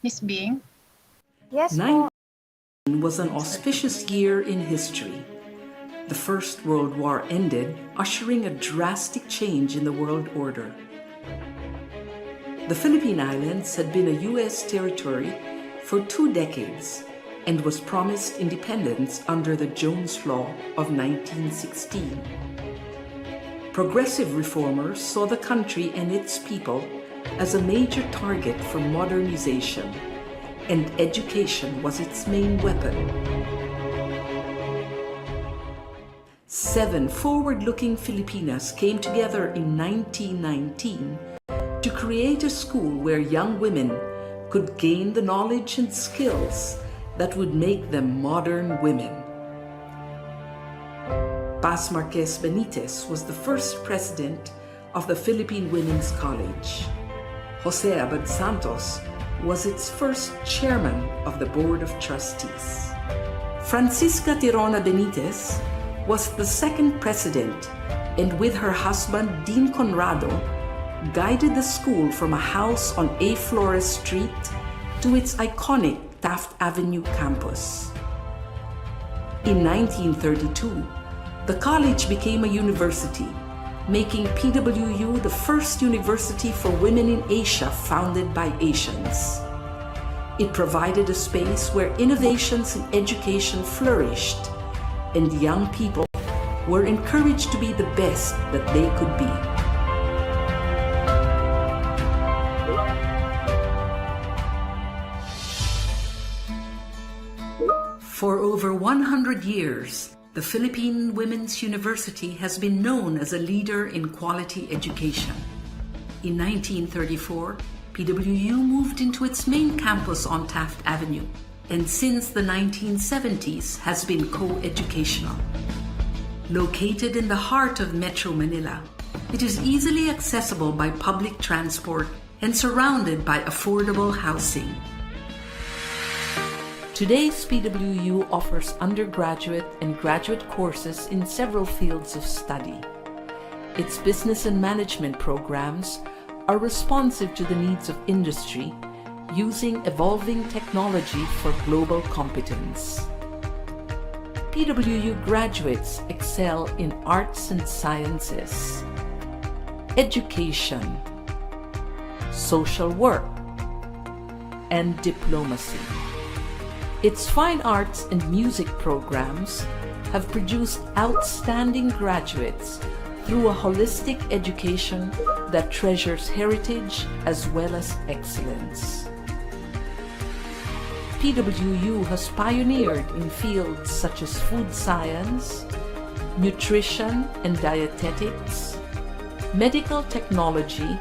Miss Bing? Yes po. 19 was an auspicious year in history. The First World War ended, ushering a drastic change in the world order. The Philippine Islands had been a U.S. territory for 2 decades and was promised independence under the Jones Law of 1916. Progressive reformers saw the country and its people as a major target for modernization, and education was its main weapon. 7 forward-looking Filipinas came together in 1919 to create a school where young women could gain the knowledge and skills that would make them modern women. Paz Marquez Benitez was the first president of the Philippine Women's College. Jose Abad Santos was its first chairman of the Board of Trustees. Francisca Tirona Benitez was the second president, and with her husband Dean Conrado, guided the school from a house on A. Flores Street to its iconic Taft Avenue campus. In 1932, the college became a university, making PWU the first university for women in Asia founded by Asians. It provided a space where innovations in education flourished, and young people were encouraged to be the best that they could be. For over 100 years, the Philippine Women's University has been known as a leader in quality education. In 1934, PWU moved into its main campus on Taft Avenue, and since the 1970s has been co-educational. Located in the heart of Metro Manila, it is easily accessible by public transport and surrounded by affordable housing. Today's PWU offers undergraduate and graduate courses in several fields of study. Its business and management programs are responsive to the needs of industry, using evolving technology for global competence. PWU graduates excel in arts and sciences, education, social work, and diplomacy. Its fine arts and music programs have produced outstanding graduates through a holistic education that treasures heritage as well as excellence. PWU has pioneered in fields such as food science, nutrition and dietetics, medical technology,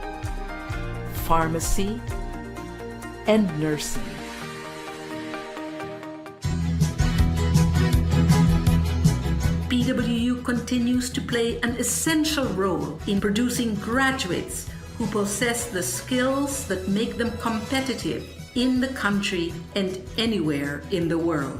pharmacy, and nursing. PWU continues to play an essential role in producing graduates who possess the skills that make them competitive in the country and anywhere in the world.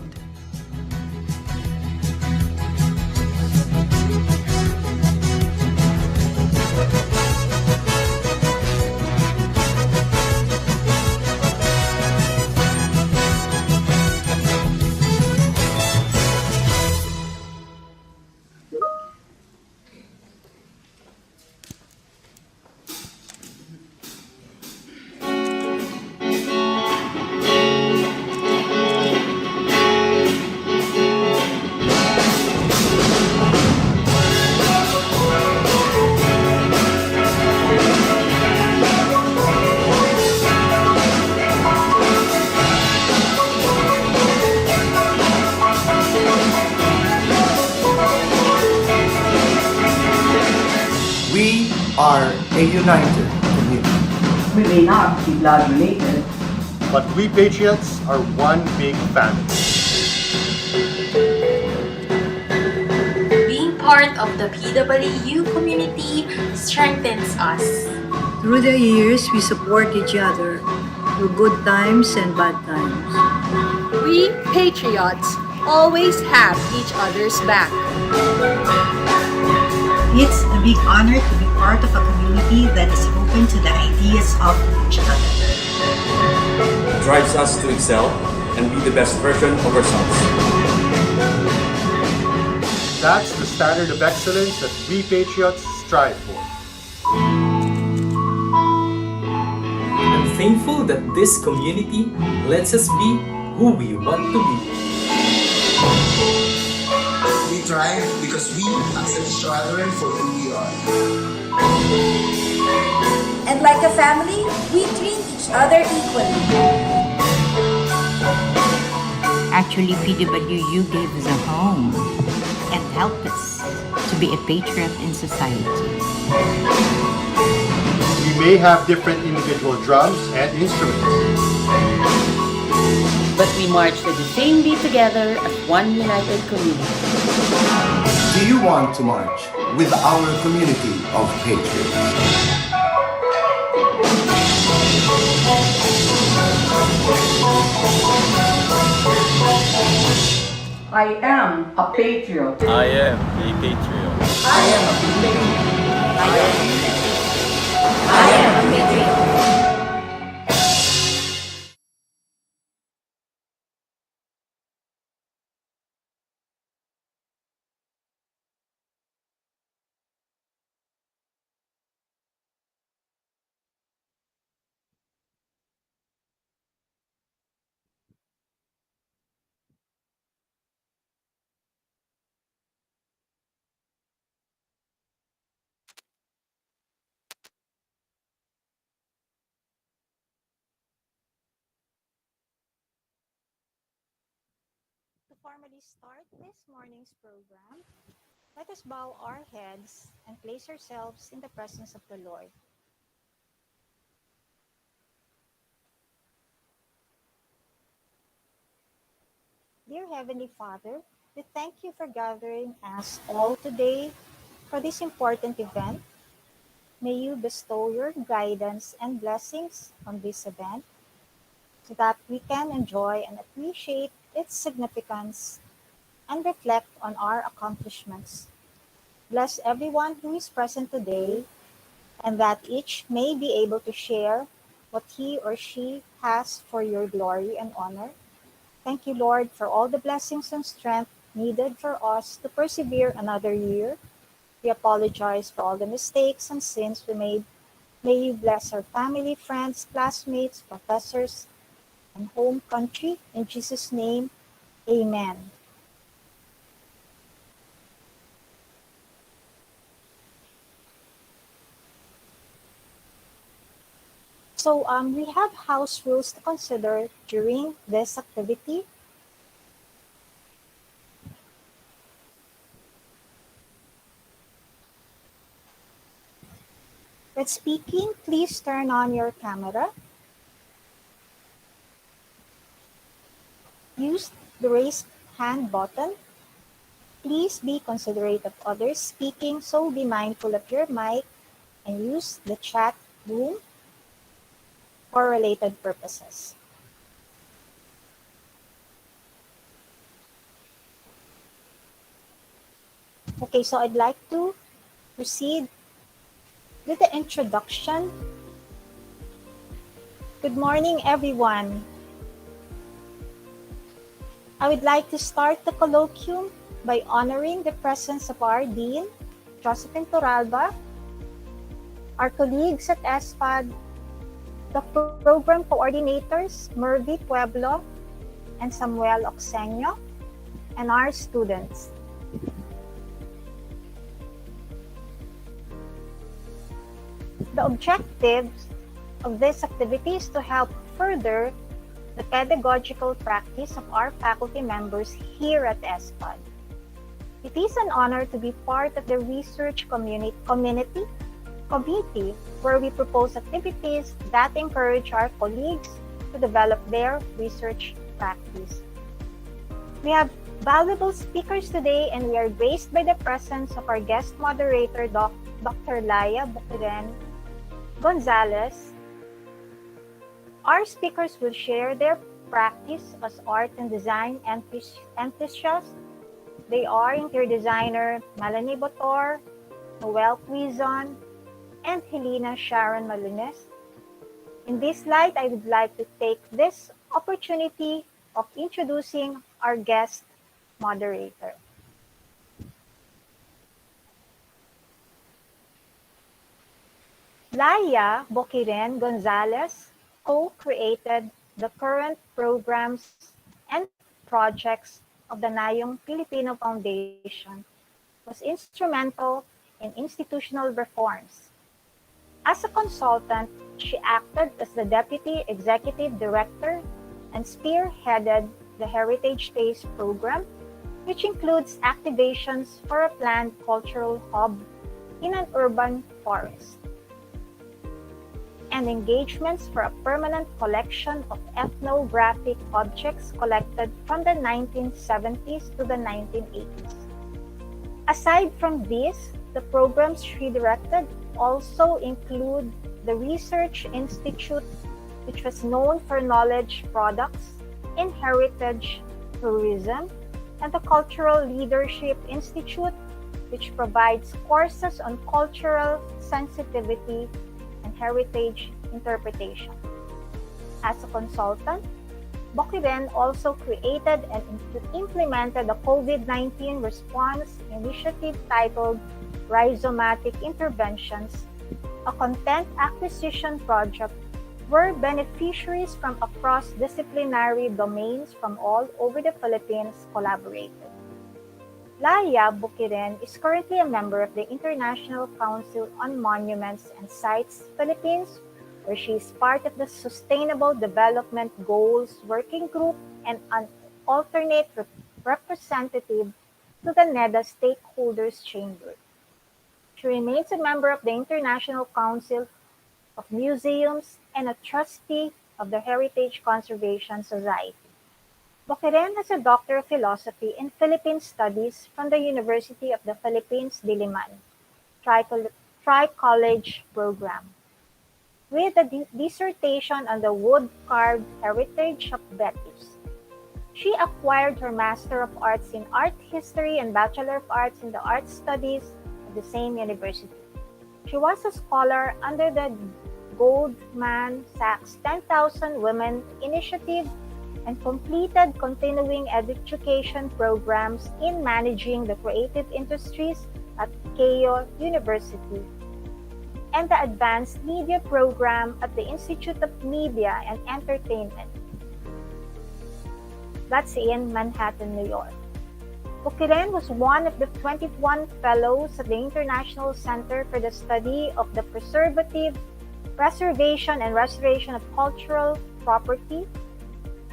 We are a united community. We may not be blood related, but we Patriots are one big family. Being part of the PWU community strengthens us. Through the years, we support each other through good times and bad times. We Patriots always have each other's back. It's a big honor to be part of a community that is open to the ideas of each other. drives us to excel and be the best version of ourselves. That's the standard of excellence that we Patriots strive for. I'm thankful that this community lets us be who we want to be. We thrive because we accept each other for who we are. And like a family, we treat each other equally. Actually, PWU gave us a home and helped us to be a patriot in society. We may have different individual drums and instruments, but we march to the same beat together as one united community. Do you want to march with our community of patriots? I am a patriot. I am a patriot. I am a patriot. I am a patriot. To formally start this morning's program, let us bow our heads and place ourselves in the presence of the Lord. Dear Heavenly Father, we thank you for gathering us all today for this important event. May you bestow your guidance and blessings on this event so that we can enjoy and appreciate its significance and reflect on our accomplishments. Bless everyone who is present today, and that each may be able to share what he or she has for your glory and honor. Thank you, Lord, for all the blessings and strength needed for us to persevere another year. We apologize for all the mistakes and sins we made. May you bless our family, friends, classmates, professors, and home country. In Jesus' name, amen. So we have house rules to consider during this activity. When speaking, please turn on your camera. Use the raise hand button. Please be considerate of others speaking, so be mindful of your mic and use the chat room for related purposes. Okay, so I'd like to proceed with the introduction. Good morning, everyone. I would like to start the colloquium by honoring the presence of our Dean, Josephine Toralba, our colleagues at SFAD, the program coordinators, Mervy Pueblo and Sammuel Occeno, and our students. The objectives of this activity is to help further the pedagogical practice of our faculty members here at SFAD. It is an honor to be part of the research community where we propose activities that encourage our colleagues to develop their research practice. We have valuable speakers today, and we are graced by the presence of our guest moderator, Dr. Laya Boquiren Gonzalez. Our speakers will share their practice as art and design enthusiasts. They are interior designer Melanie Botor, Noel Cuizon, and Helena Malinis. In this light, I would like to take this opportunity of introducing our guest moderator. Laya Boquiren Gonzalez co-created the current programs and projects of the Nayong Filipino Foundation, was instrumental in institutional reforms. As a consultant, she acted as the Deputy Executive Director and spearheaded the Heritage Days program, which includes activations for a planned cultural hub in an urban forest, and engagements for a permanent collection of ethnographic objects collected from the 1970s to the 1980s. Aside from these, the programs she directed also include the Research Institute, which was known for knowledge products in heritage tourism, and the Cultural Leadership Institute, which provides courses on cultural sensitivity and heritage interpretation. As a consultant, Boquiren also created and implemented a COVID-19 response initiative titled Rhizomatic Interventions, a content acquisition project where beneficiaries from across disciplinary domains from all over the Philippines collaborated. Laya Boquiren is currently a member of the International Council on Monuments and Sites Philippines, where she is part of the Sustainable Development Goals Working Group and an alternate representative to the NEDA Stakeholders Chamber. She remains a member of the International Council of Museums and a trustee of the Heritage Conservation Society. Boquiren has a Doctor of Philosophy in Philippine Studies from the University of the Philippines, Diliman, Tri-College Program, with a dissertation on the wood-carved heritage of Betis. She acquired her Master of Arts in Art History and Bachelor of Arts in the Art Studies at the same university. She was a scholar under the Goldman Sachs 10,000 Women Initiative and completed continuing education programs in managing the creative industries at Keio University and the Advanced Media Program at the Institute of Media and Entertainment. That's in Manhattan, New York. Boquiren was one of the 21 fellows at the International Center for the Study of the Preservation and Restoration of Cultural Property,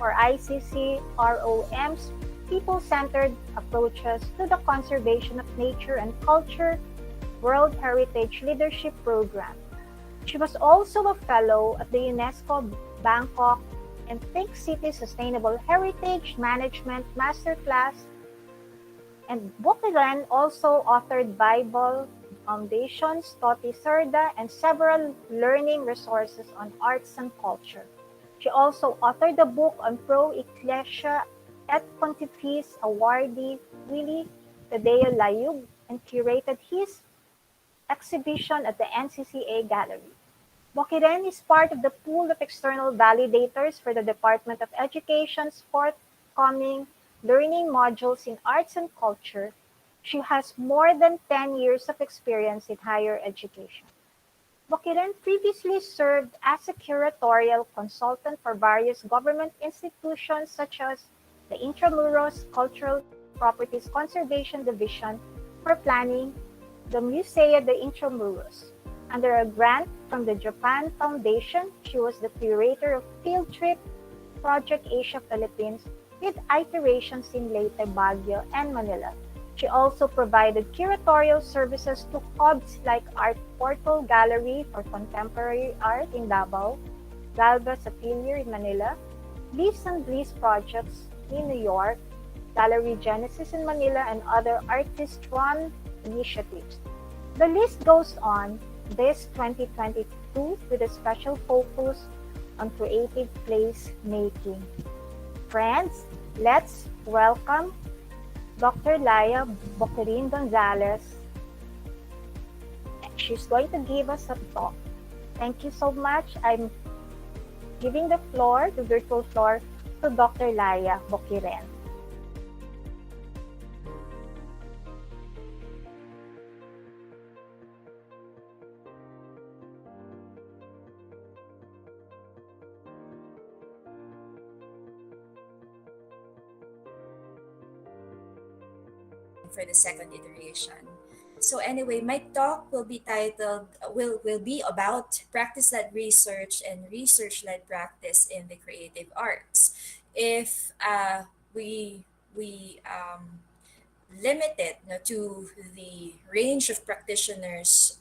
or ICCROM's people-centered approaches to the conservation of nature and culture World Heritage Leadership Program. She was also a fellow at the UNESCO Bangkok and Think City Sustainable Heritage Management Masterclass, and Boquiren also authored Bible Foundations, Toti Serda, and several learning resources on arts and culture. She also authored a book on Pro Ecclesia et Pontifice awardee Willie Tadeo Layug and curated his exhibition at the NCCA Gallery. Boquiren is part of the pool of external validators for the Department of Education's forthcoming learning modules in arts and culture. She has more than 10 years of experience in higher education. Boquiren previously served as a curatorial consultant for various government institutions such as the Intramuros Cultural Properties Conservation Division for planning the Musea de Intramuros. Under a grant from the Japan Foundation, she was the curator of Field Trip Project Asia Philippines with iterations in Leyte, Baguio, and Manila. She also provided curatorial services to hubs like Art Portal Gallery for Contemporary Art in Davao, Galvez Atelier in Manila, Leaves and Bliss Projects in New York, Gallery Genesis in Manila, and other artist-run initiatives. The list goes on this 2022 with a special focus on creative place making. Friends, let's welcome Dr. Laya Boquiren Gonzalez. She's going to give us a talk. Thank you so much. I'm Giving the floor, the virtual floor, to Dr. Laya Boquiren. For the second iteration. So anyway, my talk will be titled will be about practice-led research and research-led practice in the creative arts. If we limit it, to the range of practitioners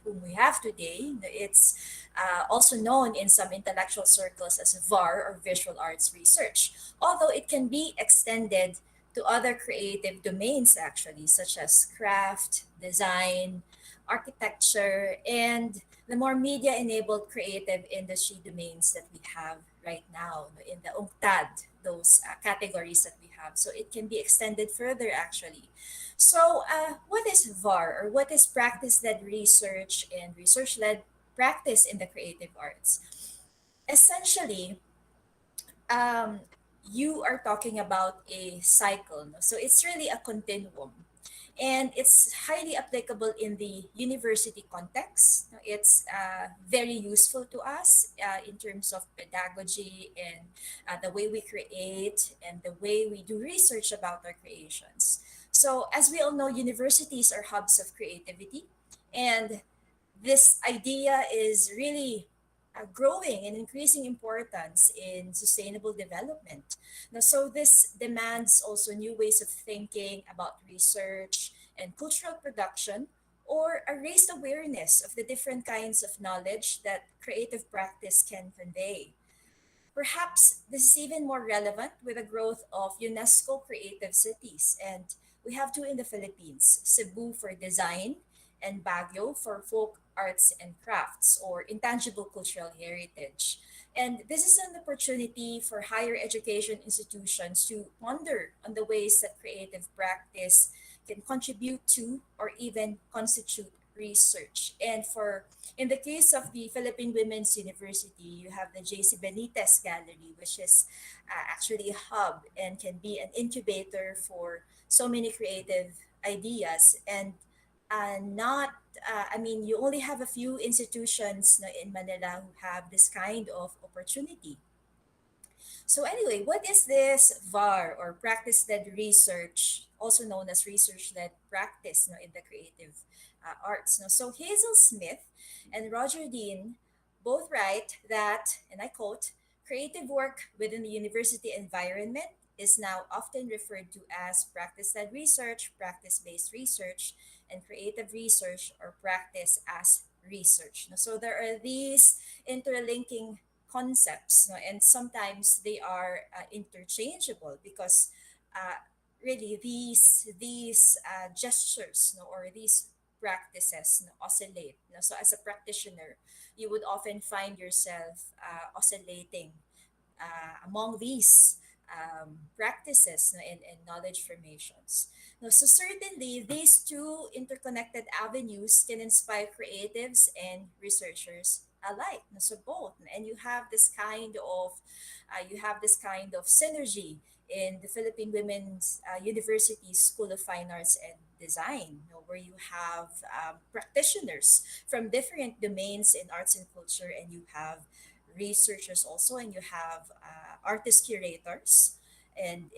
whom we have today. It's also known in some intellectual circles as VAR or visual arts research, although it can be extended to other creative domains actually, such as craft, design, architecture, and the more media enabled creative industry domains that we have right now in the UNCTAD, those categories that we have. So it can be extended further actually. So, what is VAR, or what is practice led research and research led practice in the creative arts? Essentially, um, you are talking about a cycle. No? So it's really a continuum. And it's highly applicable in the university context. No, it's very useful to us in terms of pedagogy and the way we create and the way we do research about our creations. So, as we all know, universities are hubs of creativity, and this idea is really growing and increasing importance in sustainable development. Now, so this demands also new ways of thinking about research and cultural production, or a raised awareness of the different kinds of knowledge that creative practice can convey. Perhaps this is even more relevant with the growth of UNESCO creative cities. And we have two in the Philippines: Cebu for design and Baguio for folk arts and crafts, or intangible cultural heritage. And this is an opportunity for higher education institutions to ponder on the ways that creative practice can contribute to or even constitute research. And for in the case of the Philippine Women's University, you have the JC Benitez Gallery, which is actually a hub and can be an incubator for so many creative ideas. And not, I mean, you only have a few institutions, in Manila who have this kind of opportunity. So anyway, what is this VAR, or practice-led research, also known as research-led practice, in the creative arts? No? So Hazel Smith and Roger Dean both write that, and I quote, creative work within the university environment is now often referred to as practice-led research, practice-based research, and creative research or practice as research. No? So there are these interlinking concepts, no? And sometimes they are interchangeable because uh, really these gestures, no, or these practices, no, oscillate, no? So as a practitioner you would often find yourself oscillating among these practices, no, and knowledge formations. No, so certainly these two interconnected avenues can inspire creatives and researchers alike. No, so both, and you have this kind of synergy in the Philippine Women's University School of Fine Arts and Design, where you have practitioners from different domains in arts and culture, and you have researchers also, and you have artist curators, and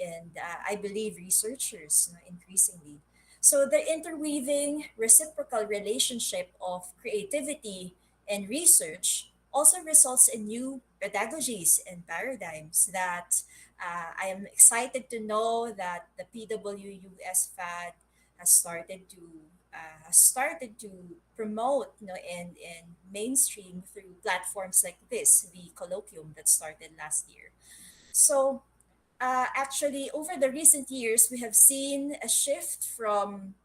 I believe researchers, increasingly. So the interweaving reciprocal relationship of creativity and research also results in new pedagogies and paradigms that I am excited to know that the PWU SFAD has started to promote, and mainstream through platforms like this, the colloquium that started last year. So actually, over the recent years, we have seen a shift from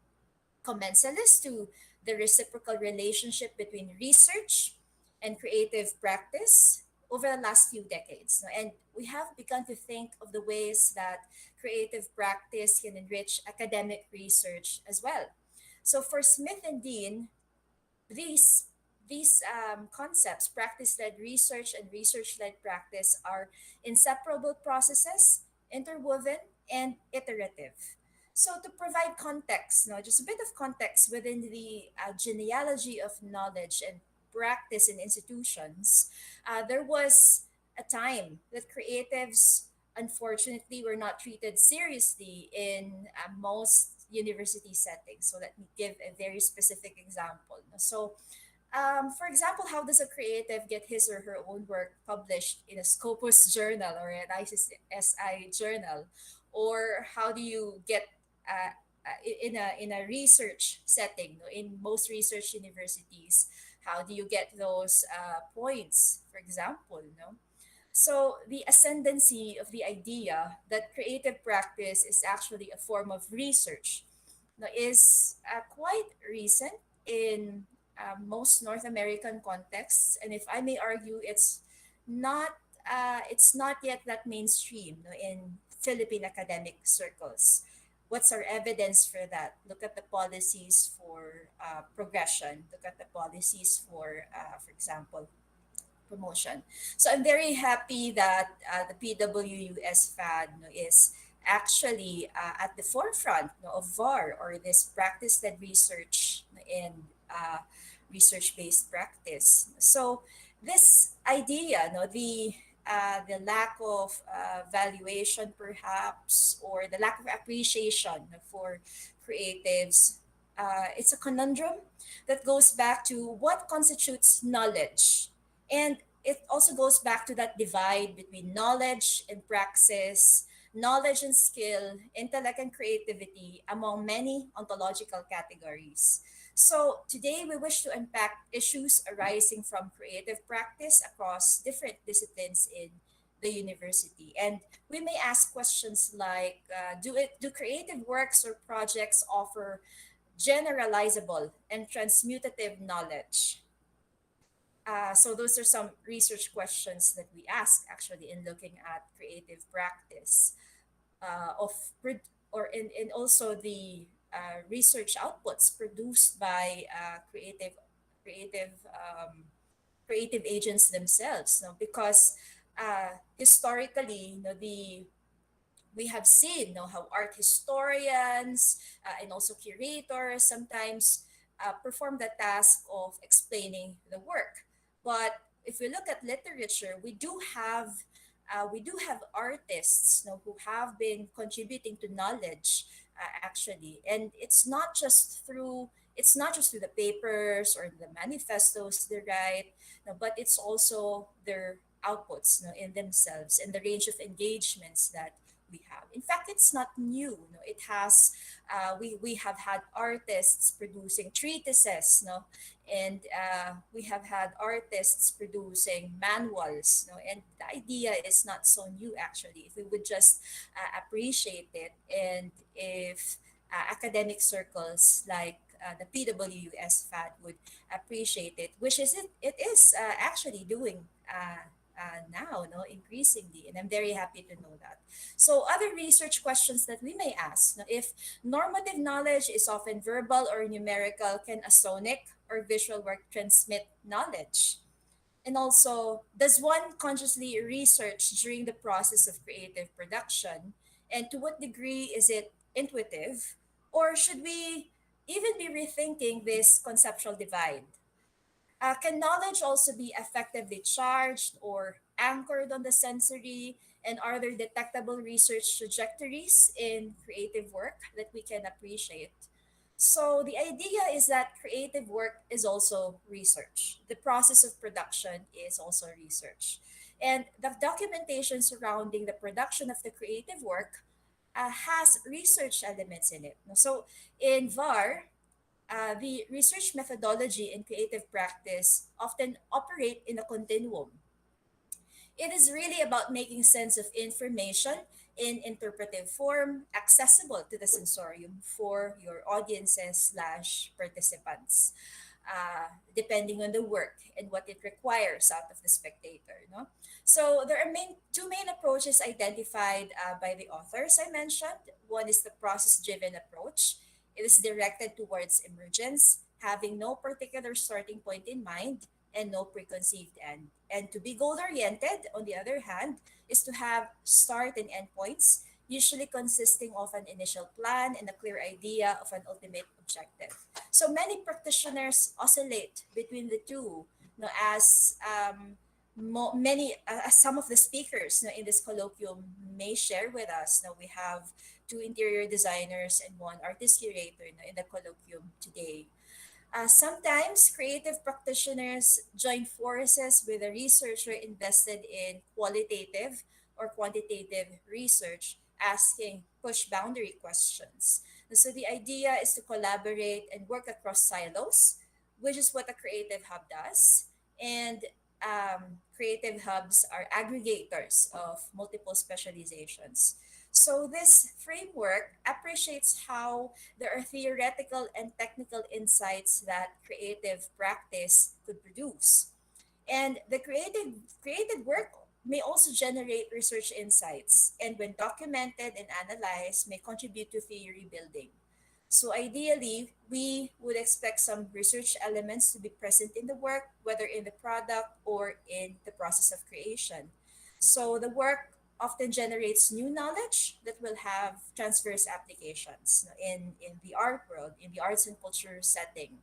commensalist to the reciprocal relationship between research and creative practice over the last few decades. And we have begun to think of the ways that creative practice can enrich academic research as well. So for Smith and Dean, these these concepts, practice led research and research led practice, are inseparable processes, interwoven, and iterative. So, to provide context, just a bit of context within the genealogy of knowledge and practice in institutions, there was a time that creatives unfortunately were not treated seriously in most university settings. So let me give a very specific example. So, for example, how does a creative get his or her own work published in a Scopus journal or an ISI journal? Or how do you get in a research setting, in most research universities, how do you get those points, for example, so the ascendancy of the idea that creative practice is actually a form of research is quite recent in most North American contexts, and if I may argue, not it's not yet that mainstream in Philippine academic circles. What's our evidence for that? Look at the policies for progression. Look at the policies for example, promotion. So I'm very happy that the PWU SFAD is actually at the forefront of VAR, or this practice-led research and research-based practice. So this idea, the lack of valuation perhaps, or the lack of appreciation for creatives, it's a conundrum that goes back to what constitutes knowledge, and it also goes back to that divide between knowledge and praxis, knowledge and skill, intellect and creativity, among many ontological categories. So, today we wish to unpack issues arising from creative practice across different disciplines in the university. And we may ask questions like do creative works or projects offer generalizable and transmutative knowledge? So those are some research questions that we ask actually in looking at creative practice of or in also the research outputs produced by creative creative agents themselves. Because historically, the we have seen how art historians and also curators sometimes perform the task of explaining the work. But if we look at literature, we do have artists who have been contributing to knowledge actually, and it's not just through the papers or the manifestos they write, but it's also their outputs in themselves and the range of engagements that we have. In fact, it's not new. It has we have had artists producing treatises, and we have had artists producing manuals, and the idea is not so new actually. If we would just appreciate it, and if academic circles like the PWS FAD would appreciate it, which it is actually doing now, increasingly, and I'm very happy to know that. So, other research questions that we may ask: if normative knowledge is often verbal or numerical, can a sonic or visual work transmit knowledge? And also, does one consciously research during the process of creative production? And to what degree is it intuitive? Or should we even be rethinking this conceptual divide? Can knowledge also be effectively charged or anchored on the sensory? And are there detectable research trajectories in creative work that we can appreciate? So, the idea is that creative work is also research. The process of production is also research. And the documentation surrounding the production of the creative work has research elements in it. So, in VAR, the research methodology and creative practice often operate in a continuum. It is really about making sense of information in interpretive form, accessible to the sensorium for your audiences slash participants, depending on the work and what it requires out of the spectator. No? So there are two main approaches identified by the authors I mentioned. One is the process-driven approach. It is directed towards emergence, having no particular starting point in mind and no preconceived end. And to be goal oriented, on the other hand, is to have start and end points, usually consisting of an initial plan and a clear idea of an ultimate objective. So many practitioners oscillate between the two, as as some of the speakers in this colloquium may share with us. We have two interior designers and one artist curator in the colloquium today. Sometimes creative practitioners join forces with a researcher invested in qualitative or quantitative research, asking push boundary questions. And so the idea is to collaborate and work across silos, which is what a creative hub does. And creative hubs are aggregators of multiple specializations. So this framework appreciates how there are theoretical and technical insights that creative practice could produce. And the created work may also generate research insights, and when documented and analyzed, may contribute to theory building. So ideally, we would expect some research elements to be present in the work, whether in the product or in the process of creation. So the work often generates new knowledge that will have transverse applications in the art world, in the arts and culture setting.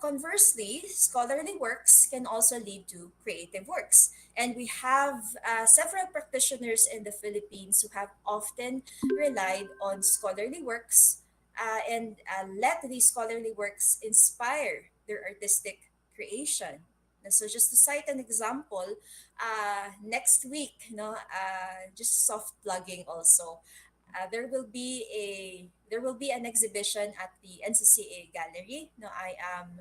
Conversely, scholarly works can also lead to creative works. And we have several practitioners in the Philippines who have often relied on scholarly works and let these scholarly works inspire their artistic creation. And so, just to cite an example, next week, just soft plugging also, there will be an exhibition at the NCCA Gallery. No, I am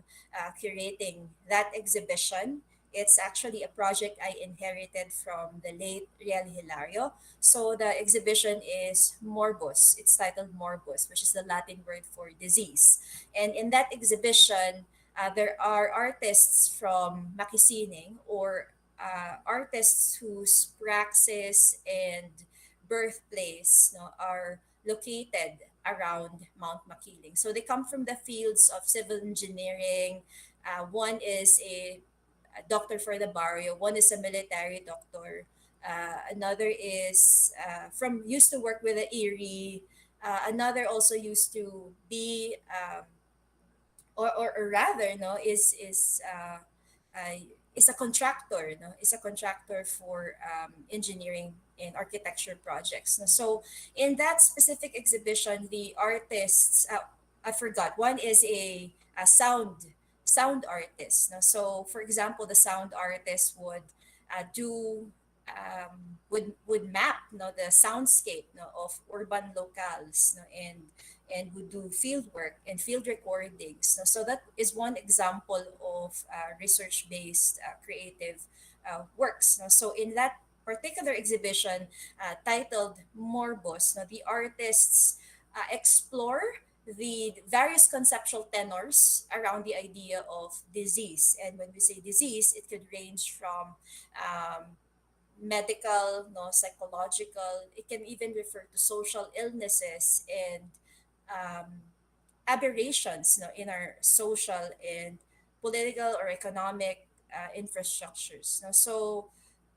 curating that exhibition. It's actually a project I inherited from the late Riel Hilario. So the exhibition is Morbus. It's titled Morbus, which is the Latin word for disease. And in that exhibition, there are artists from Makisining, or artists whose praxis and birthplace are located around Mount Makiling. So they come from the fields of civil engineering. One is a doctor for the barrio. One is a military doctor. Another is from used to work with the Erie. Another also used to be or rather no uh, is a contractor, no, is a contractor for engineering and architecture projects, no? So in that specific exhibition, the artists, I forgot, one is a sound artist, no? So for example, the sound artist would do would map, no, the soundscape, no, of urban locales, no, and would do field work and field recordings. So that is one example of research-based creative works. So in that particular exhibition titled Morbos, the artists explore the various conceptual tenors around the idea of disease. And when we say disease, it could range from medical, no, psychological. It can even refer to social illnesses and um, aberrations, no, in our social and political or economic infrastructures. No? So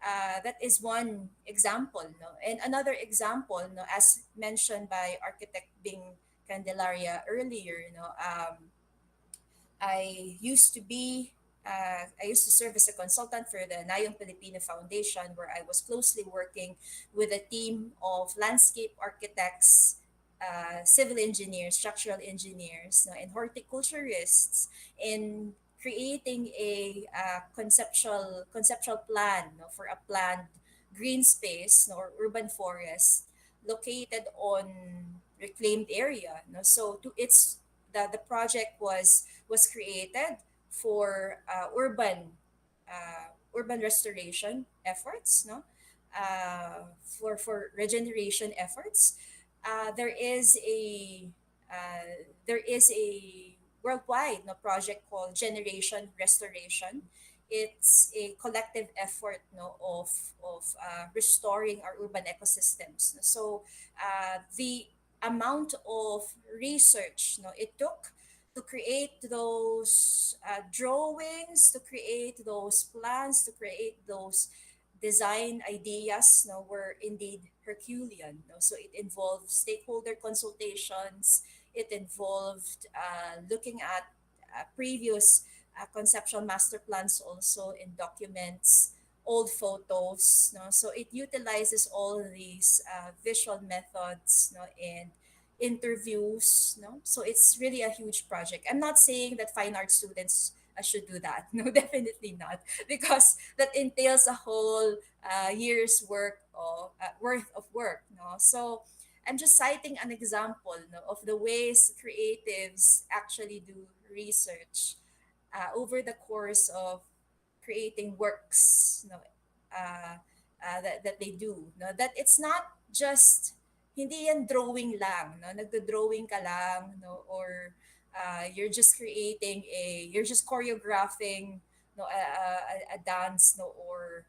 that is one example. No? And another example, no, as mentioned by architect Bing Candelaria earlier, I used to serve as a consultant for the Nayong Filipino Foundation, where I was closely working with a team of landscape architects, civil engineers, structural engineers, no, and horticulturists in creating a conceptual plan, no, for a planned green space, no, or urban forest located on reclaimed area. No? So to its the project was created for urban restoration efforts, no, for regeneration efforts. There is a worldwide, no, project called Generation Restoration. It's a collective effort, no, of restoring our urban ecosystems. So the amount of research, no, it took to create those drawings, to create those plans, to create those design ideas, no, were indeed Herculean. No? So it involved stakeholder consultations. It involved looking at previous conceptual master plans also in documents, old photos. No? So it utilizes all these visual methods, no, and interviews. No? So it's really a huge project. I'm not saying that fine art students should do that. No, definitely not, because that entails a whole year's worth of work. No, so I'm just citing an example, no, of the ways creatives actually do research over the course of creating works, that they do, no, that it's not just hindi yan drawing lang, no, nagdo-drawing ka lang, no, or you're just choreographing, no, a dance, no, or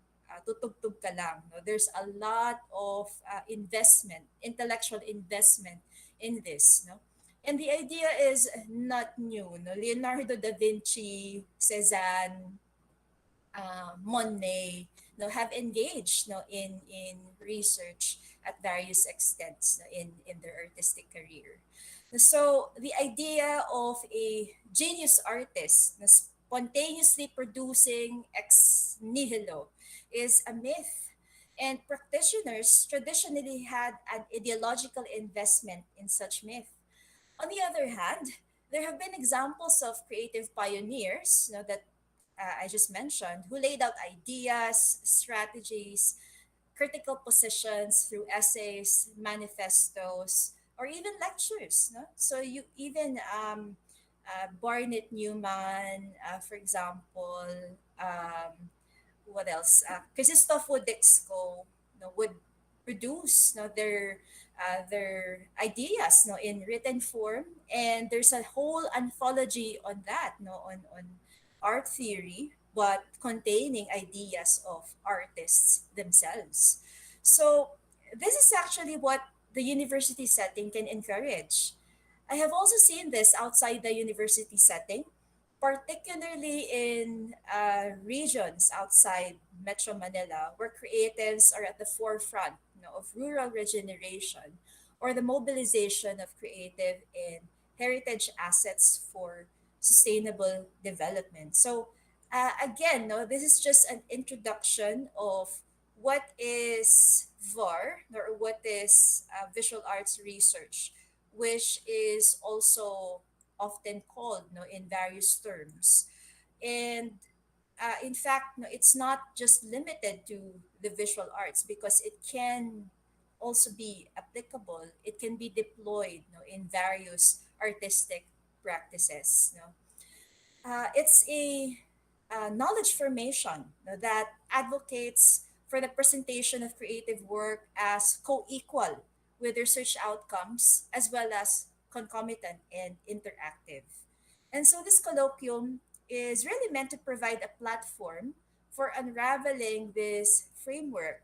tutugtog ka lang, no. There's a lot of investment, intellectual investment in this, no. And the idea is not new, no. Leonardo da Vinci, Cezanne, Monet, no, have engaged, no, in research at various extents, no, in their artistic career. So the idea of a genius artist na spontaneously producing ex nihilo is a myth, and practitioners traditionally had an ideological investment in such myth. On the other hand, there have been examples of creative pioneers, that I just mentioned, who laid out ideas, strategies, critical positions through essays, manifestos, or even lectures. No? So you even Barnett Newman, for example, what else? Christoph Woodexco, would produce, their ideas, in written form, and there's a whole anthology on that, on art theory, but containing ideas of artists themselves. So this is actually what the university setting can encourage. I have also seen this outside the university setting, particularly in regions outside Metro Manila, where creatives are at the forefront, of rural regeneration or the mobilization of creative and heritage assets for sustainable development. So, again, no, this is just an introduction of what is VAR, or what is visual arts research, which is also often called, in various terms. And in fact, no, it's not just limited to the visual arts, because it can also be applicable. It can be deployed, in various artistic practices. It's a knowledge formation, that advocates for the presentation of creative work as co-equal with research outcomes, as well as concomitant and interactive. And so this colloquium is really meant to provide a platform for unraveling this framework,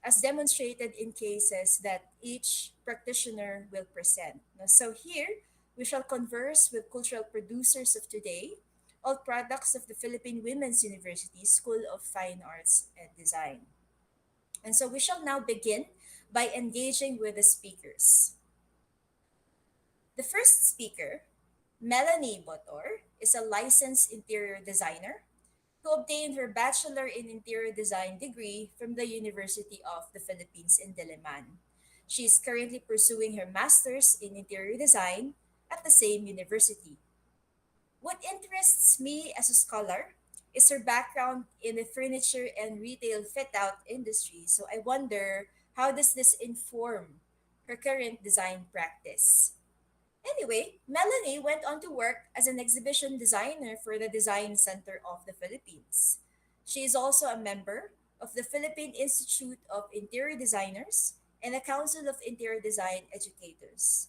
as demonstrated in cases that each practitioner will present. Now, so here, we shall converse with cultural producers of today, all products of the Philippine Women's University School of Fine Arts and Design. And so we shall now begin by engaging with the speakers. The first speaker, Melanie Botor, is a licensed interior designer who obtained her Bachelor in Interior Design degree from the University of the Philippines in Diliman. She is currently pursuing her Master's in Interior Design at the same university. What interests me as a scholar is her background in the furniture and retail fit-out industry. So I wonder, how does this inform her current design practice? Anyway, Melanie went on to work as an exhibition designer for the Design Center of the Philippines. She is also a member of the Philippine Institute of Interior Designers and the Council of Interior Design Educators.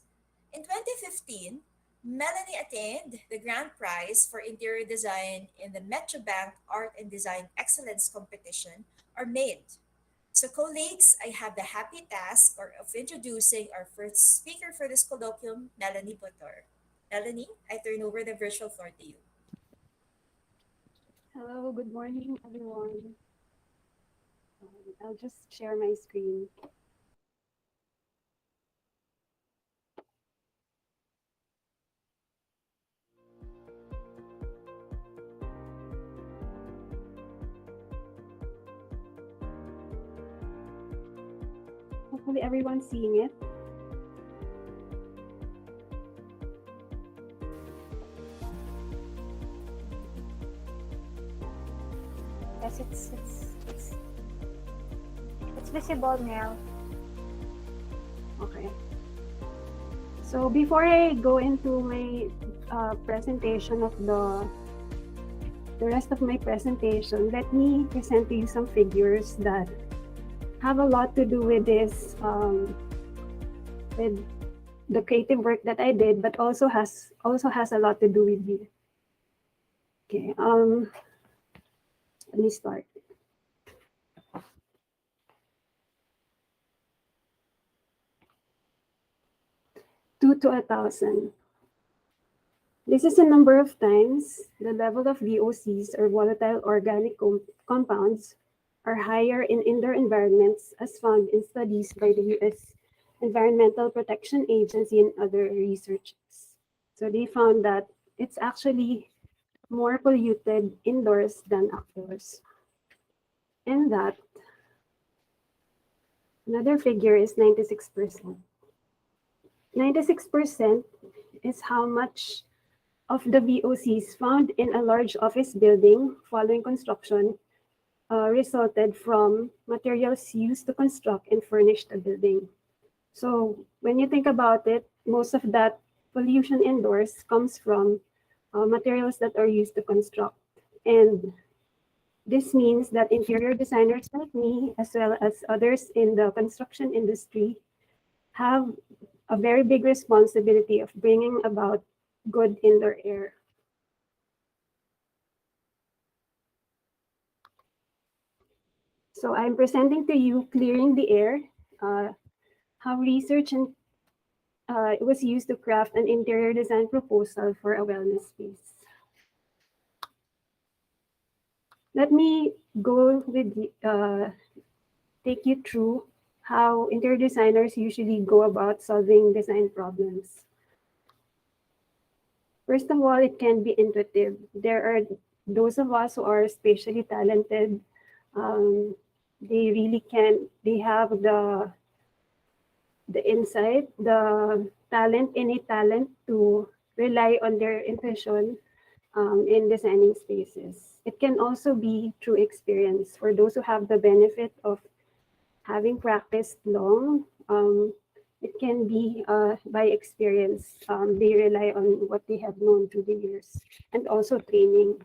In 2015, Melanie attained the grand prize for interior design in the Metrobank Art and Design Excellence Competition, or MADE. So, colleagues, I have the happy task of introducing our first speaker for this colloquium, Melanie Botor. Melanie, I turn over the virtual floor to you. Hello, good morning, everyone. I'll just share my screen. Hopefully everyone's seeing it. Yes, it's visible now. Okay. So before I go into my presentation of the rest of my presentation, let me present to you some figures that have a lot to do with this, with the creative work that I did, but also has a lot to do with you. Okay. Let me start. 2 to 1,000. This is a number of times the level of VOCs, or volatile organic compounds, are higher in indoor environments, as found in studies by the U.S. Environmental Protection Agency and other researchers. So they found that it's actually more polluted indoors than outdoors. And that another figure is 96%. 96% is how much of the VOCs found in a large office building following construction resulted from materials used to construct and furnish the building. So when you think about it, most of that pollution indoors comes from materials that are used to construct. And this means that interior designers like me, as well as others in the construction industry, have a very big responsibility of bringing about good indoor air. So I'm presenting to you Clearing the Air, how research and it was used to craft an interior design proposal for a wellness space. Let me go with take you through how interior designers usually go about solving design problems. First of all, it can be intuitive. There are those of us who are spatially talented. They really they have the insight, the innate talent to rely on their intuition in designing spaces. It can also be through experience. For those who have the benefit of having practiced long, it can be by experience. They rely on what they have known through the years, and also training.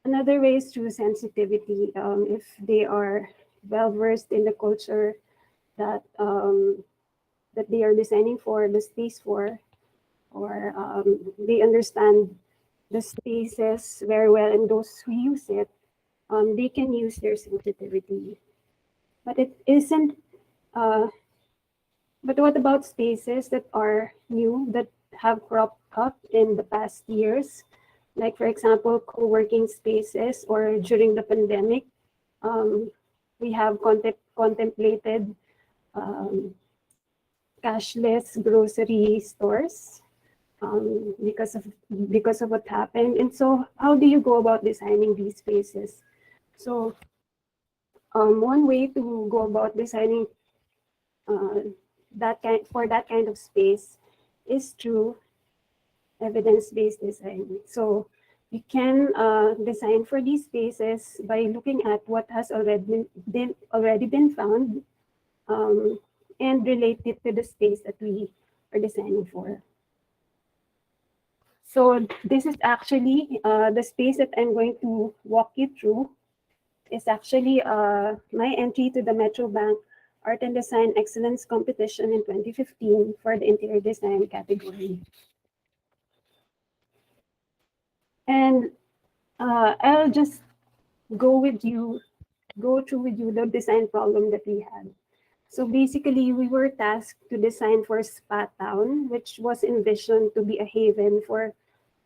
Another way is through sensitivity. If they are well versed in the culture that that they are designing for, the space for, or they understand the spaces very well, and those who use it, they can use their sensitivity. But it isn't. But what about spaces that are new, that have cropped up in the past years? Like, for example, co-working spaces, or during the pandemic, we have contemplated cashless grocery stores because of what happened. And so, how do you go about designing these spaces? So, one way to go about designing that kind of space is through evidence-based design. So you can design for these spaces by looking at what has already been found and relate it to the space that we are designing for. So this is actually the space that I'm going to walk you through. Is actually my entry to the Metro Bank Art and Design Excellence Competition in 2015 for the interior design category. And I'll just go through with you the design problem that we had. So basically, we were tasked to design for Spa Town, which was envisioned to be a haven for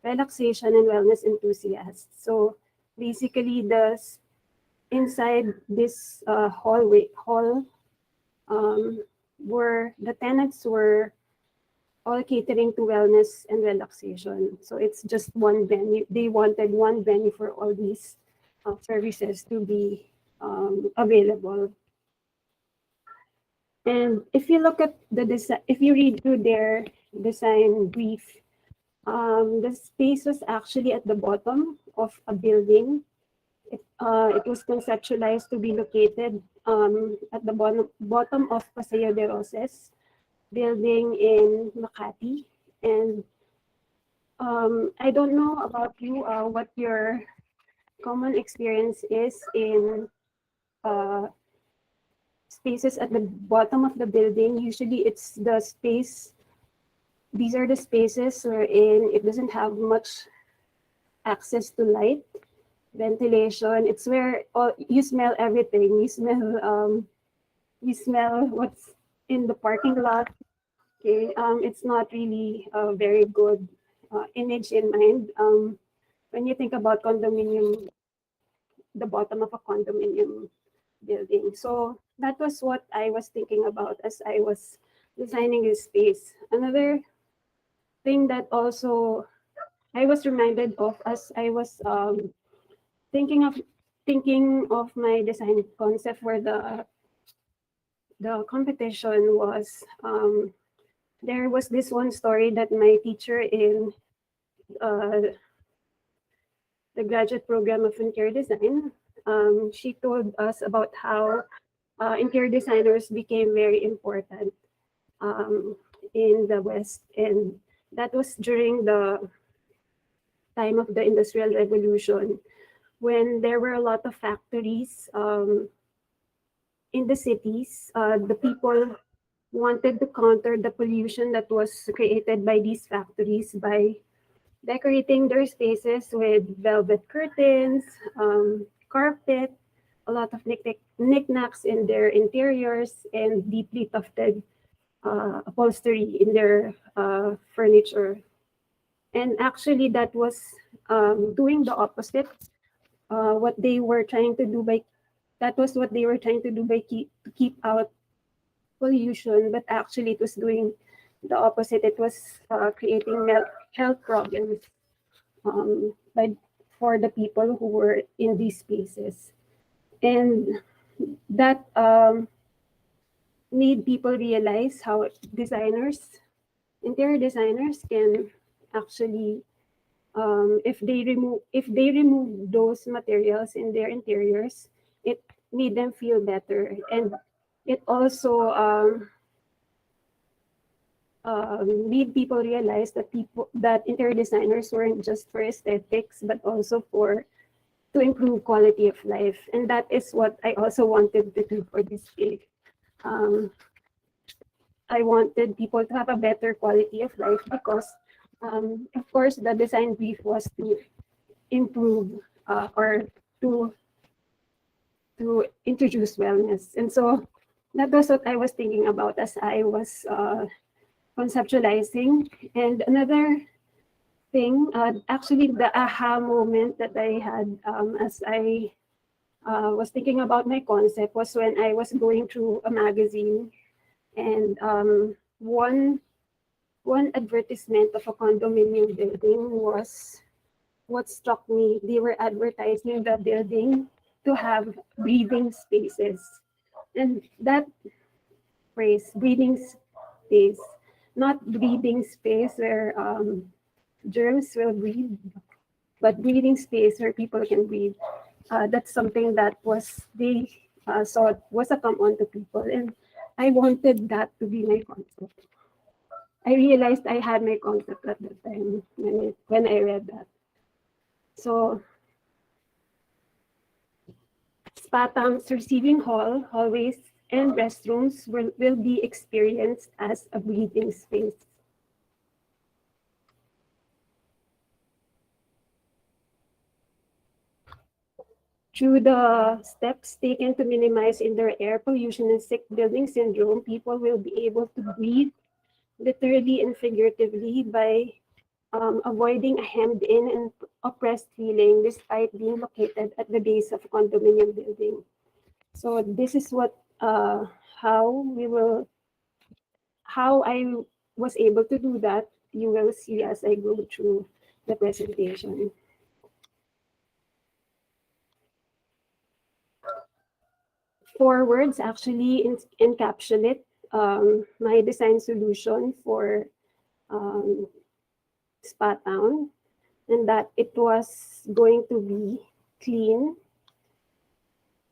relaxation and wellness enthusiasts. So basically, inside this hall, were the tenants were all catering to wellness and relaxation. So it's just one venue. They wanted one venue for all these services to be available. And if you look at the design, if you read through their design brief, the space was actually at the bottom of a building. It was conceptualized to be located at the bottom of Paseo de Roses building in Makati. And I don't know about you, what your common experience is in spaces at the bottom of the building. Usually it's the space, these are the spaces wherein it doesn't have much access to light, ventilation. It's where you smell everything. You smell what's in the parking lot. Okay, it's not really a very good image in mind. When you think about condominium, the bottom of a condominium building. So that was what I was thinking about as I was designing this space. Another thing that also I was reminded of as I was thinking of my design concept for the competition was there was this one story that my teacher in the graduate program of interior design, she told us about how interior designers became very important in the West, and that was during the time of the Industrial Revolution, when there were a lot of factories in the cities. The people wanted to counter the pollution that was created by these factories by decorating their spaces with velvet curtains, carpet, a lot of knickknacks in their interiors, and deeply tufted upholstery in their furniture. And actually, that was doing the opposite. What they were trying to do by that was what they were trying to do by to keep out pollution, but actually it was doing the opposite. It was creating health problems for the people who were in these spaces. And that made people realize how interior designers can actually, if they remove those materials in their interiors, it made them feel better. And it also made people realize that interior designers weren't just for aesthetics, but also to improve quality of life. And that is what I also wanted to do for this gig. I wanted people to have a better quality of life because, of course, the design brief was to improve or to introduce wellness. And so that was what I was thinking about as I was conceptualizing. And another thing, actually the aha moment that I had as I was thinking about my concept was when I was going through a magazine, and one advertisement of a condominium building was what struck me. They were advertising the building to have breathing spaces. And that phrase, breathing space, not breathing space where germs will breathe, but breathing space where people can breathe. That's something that they saw was a come on to people. And I wanted that to be my concept. I realized I had my concept at that time when I read that. So Spa Town's receiving hall, hallways, and restrooms will be experienced as a breathing space. Through the steps taken to minimize indoor air pollution and sick building syndrome, people will be able to breathe literally and figuratively by avoiding a hemmed-in and oppressed feeling despite being located at the base of a condominium building. So this is what how I was able to do that. You will see as I go through the presentation. Four words actually encapsulate my design solution for Spa Town, and that it was going to be clean,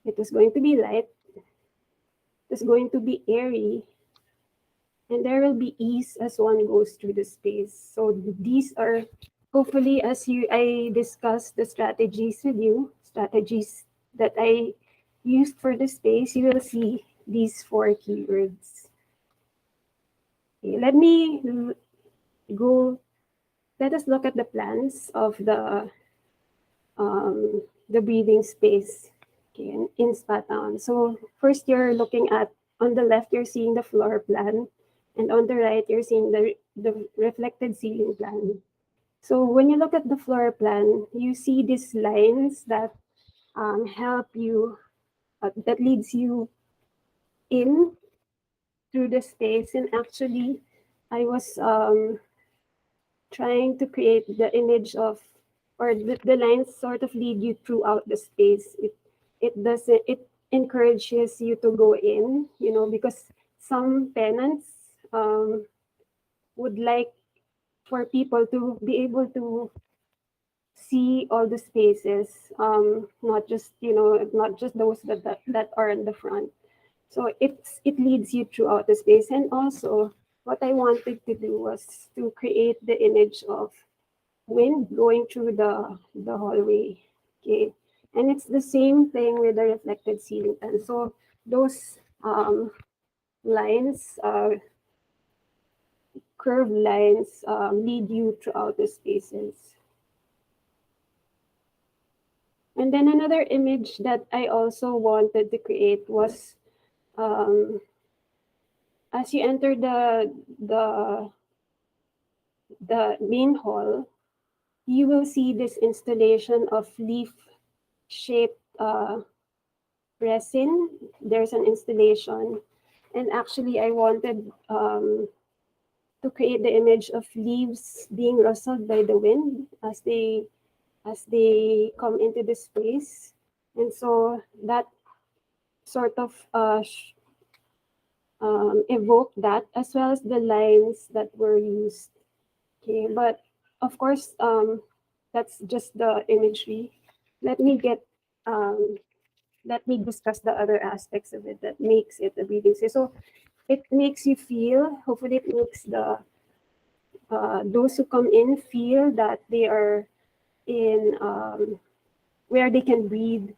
it was going to be light, it was going to be airy, and there will be ease as one goes through the space. So these are hopefully, as I discuss the strategies with you, strategies that I used for the space, you will see these four keywords. Okay, let us look at the plans of the breathing space, okay, in Spa Town. So first you're looking at, on the left, you're seeing the floor plan, and on the right, you're seeing the reflected ceiling plan. So when you look at the floor plan, you see these lines that help you, that leads you in through the space. And actually, I was trying to create the image of, or the lines sort of lead you throughout the space. It encourages you to go in, because some tenants would like for people to be able to see all the spaces, not just those that are in the front. So it leads you throughout the space. And also what I wanted to do was to create the image of wind going through the hallway. Okay, and it's the same thing with the reflected ceiling. And so those lines, curved lines, lead you throughout the spaces. And then another image that I also wanted to create was, as you enter the main hall, you will see this installation of leaf-shaped resin. There's an installation, and actually I wanted to create the image of leaves being rustled by the wind as they come into the space. And so that sort of evoke that, as well as the lines that were used. Okay, but of course, that's just the imagery. Let me discuss the other aspects of it that makes it a breathing space. So it makes you feel, hopefully it makes those who come in feel that they are in where they can breathe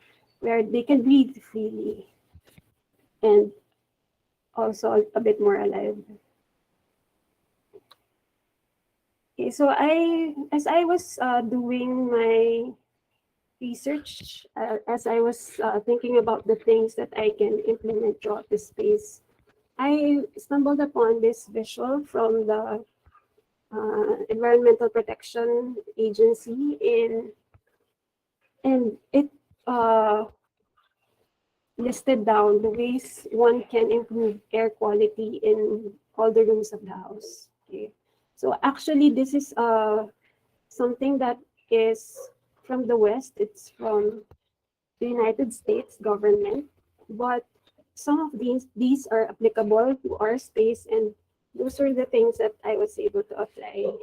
freely, and also a bit more alive. Okay, so as I was doing my research, as I was thinking about the things that I can implement throughout the space, I stumbled upon this visual from the Environmental Protection Agency, and it listed down the ways one can improve air quality in all the rooms of the house. Okay, so actually this is something that is from the West. It's from the United States government, but some of these are applicable to our space, and those are the things that I was able to apply.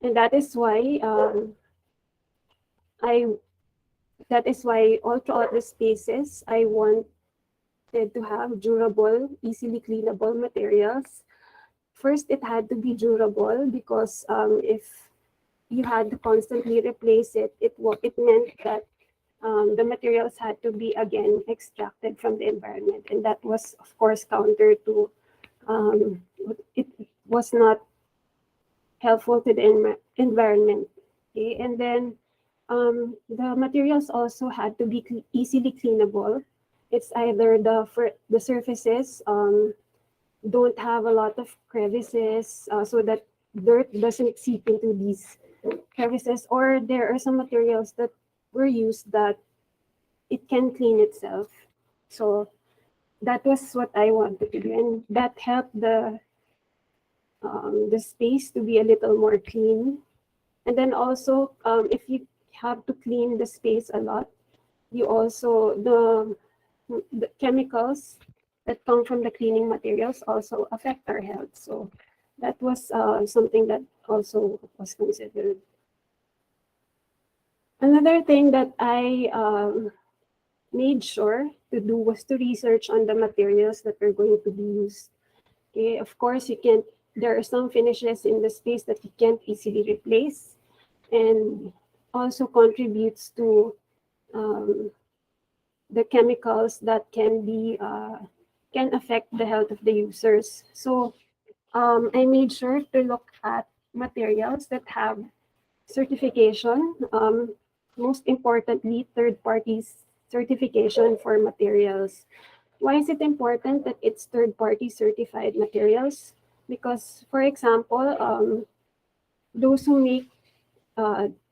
And that is why all throughout the spaces, I wanted to have durable, easily cleanable materials. First, it had to be durable because if you had to constantly replace it, it meant that the materials had to be again extracted from the environment, and that was of course counter to it was not helpful to the environment. Okay? And then the materials also had to be easily cleanable. It's either the surfaces don't have a lot of crevices so that dirt doesn't seep into these crevices, or there are some materials that were used that it can clean itself. So that was what I wanted to do, and that helped the space to be a little more clean. And then also, if you have to clean the space a lot, you also the chemicals that come from the cleaning materials also affect our health. So that was something that also was considered. Another thing that I made sure to do was to research on the materials that are going to be used. Okay, of course, there are some finishes in the space that you can't easily replace, and also contributes to the chemicals that can affect the health of the users. So I made sure to look at materials that have certification, most importantly, third parties certification for materials. Why is it important that it's third party certified materials? Because, for example, those who make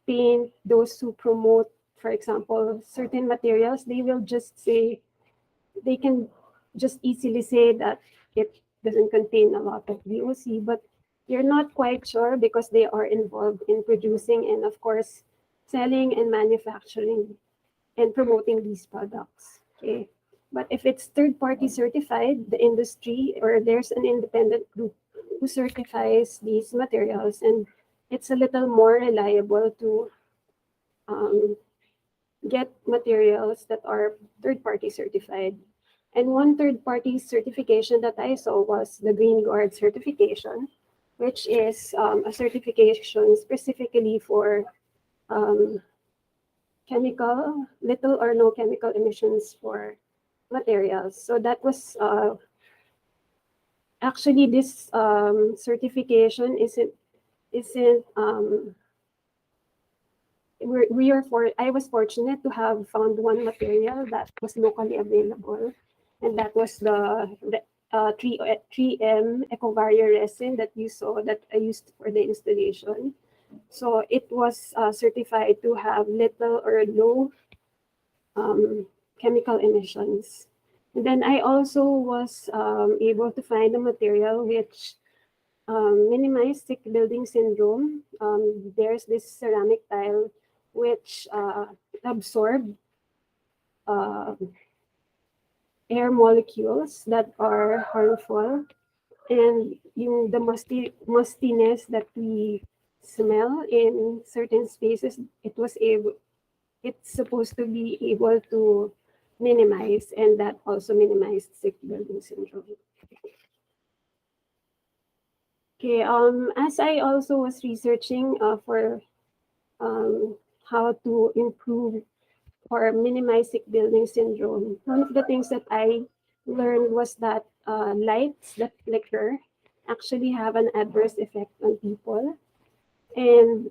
paint, those who promote, for example, certain materials, they will just say, they can just easily say that it doesn't contain a lot of VOC, but you're not quite sure because they are involved in producing and, of course, selling and manufacturing and promoting these products. Okay. But if it's third party certified, the industry, or there's an independent group who certifies these materials, and it's a little more reliable to get materials that are third party certified. And one third party certification that I saw was the Green Guard certification, which is a certification specifically for little or no chemical emissions for materials. So that was actually this certification isn't I was fortunate to have found one material that was locally available, and that was the 3M Ecovaria resin that you saw that I used for the installation. So it was certified to have little or no chemical emissions. And then I also was able to find a material which minimized sick building syndrome. There's this ceramic tile which absorb air molecules that are harmful, and the mustiness that we smell in certain spaces, it's supposed to be able to minimize, and that also minimized sick building syndrome. Okay, as I also was researching for how to improve or minimize sick building syndrome, one of the things that I learned was that lights that flicker actually have an adverse effect on people. And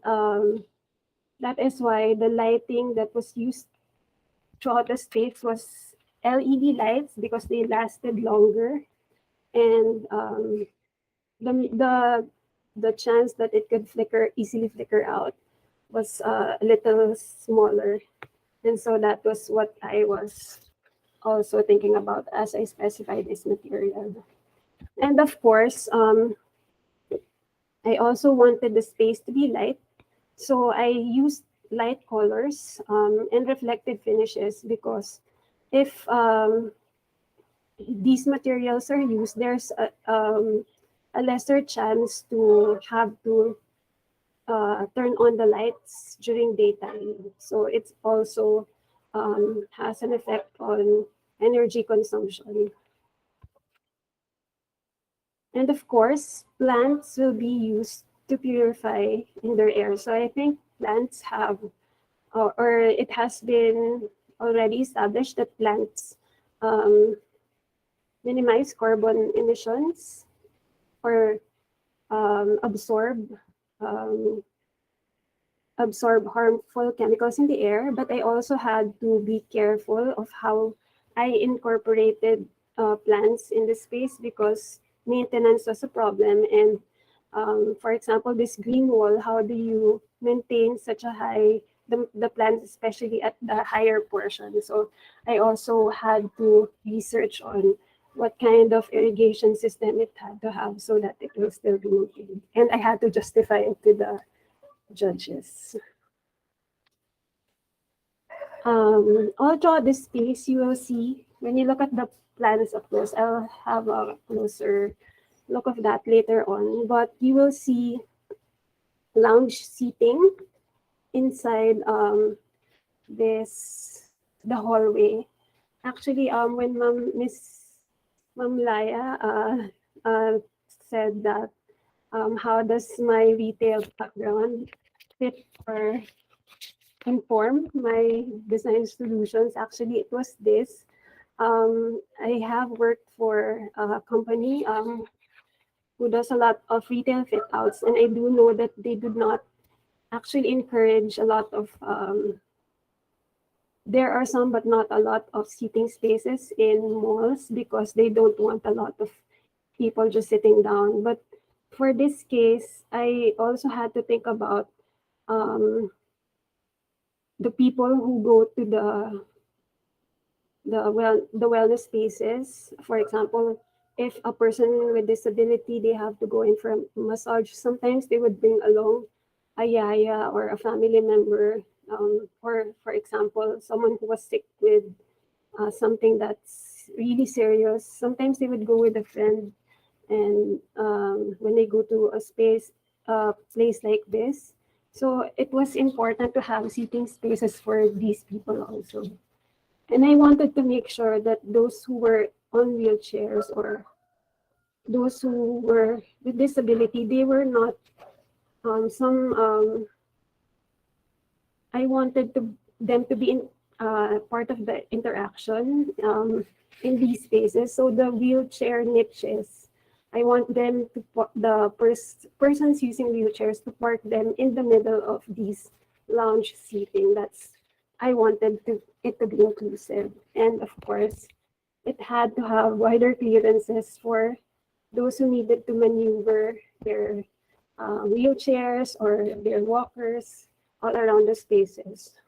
that is why the lighting that was used throughout the space was LED lights, because they lasted longer. And the chance that it could easily flicker out was a little smaller. And so that was what I was also thinking about as I specified this material. And of course, I also wanted the space to be light. So I used light colors and reflective finishes, because if these materials are used, there's a lesser chance to have to turn on the lights during daytime. So it's also has an effect on energy consumption. And of course, plants will be used to purify in their air. So I think plants have, or it has been already established that plants minimize carbon emissions or absorb absorb harmful chemicals in the air, but I also had to be careful of how I incorporated plants in the space because maintenance was a problem. And for example, this green wall, how do you maintain such a the plants, especially at the higher portion? So I also had to research on what kind of irrigation system it had to have so that it will still be maintained. And I had to justify it to the judges. All throughout this space, you will see, when you look at the plans up close, I'll have a closer look of that later on, but you will see lounge seating inside the hallway. Actually, when Ma'am Laya said that, how does my retail background fit or inform my design solutions? Actually, it was this. I have worked for a company who does a lot of retail fit outs, and I do know that they do not actually encourage a lot of there are some but not a lot of seating spaces in malls because they don't want a lot of people just sitting down. But for this case, I also had to think about the people who go to the wellness spaces. For example, if a person with disability, they have to go in for a massage, sometimes they would bring along a yaya or a family member, or for example, someone who was sick with something that's really serious. Sometimes they would go with a friend, and when they go to a place like this, so it was important to have seating spaces for these people also. And I wanted to make sure that those who were on wheelchairs or those who were with disability, they were not I wanted them to be part of the interaction in these spaces. So the wheelchair niches, I want them to put the persons using wheelchairs to park them in the middle of these lounge seating. I wanted it to be inclusive. And of course, it had to have wider clearances for those who needed to maneuver their wheelchairs or their walkers all around the spaces.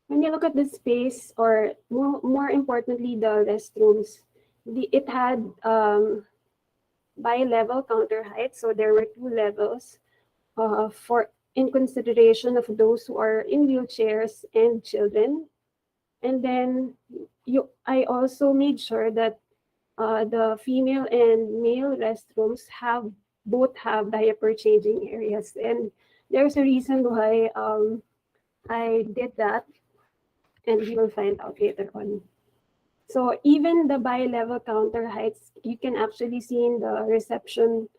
When you look at the space, or more importantly, the restrooms, it had bi-level counter height, so there were 2 levels in consideration of those who are in wheelchairs and children. And then I also made sure that the female and male restrooms both have diaper changing areas, and there's a reason why I did that, and we will find out later on. So even the bi-level counter heights, you can actually see in the reception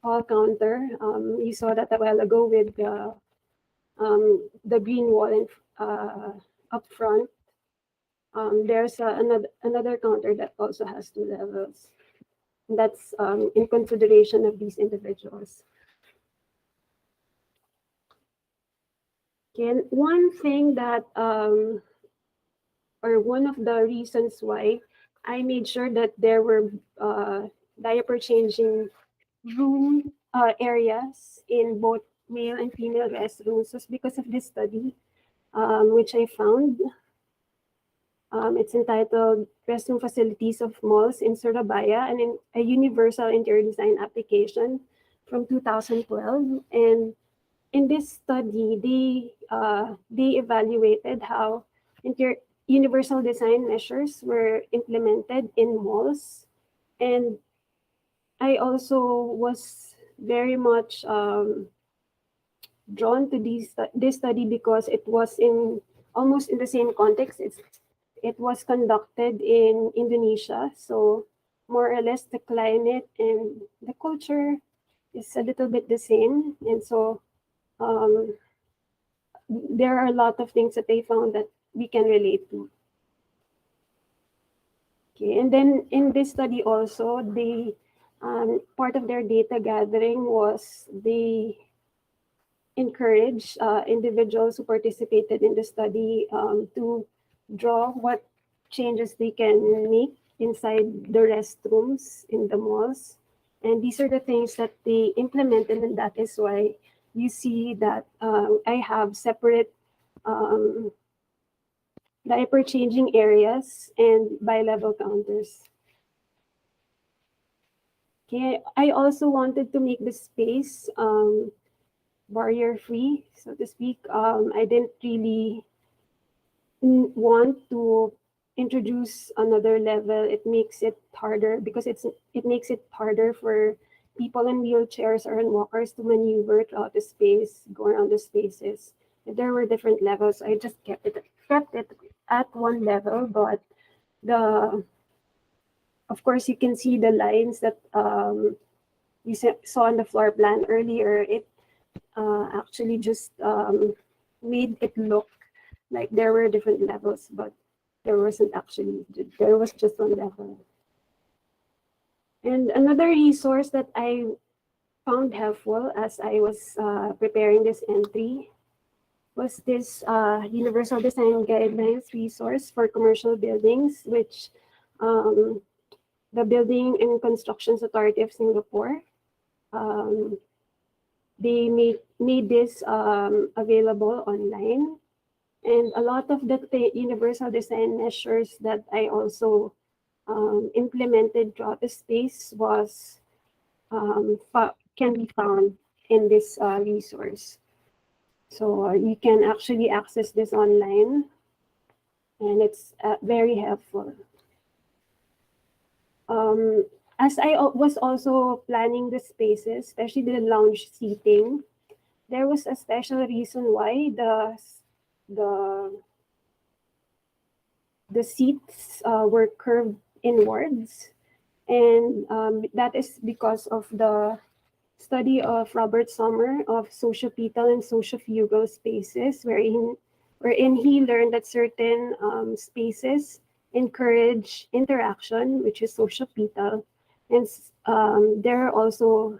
hall counter. You saw that a while ago with the green wall up front. There's another counter that also has 2 levels. That's in consideration of these individuals. Okay, and one thing that, or one of the reasons why I made sure that there were diaper changing room areas in both male and female restrooms was because of this study, which I found. It's entitled Restroom Facilities of Malls in Surabaya, and in a Universal Interior Design Application from 2012. And in this study, they evaluated how universal design measures were implemented in malls. And I also was very much drawn to this study because it was almost in the same context. It was conducted in Indonesia, so more or less the climate and the culture is a little bit the same. And so there are a lot of things that they found that we can relate to. Okay, and then in this study also, they Part of their data gathering was they encourage individuals who participated in the study to draw what changes they can make inside the restrooms in the malls. And these are the things that they implemented, and that is why you see that I have separate diaper changing areas and bi-level counters. Okay, I also wanted to make the space barrier-free, so to speak. I didn't really want to introduce another level. It makes it harder because it makes it harder for people in wheelchairs or in walkers to maneuver throughout the space, go around the spaces. If there were different levels, I just kept it at one level, but of course you can see the lines that you saw on the floor plan earlier. It actually just made it look like there were different levels, but there wasn't actually. There was just one level. And another resource that I found helpful as I was preparing this entry was this Universal Design Guidelines resource for commercial buildings, which the Building and Constructions Authority of Singapore, they made this available online. And a lot of the universal design measures that I also implemented throughout the space can be found in this resource. So you can actually access this online, and it's very helpful. As I was also planning the spaces, especially the lounge seating, there was a special reason why the seats were curved inwards, and that is because of the study of Robert Sommer of sociopetal and sociofugal spaces, wherein he learned that certain spaces encourage interaction, which is sociopetal, and there are also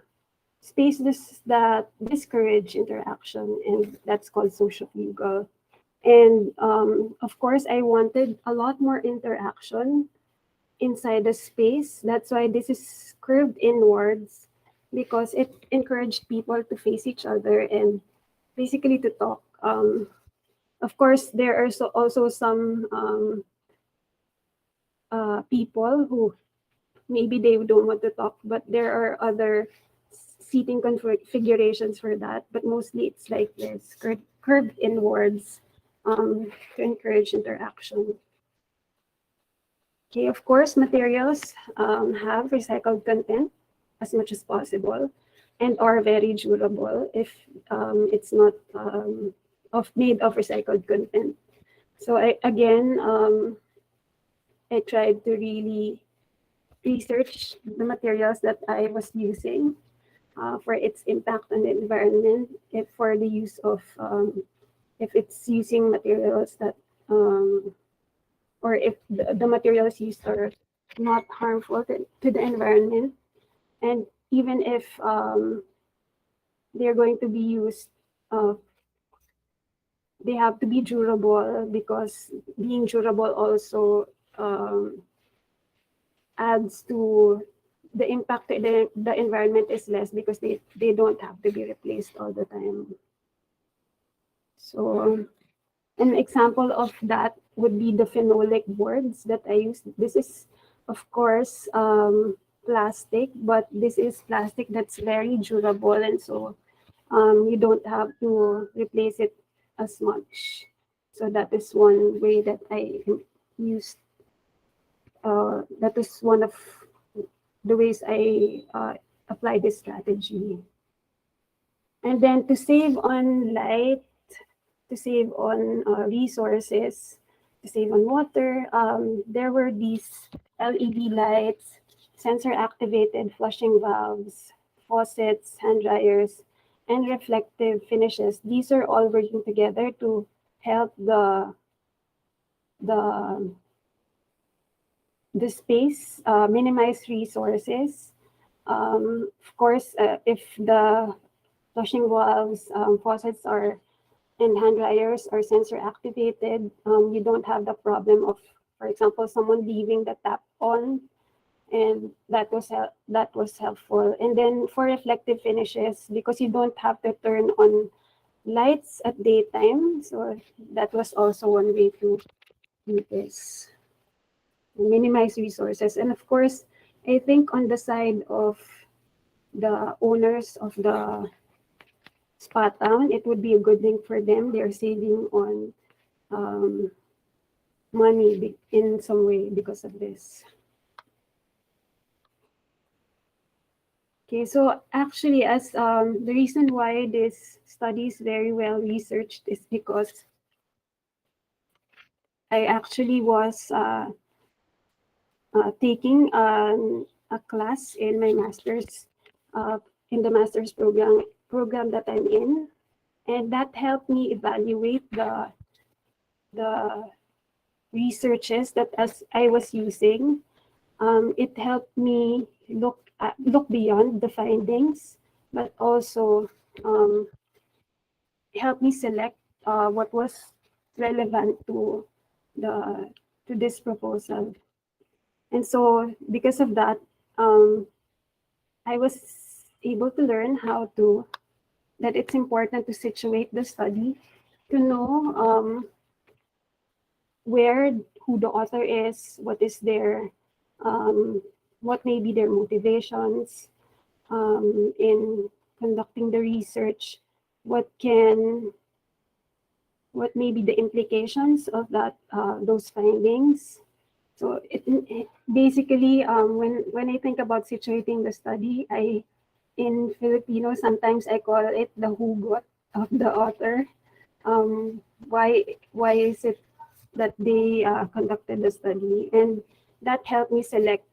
spaces that discourage interaction, and that's called sociofugal. And of course, I wanted a lot more interaction inside the space. That's why this is curved inwards, because it encouraged people to face each other and basically to talk. Of course, there are also some people who maybe they don't want to talk, but there are other seating configurations for that. But mostly it's like this, curved inwards to encourage interaction. Okay, of course, materials have recycled content as much as possible and are very durable if it's not made of recycled content. So I tried to really research the materials that I was using for its impact on the environment, for the use of, if it's using materials that, or if the materials used are not harmful to the environment. And even if they're going to be used, they have to be durable, because being durable also adds to the impact to the environment is less, because they don't have to be replaced all the time. So an example of that would be the phenolic boards that I use. This is, of course, plastic, but this is plastic that's very durable, and so you don't have to replace it as much. So that is one way that I used. That is one of the ways I apply this strategy. And then to save on light, to save on resources, to save on water, there were these LED lights, sensor-activated flushing valves, faucets, hand dryers, and reflective finishes. These are all working together to help the space minimize resources, Of course, if the flushing valves, faucets are and hand dryers are sensor activated, you don't have the problem of, for example, someone leaving the tap on, and that was helpful. And then for reflective finishes, because you don't have to turn on lights at daytime, so that was also one way to do this, minimize resources. And of course, I think on the side of the owners of the spa town, it would be a good thing for them. They're saving on money in some way because of this. Okay, so actually, as the reason why this study is very well researched is because I actually was taking a class in my master's, in the master's program that I'm in, and that helped me evaluate the researches that as I was using. It helped me look beyond the findings, but also helped me select what was relevant to this proposal. And so because of that, I was able to learn that it's important to situate the study, to know who the author is, what is their, what may be their motivations in conducting the research, what may be the implications of those findings. So basically, when I think about situating the study, in Filipino, sometimes I call it the hugot of the author. Why is it that they conducted the study? And that helped me select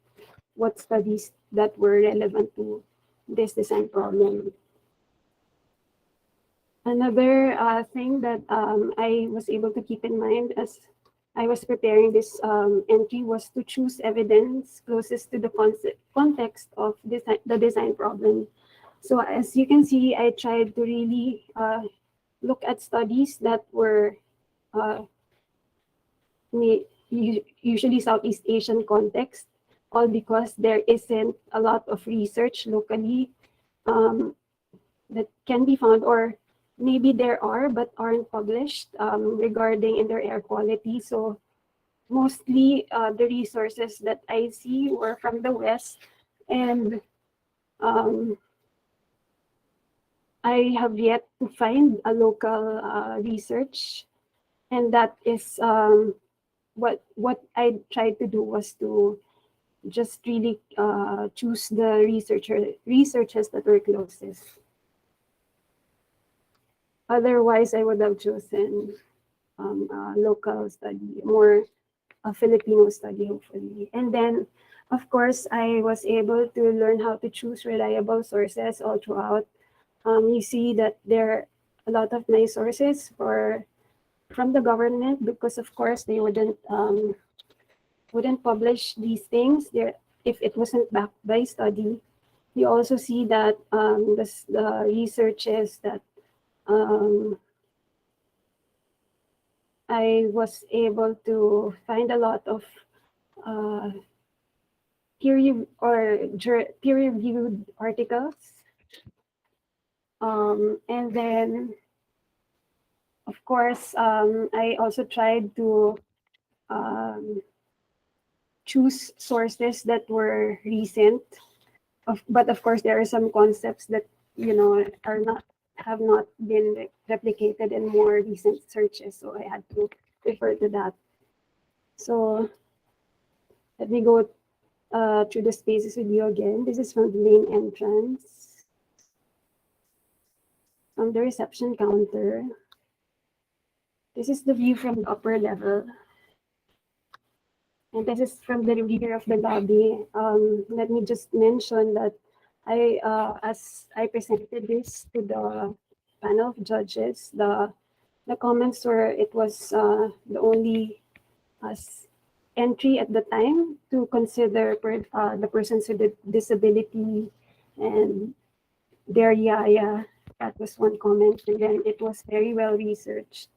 what studies that were relevant to this design problem. Another thing that I was able to keep in mind as I was preparing this entry was to choose evidence closest to the context of the design problem. So as you can see, I tried to really look at studies that were usually Southeast Asian context, all because there isn't a lot of research locally that can be found, or maybe there are but aren't published regarding in their air quality. So mostly the resources that I see were from the West, and I have yet to find a local research, and that is what I tried to do was to just really choose the researchers that were closest. Otherwise, I would have chosen a local study, more a Filipino study, hopefully. And then, of course, I was able to learn how to choose reliable sources all throughout. You see that there are a lot of nice sources from the government, because of course they wouldn't publish these things there if it wasn't backed by study. You also see that the researches that I was able to find a lot of peer-reviewed articles, and then of course I also tried to choose sources that were recent, but of course there are some concepts that have not been replicated in more recent searches, so I had to refer to that. So let me go through the spaces with you again. This is from the main entrance, from the reception counter. This is the view from the upper level. And this is from the rear of the lobby. Let me just mention that as I presented this to the panel of judges, the comments were it was the only entry at the time to consider the persons with disability And their yaya, that was one comment. And then it was very well researched,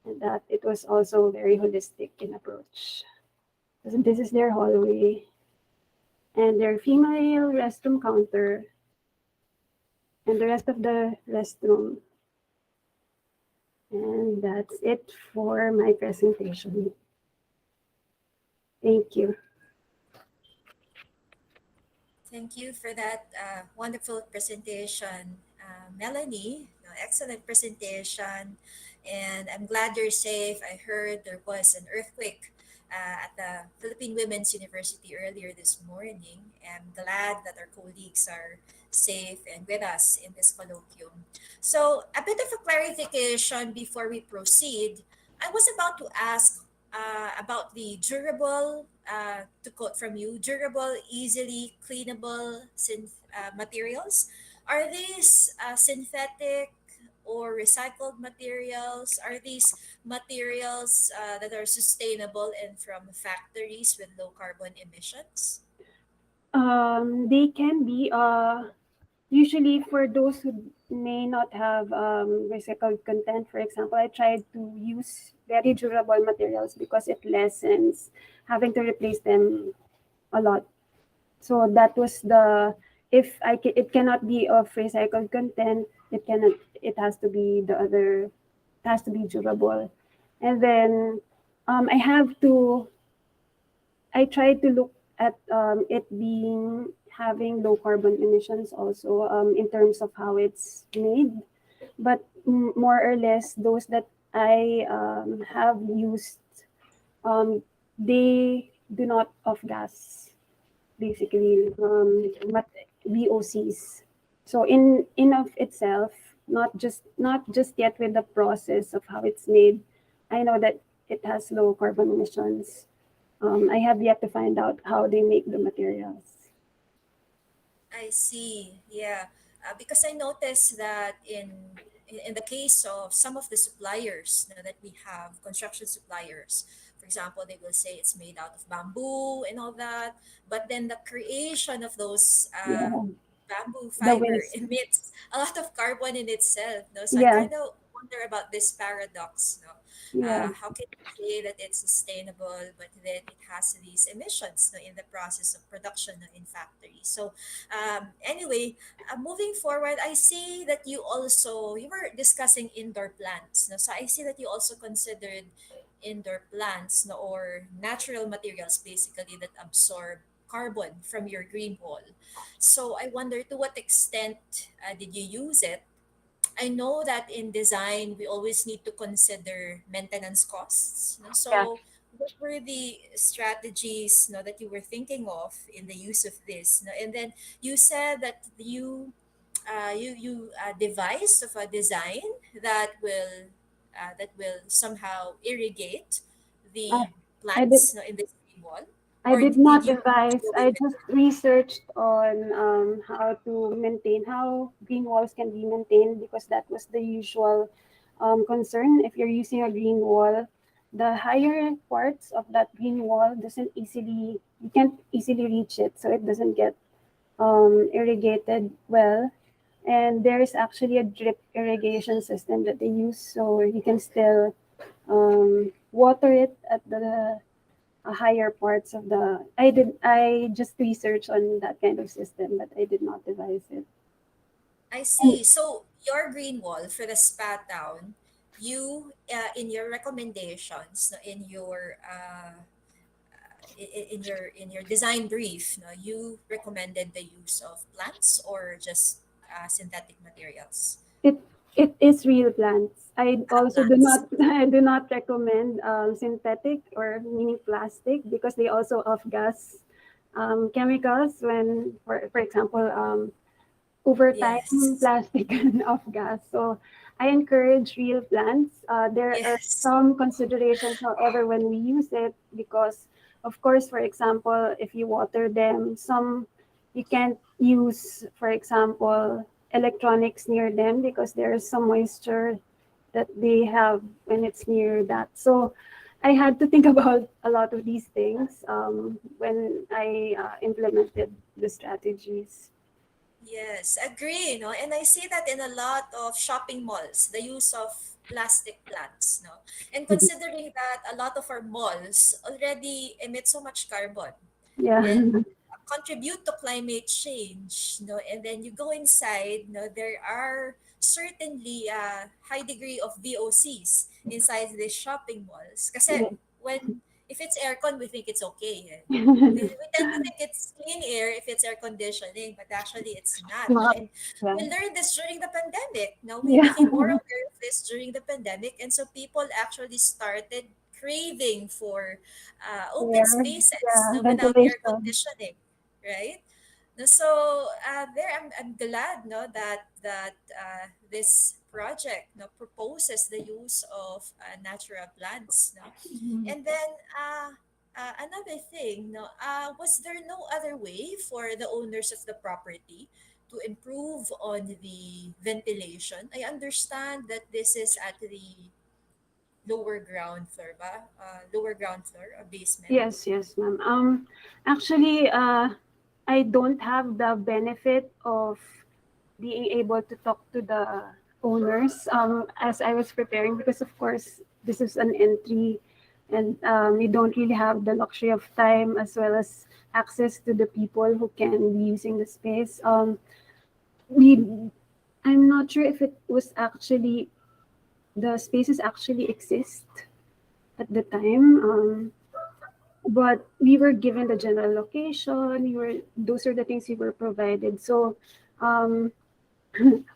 and that it was also very holistic in approach. So this is their hallway and their female restroom counter and the rest of the restroom. And that's it for my presentation. Thank you. Thank you for that wonderful presentation, Melanie. Excellent presentation. And I'm glad you're safe. I heard there was an earthquake at the Philippine Women's University earlier this morning. I'm glad that our colleagues are safe and with us in this colloquium. So, a bit of a clarification before we proceed. I was about to ask about the durable, to quote from you, durable, easily cleanable materials. Are these synthetic or recycled materials? Are these materials that are sustainable and from factories with low carbon emissions? They can be usually for those who may not have recycled content. For example, I tried to use very durable materials because it lessens having to replace them a lot. So that was the, if it cannot be of recycled content, it has to be the other, it has to be durable. And then I tried to look at it being having low carbon emissions also in terms of how it's made, but more or less those that I have used, they do not off gas basically, VOCs. So in of itself, not just yet with the process of how it's made, I know that it has low carbon emissions. I have yet to find out how they make the materials. I see. Yeah, because I noticed that in the case of some of the suppliers that we have, construction suppliers, for example, they will say it's made out of bamboo and all that, but then the creation of those Yeah, bamboo the fiber waste. emits a lot of carbon in itself. No? So I Yeah, kind of wonder about this paradox. No? yeah. How can you say that it's sustainable, but then it has these emissions in the process of production in factories? So anyway, moving forward, I see that you were discussing indoor plants. No? So I see that you also considered indoor plants, no, or natural materials basically that absorb carbon from your green wall. So I wonder to what extent did you use it? I know that in design we always need to consider maintenance costs. No? Yeah. So what were the strategies, no, that you were thinking of in the use of this? No? And then you said that you devised of a design that will somehow irrigate I, the I did plants, no, in the green wall, I or did did not you devise. go with I it? just researched on how to maintain, how green walls can be maintained, because that was the usual concern. If you're using a green wall, the higher parts of that green wall you can't easily reach it, so it doesn't get irrigated well. And there is actually a drip irrigation system that they use, so you can still water it at the higher parts of the. I just researched on that kind of system, but I did not devise it. I And see. So your green wall for the spa town, you in your recommendations, no, in your design brief, no, you recommended the use of plants or just synthetic materials. it it is real plants. I also do Plants. not I do not recommend synthetic, or meaning plastic, because they also off gas chemicals when, for example, over time Yes. plastic and off gas. So I encourage real plants. There are Yes. some considerations, however, when we use it, because of course, for example, if you water them, some you can't use, for example, electronics near them because there is some moisture that they have when it's near that. So I had to think about a lot of these things when I implemented the strategies. Yes, agree, no? And I see that in a lot of shopping malls, the use of plastic plants, no? And considering that a lot of our malls already emit so much carbon Yeah. and contribute to climate change, no? And then you go inside, no, there are certainly a high degree of VOCs inside these shopping malls. Kasi Yeah. when if it's aircon, we think it's okay. Eh. We tend to think it's clean air if it's air conditioning, but actually it's not. No? Not, And yeah. we learned this during the pandemic. No, we Yeah. became more aware of this during the pandemic, and so people actually started craving for open Air, spaces, yeah, no, without air ventilation. conditioning, right? No, so there, I'm glad, no, that this project, no, proposes the use of natural plants, no, Mhm. and then another thing, no, was there no other way for the owners of the property to improve on the ventilation? I understand that this is at the lower ground floor, ba? Lower ground floor, a basement. Yes, yes, ma'am. Actually, I don't have the benefit of being able to talk to the owners as I was preparing because, of course, this is an entry, and we don't really have the luxury of time as well as access to the people who can be using the space. We, I'm not sure if it was actually the spaces actually exist at the time. But we were given the general location. We were Those are the things we were provided. So um,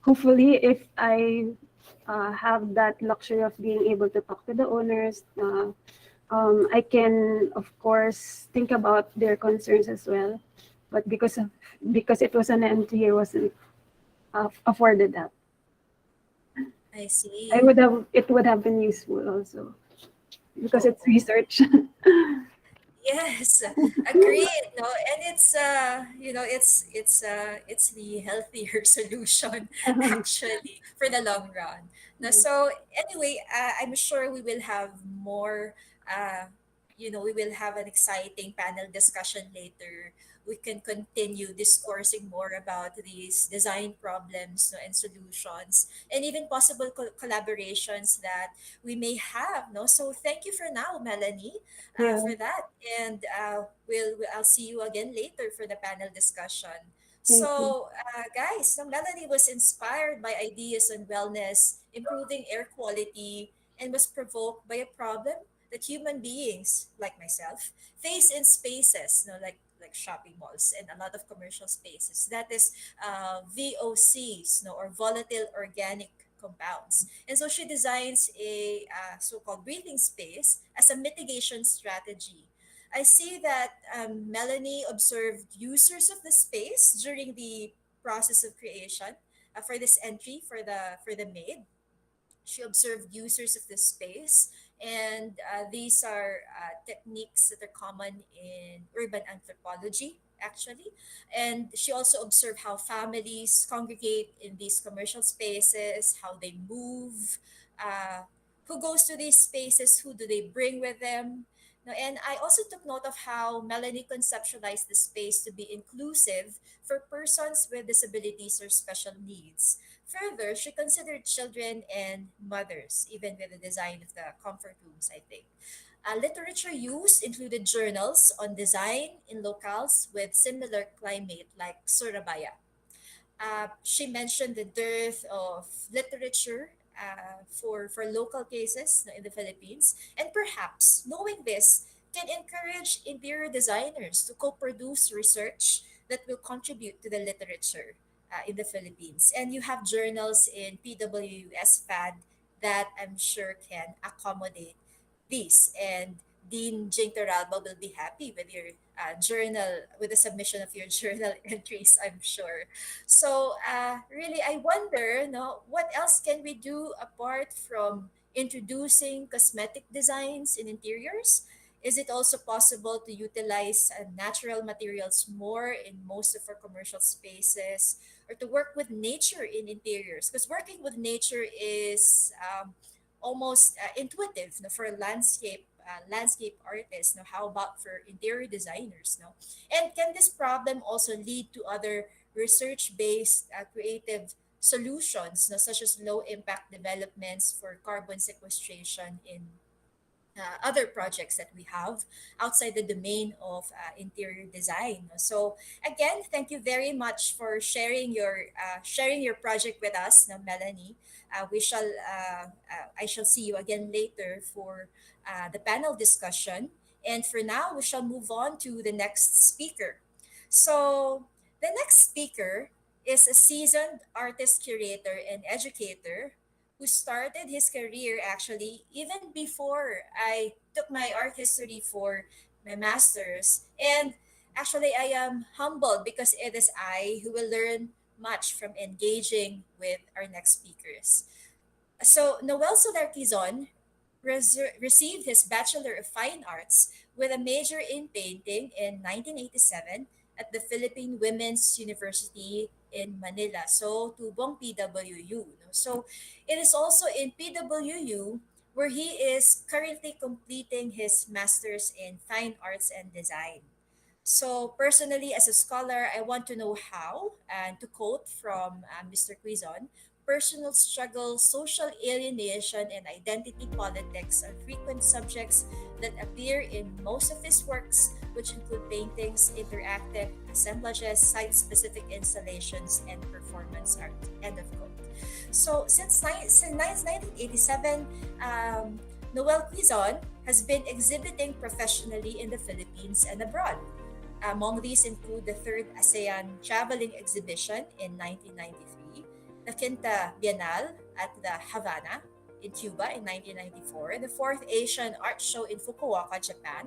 hopefully, if I have that luxury of being able to talk to the owners, I can of course think about their concerns as well. But because it was an entry, I wasn't afforded that. I I see. would have It would have been useful also because it's Oh, research. yes, agreed. No, and it's it's the healthier solution actually for the long run. No, so anyway, I'm sure we will have more. Uh, we will have an exciting panel discussion later. We can continue discoursing more about these design problems, no, and solutions, and even possible collaborations that we may have. No, so thank you for now, Melanie, Yeah, for that. And I'll see you again later for the panel discussion. thank you. So, guys, so Melanie was inspired by ideas on wellness, improving air quality, and was provoked by a problem that human beings, like myself, face in spaces, like shopping malls and a lot of commercial spaces. That is VOCs, or volatile organic compounds. And so she designs a so-called breathing space as a mitigation strategy. I see that Melanie observed users of the space during the process of creation for this entry for the maid. She observed users of this space, and these are techniques that are common in urban anthropology, actually. And she also observed how families congregate in these commercial spaces, how they move, uh, who goes to these spaces, who do they bring with them. No, and I also took note of how Melanie conceptualized the space to be inclusive for persons with disabilities or special needs. Further, she considered children and mothers, even with the design of the comfort rooms, I think. Literature used included journals on design in locales with similar climate like Surabaya. She mentioned the dearth of literature for local cases, no, in the Philippines, and perhaps knowing this can encourage interior designers to co-produce research that will contribute to the literature in the Philippines. And you have journals in PW SFAD that I'm sure can accommodate these. And Dean Jing Toralba will be happy with your journal, with the submission of your journal entries, I'm sure. So really, I wonder, no, what else can we do apart from introducing cosmetic designs in interiors? Is it also possible to utilize natural materials more in most of our commercial spaces, or to work with nature in interiors? Because working with nature is almost intuitive, no, for a landscape artists. No, how about for interior designers? No, and can this problem also lead to other research-based creative solutions, no, such as low-impact developments for carbon sequestration in other projects that we have outside the domain of interior design. So again, thank you very much for sharing your project with us, now Melanie. I shall see you again later for the panel discussion. And for now, we shall move on to the next speaker. So the next speaker is a seasoned artist curator and educator who started his career actually even before I took my art history for my master's. And actually, I am humbled because it is I who will learn much from engaging with our next speakers. So, Noel Cuizon received his Bachelor of Fine Arts with a major in painting in 1987 at the Philippine Women's University in Manila, so tubong PWU. No? So it is also in PWU where he is currently completing his Master's in Fine Arts and Design. So personally, as a scholar, I want to know how, and to quote from Mr. Cuizon, personal struggle, social alienation, and identity politics are frequent subjects that appear in most of his works, which include paintings, interactive assemblages, site-specific installations, and performance art. End of quote. So since 1987, Noel Cuizon has been exhibiting professionally in the Philippines and abroad. Among these include the third ASEAN Traveling Exhibition in 1993, the Quinta Bienal at the Havana in Cuba in 1994, the fourth Asian Art Show in Fukuoka, Japan,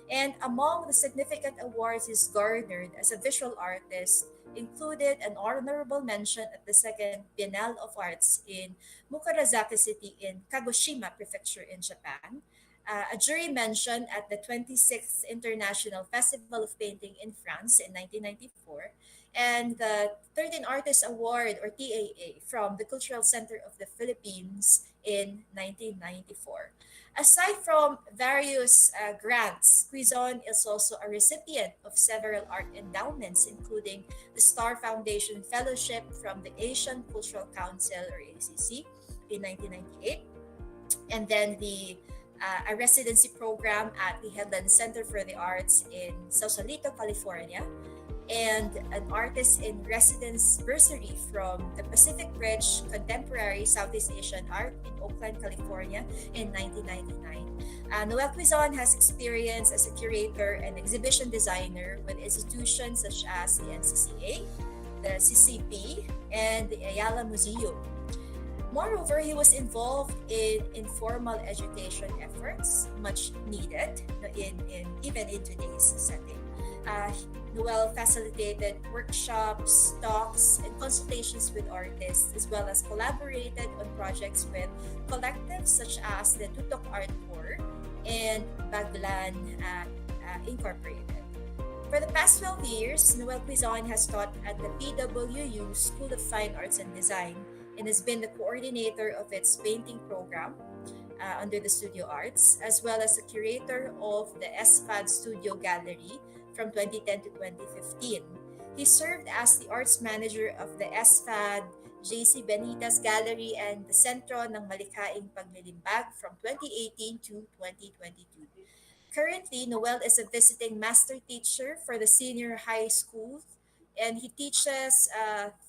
and among the significant awards he's garnered as a visual artist included an honorable mention at the second Bienal of Arts in Mukarasaki City in Kagoshima Prefecture in Japan, a jury mention at the 26th International Festival of Painting in France in 1994, and the 13th Artist Award or TAA from the Cultural Center of the Philippines in 1994. Aside from various grants, Cuizon is also a recipient of several art endowments, including the Star Foundation Fellowship from the Asian Cultural Council or ACC in 1998, and then a residency program at the Headland Center for the Arts in Sausalito, California, and an artist in residence bursary from the Pacific Ridge Contemporary Southeast Asian Art in Oakland, California in 1999. Noel Cuizon has experience as a curator and exhibition designer with institutions such as the NCCA, the CCP, and the Ayala Museum. Moreover, he was involved in informal education efforts, much needed even in today's setting. Noel facilitated workshops, talks, and consultations with artists, as well as collaborated on projects with collectives such as the Tutok Art Corps and Baglan Incorporated. For the past 12 years, Noel Cuizon has taught at the PWU School of Fine Arts and Design and has been the coordinator of its painting program under the Studio Arts, as well as the curator of the SFAD Studio Gallery from 2010 to 2015. He served as the arts manager of the SFAD JC Benitez Gallery and the Sentro ng Malikhaing Paglilimbag from 2018 to 2022. Currently, Noel is a visiting master teacher for the senior high school, and he teaches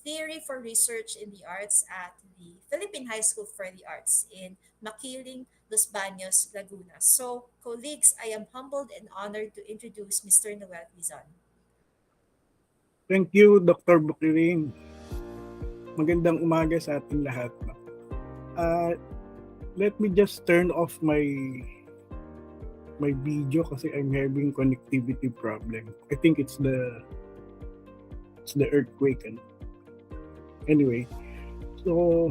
theory for research in the arts at the Philippine High School for the Arts in Makiling, Los Baños, Laguna. So, colleagues, I am humbled and honored to introduce Mr. Noel Cuizon. Thank you, Dr. Boquiren. Magandang umaga sa ating lahat. Let me just turn off my video kasi I'm having connectivity problem. I think it's the earthquake. Anyway, so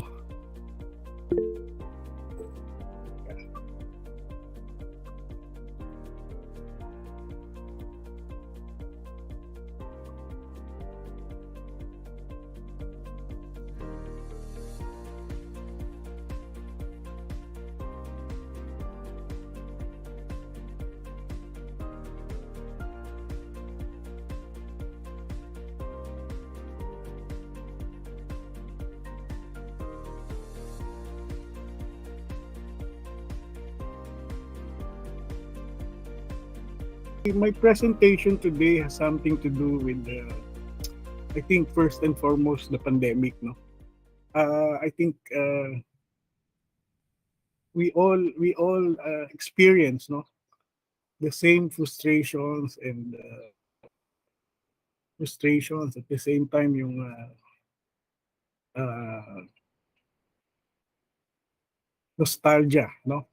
My presentation today has something to do with, I think first and foremost, the pandemic. No, I think we all experience the same frustrations and frustrations at the same time yung nostalgia, no?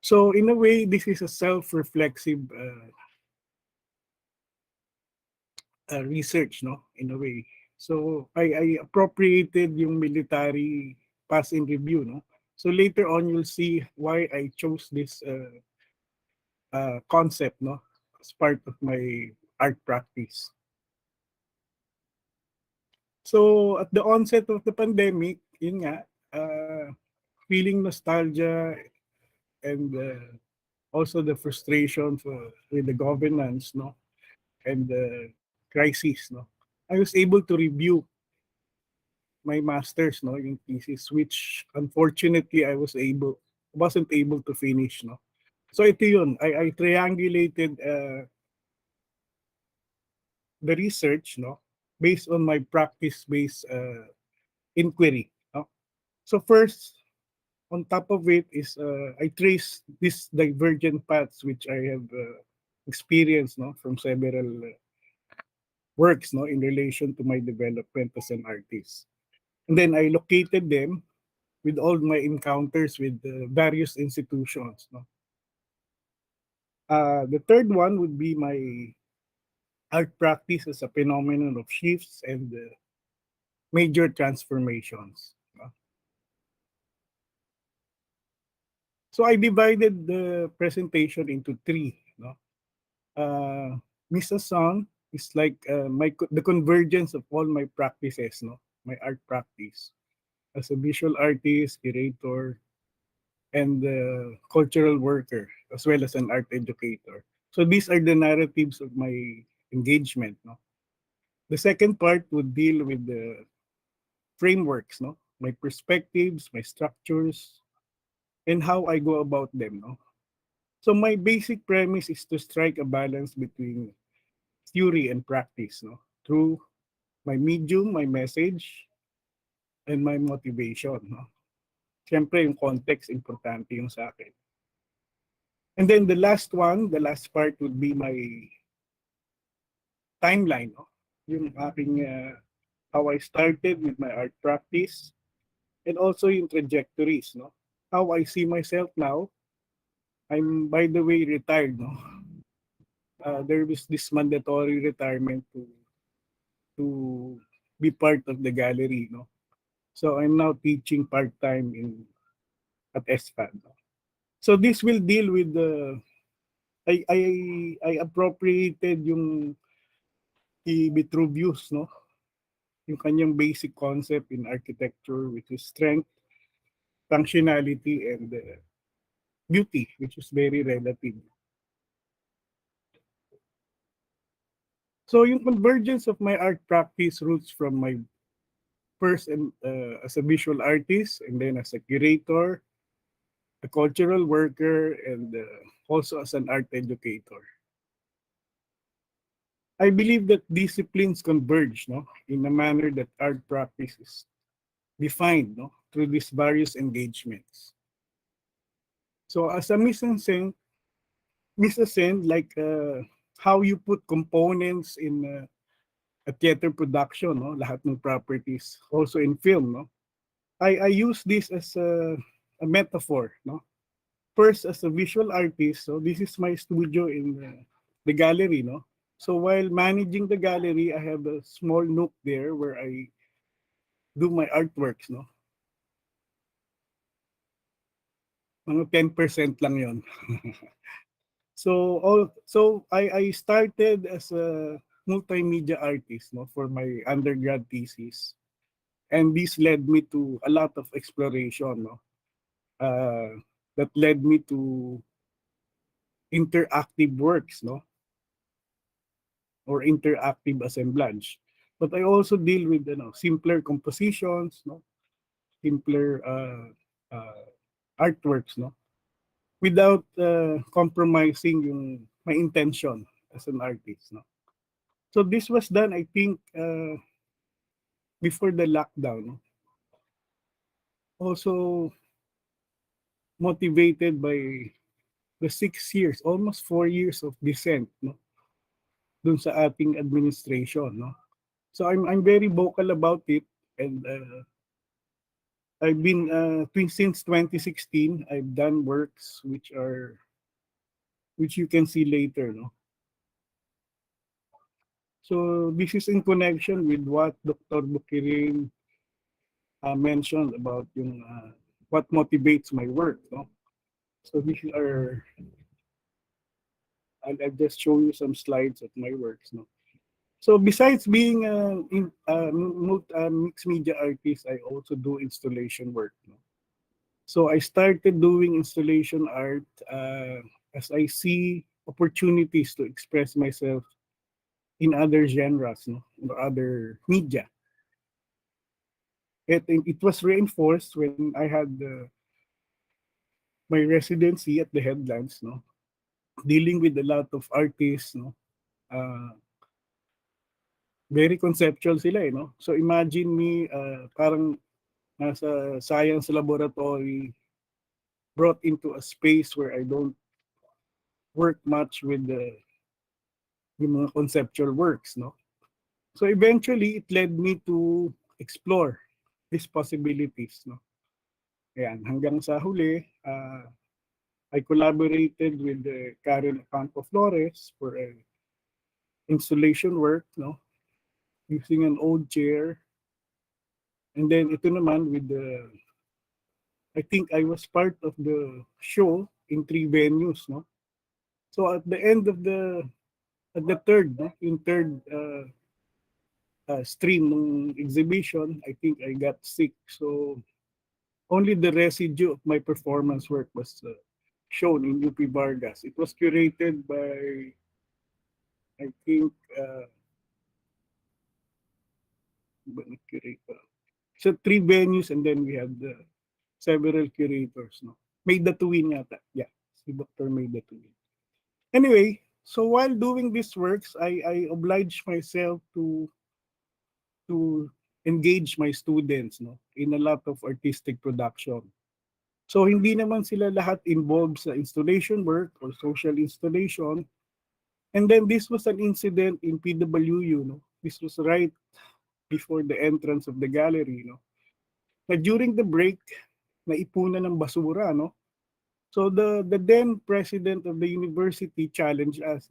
So in a way, this is a self-reflexive research, no? In a way. So I appropriated yung military pass in review, no? So later on, you'll see why I chose this concept, no? As part of my art practice. So at the onset of the pandemic, yun nga, feeling nostalgia and also the frustration with the governance, no, and the crisis, no. I was able to review my masters, no, yung thesis, which unfortunately wasn't able to finish, no. So ito yun, I triangulated the research, no, based on my practice-based inquiry, no. So first, on top of it is I trace these divergent paths which I have experienced, no, from several works, no, in relation to my development as an artist. And then I located them with all my encounters with various institutions, no. The third one would be my art practice as a phenomenon of shifts and major transformations. No? So I divided the presentation into three. No? Misa Song is like the convergence of all my practices, no, my art practice as a visual artist, curator, and cultural worker, as well as an art educator. So these are the narratives of my engagement. No, the second part would deal with the frameworks, no, my perspectives, my structures, and how I go about them. No, so my basic premise is to strike a balance between theory and practice, no, through my medium, my message, and my motivation, no. Siyempre, yung context importante yung sa akin. And then the last part would be my timeline, no? Yung aking how I started with my art practice and also yung trajectories, no? How I see myself now. I'm, by the way, retired, no? There was this mandatory retirement to be part of the gallery, no? So I'm now teaching part-time at SFAD. No? So this will deal with the I appropriated yung Vitruvius, no? Yung kanyang basic concept in architecture, which is strength, functionality, and beauty, which is very relative. So yung convergence of my art practice roots from my first as a visual artist, and then as a curator, a cultural worker, and also as an art educator. I believe that disciplines converge, no, in a manner that art practice is defined, no, through these various engagements. So as a mise-en-scène, like how you put components in a theater production, no, lahat ng properties, also in film, no. I use this as a metaphor, no. First, as a visual artist, so this is my studio in the gallery, no. So while managing the gallery, I have a small nook there where I do my artworks, no. Mga 10% lang yon. So I started as a multimedia artist, no, for my undergrad thesis, and this led me to a lot of exploration, no. That led me to interactive works, no, or interactive assemblage. But I also deal with, you know, simpler compositions, no, simpler artworks, no, without compromising yung my intention as an artist. No? So this was done, I think, before the lockdown. No? Also motivated by the 6 years, almost 4 years of dissent, no, dun sa ating administration, no. So I'm very vocal about it, and I've been since 2016. I've done works which you can see later, no. So this is in connection with what Dr. Boquiren mentioned about yung what motivates my work, no. So these are, I'll just show you some slides of my works, no. So besides being a mixed media artist, I also do installation work, no. So I started doing installation art as I see opportunities to express myself in other genres, no, or other media. It was reinforced when I had my residency at the Headlands, no, dealing with a lot of artists, no. Very conceptual sila, eh, no? So imagine me, parang nasa science laboratory, brought into a space where I don't work much with yung mga conceptual works, no? So eventually, it led me to explore these possibilities, no? Ayan, hanggang sa huli, I collaborated with Karen Ocampo Flores for installation work, no? Using an old chair. And then ito naman with I think I was part of the show in 3 venues, no? So at the end of at the third, no? Yung third stream ng exhibition, I think I got sick. So only the residue of my performance work was shown in UP Vargas. It was curated by, I think, so 3 venues, and then we had several curators, no? Made the Twin yata. Yeah, si Dr. Made the Twin. Anyway, so while doing these works, I obliged myself to engage my students, no, in a lot of artistic production. So hindi naman sila lahat involved sa installation work or social installation. And then this was an incident in PWU, no. This was right before the entrance of the gallery, no. Na during the break, naipunan ng basura, no. So the then president of the university challenged us,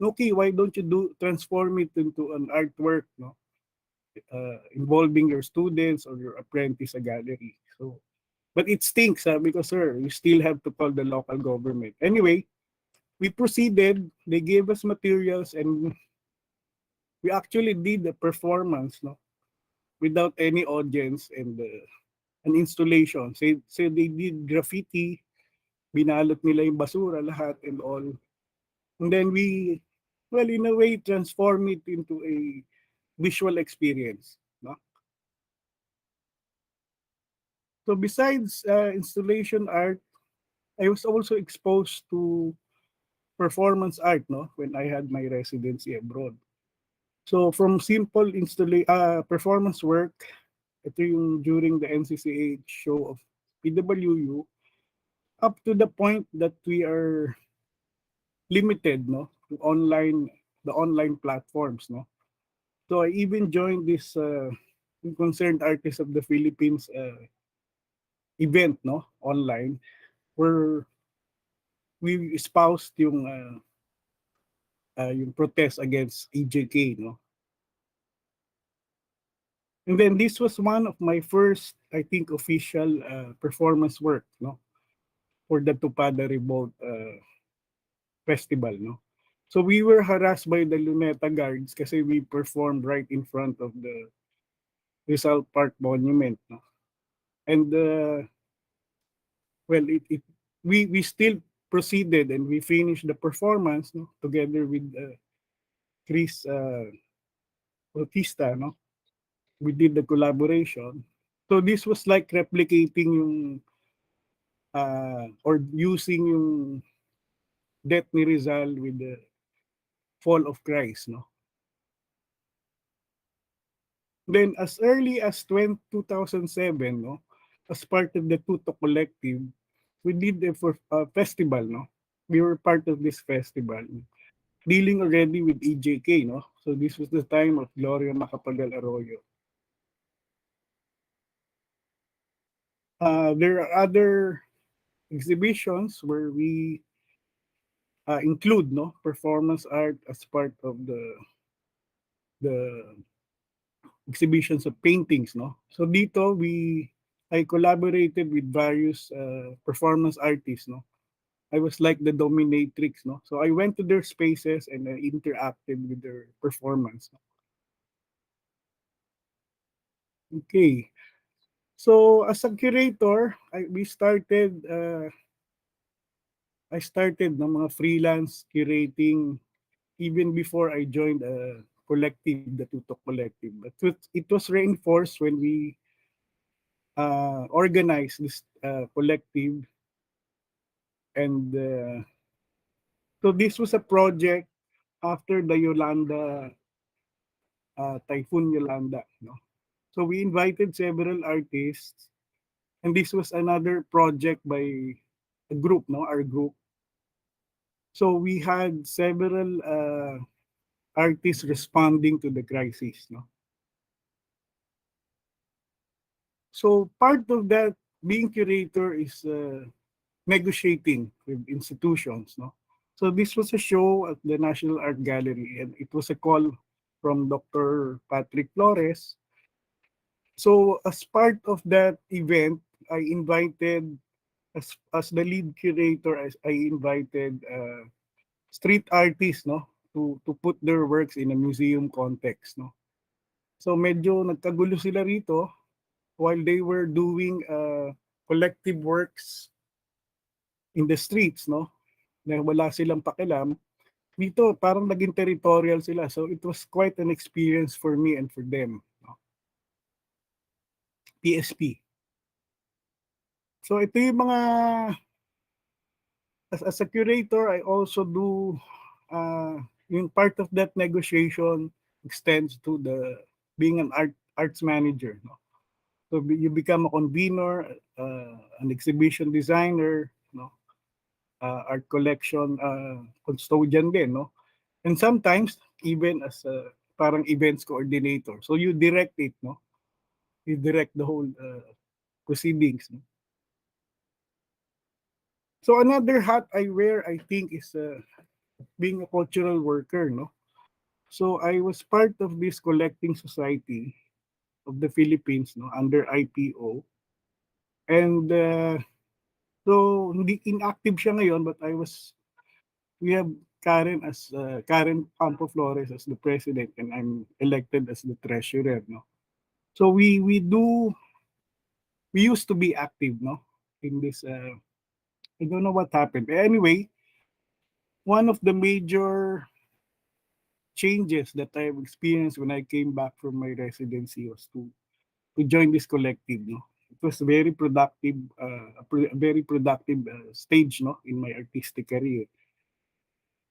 okay, why don't you transform it into an artwork, no, involving your students or your apprentice a gallery. So, but it stinks, because sir, you still have to call the local government. Anyway, we proceeded. They gave us materials, and we actually did the performance, no, without any audience and an installation. So they did graffiti, binalot nila yung basura lahat and all. And then we, well, in a way, transform it into a visual experience, no? So besides installation art, I was also exposed to performance art, no, when I had my residency abroad. So from simple performance work, ito yung during the NCCH show of PWU, up to the point that we are limited, no, to the online platforms, no. So I even joined this Concerned Artists of the Philippines event, no, online, where we espoused yung protest against EJK, no. And then this was one of my first, I think, official performance work, no, for the Tupada Revolt festival, no. So we were harassed by the Luneta guards kasi we performed right in front of the Rizal Park Monument, no. And well, we still proceeded and we finished the performance, no, together with Chris Bautista, no. We did the collaboration. So this was like replicating yung or using yung death ni Rizal with the fall of Christ, no? Then as early as 2007, no, as part of the Tuto Collective, we did a festival, no? We were part of this festival, dealing already with EJK, no? So this was the time of Gloria Macapagal Arroyo. There are other exhibitions where we include, no, performance art as part of the exhibitions of paintings, no. So dito I collaborated with various performance artists, no. I was like the dominatrix, no. So I went to their spaces and I interacted with their performance. Okay. So as a curator, I started ng mga freelance curating even before I joined a collective, the Tutok Collective. But it was reinforced when we organized this collective. And so this was a project after the Typhoon Yolanda. No? So we invited several artists, and this was another project by a group, no, our group. So we had several artists responding to the crisis, no. So part of that being curator is negotiating with institutions, no. So this was a show at the National Art Gallery, and it was a call from Dr. Patrick Flores. So as part of that event, I invited, as the lead curator, I invited street artists, no, to put their works in a museum context, no. So medyo nagkagulo sila rito while they were doing collective works in the streets, no, na wala silang pakialam. Dito parang naging territorial sila, so it was quite an experience for me and for them, no? PSP. So ito yung mga, as a curator, I also do yung part of that negotiation extends to the being an arts manager, no? So you become a convener, an exhibition designer, no, art collection custodian din, no, and sometimes even as a parang events coordinator. So you direct it, no, you direct the whole proceedings. No? So another hat I wear, I think, is being a cultural worker, no. So I was part of this collecting society of the Philippines, no, under IPO. And so hindi inactive siya ngayon, but we have Karen Campo Flores as the president, and I'm elected as the treasurer, no. So we used to be active, no, in this I don't know what happened. Anyway, one of the major changes that I've experienced when I came back from my residency was to join this collective, no. It was very productive, a very productive stage, no, in my artistic career.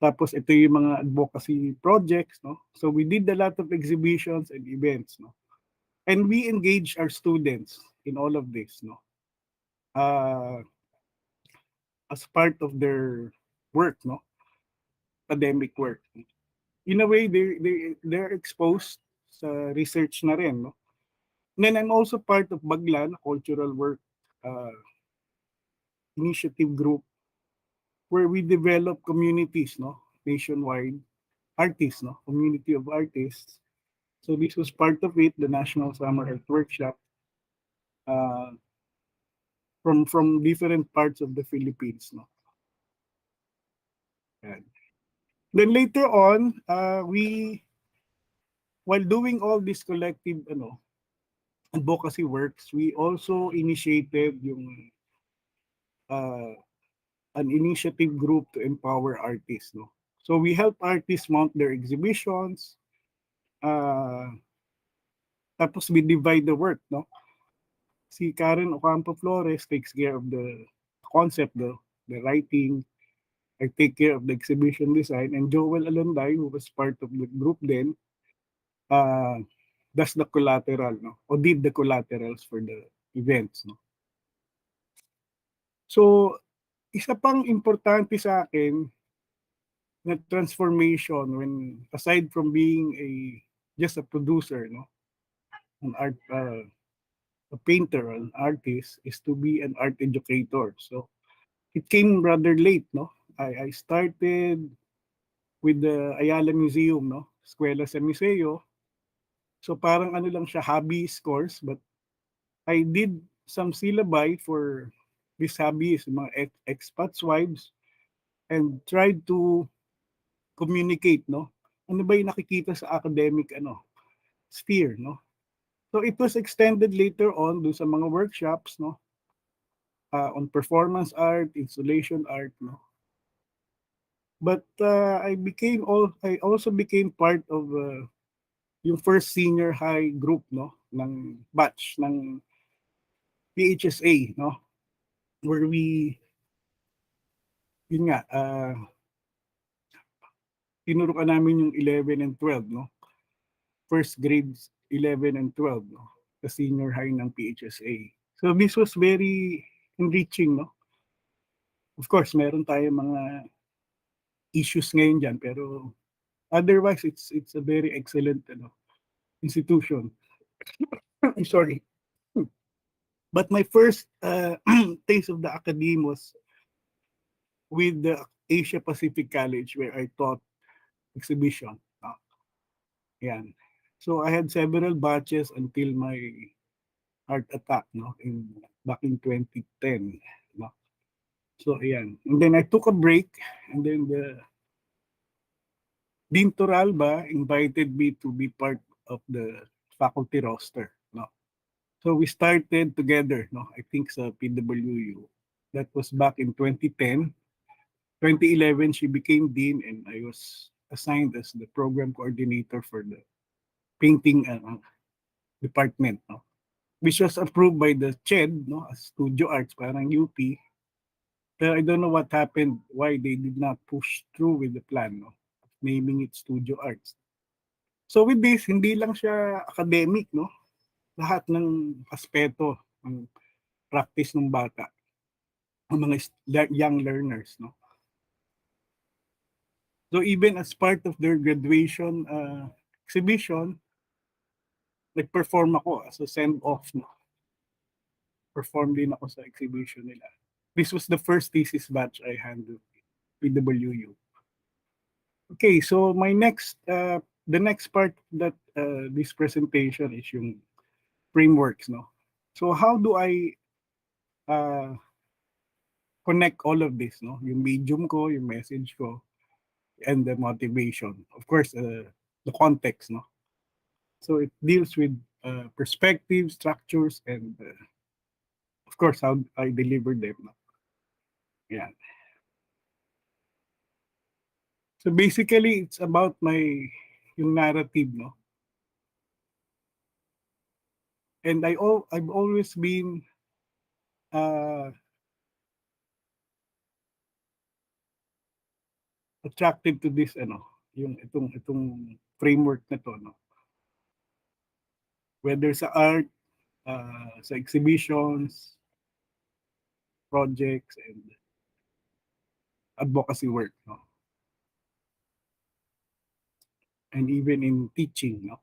Tapos ito yung mga advocacy projects, no. So we did a lot of exhibitions and events, no. And we engaged our students in all of this, no. As part of their work, no, academic work. In a way, they're exposed sa research na rin, no. And then I'm also part of Baglan, a cultural work initiative group where we develop communities, no, nationwide, artists, no, community of artists. So this was part of it, the National Summer Art Workshop, from different parts of the Philippines, no. And then later on, while doing all these collective, advocacy works, we also initiated yung an initiative group to empower artists, no. So we help artists mount their exhibitions. Tapos we divide the work, no. Si Karen Ocampo Flores takes care of the concept, the writing. I take care of the exhibition design, and Joel Alonday, who was part of the group then, does the collateral, no? O did the collaterals for the events, no? So, isa pang importante sa akin na transformation when, aside from being just a producer, no? An art, a painter, an artist, is to be an art educator. So, it came rather late, no? I started with the Ayala Museum, no? Eskwela sa Museo. So parang ano lang siya, hobbyist course, but I did some syllabi for this hobbyist, mga expats wives, and tried to communicate, no? Ano ba yung nakikita sa academic sphere, no? So it was extended later on do sa mga workshops, no? On performance art, installation art, no? But I also became part of yung first senior high group, no, ng batch ng PHSA, no, where yun nga, tinurukan namin yung 11 and 12, no, first grades 11 and 12, no, sa senior high ng PHSA. So this was very enriching, no. Of course, meron tayo mga issues ngayon dyan, pero otherwise, it's a very excellent institution. I'm sorry. But my first taste of the academe was with the Asia Pacific College, where I taught exhibition. Yan. So I had several batches until my heart attack, no, back in 2010. No? So ayan. And then I took a break, and then the Dean Toralba invited me to be part of the faculty roster. No? So we started together, no, I think sa PWU. That was back in 2010. 2011, she became dean, and I was assigned as the program coordinator for the painting department, no? Which was approved by the CHED, no, as Studio Arts, parang UP. Pero I don't know what happened, why they did not push through with the plan, no, naming it Studio Arts. So with this, hindi lang siya academic, no? Lahat ng aspeto ng practice ng bata, ng mga young learners, no? So even as part of their graduation exhibition, nag-perform ako as a send-off, no? Perform din ako sa exhibition nila. This was the first thesis batch I handled, PWU. Okay, so the next part that this presentation is yung frameworks, no? So how do I connect all of this, no? Yung medium ko, yung message ko, and the motivation. Of course, the context, no? So it deals with perspective, structures, and of course, how I deliver them. No? Yeah. So basically, it's about yung narrative, no? And I've always been attracted to this, yung itong framework na to, no? Whether sa art, sa exhibitions, projects, and advocacy work, no? And even in teaching, no?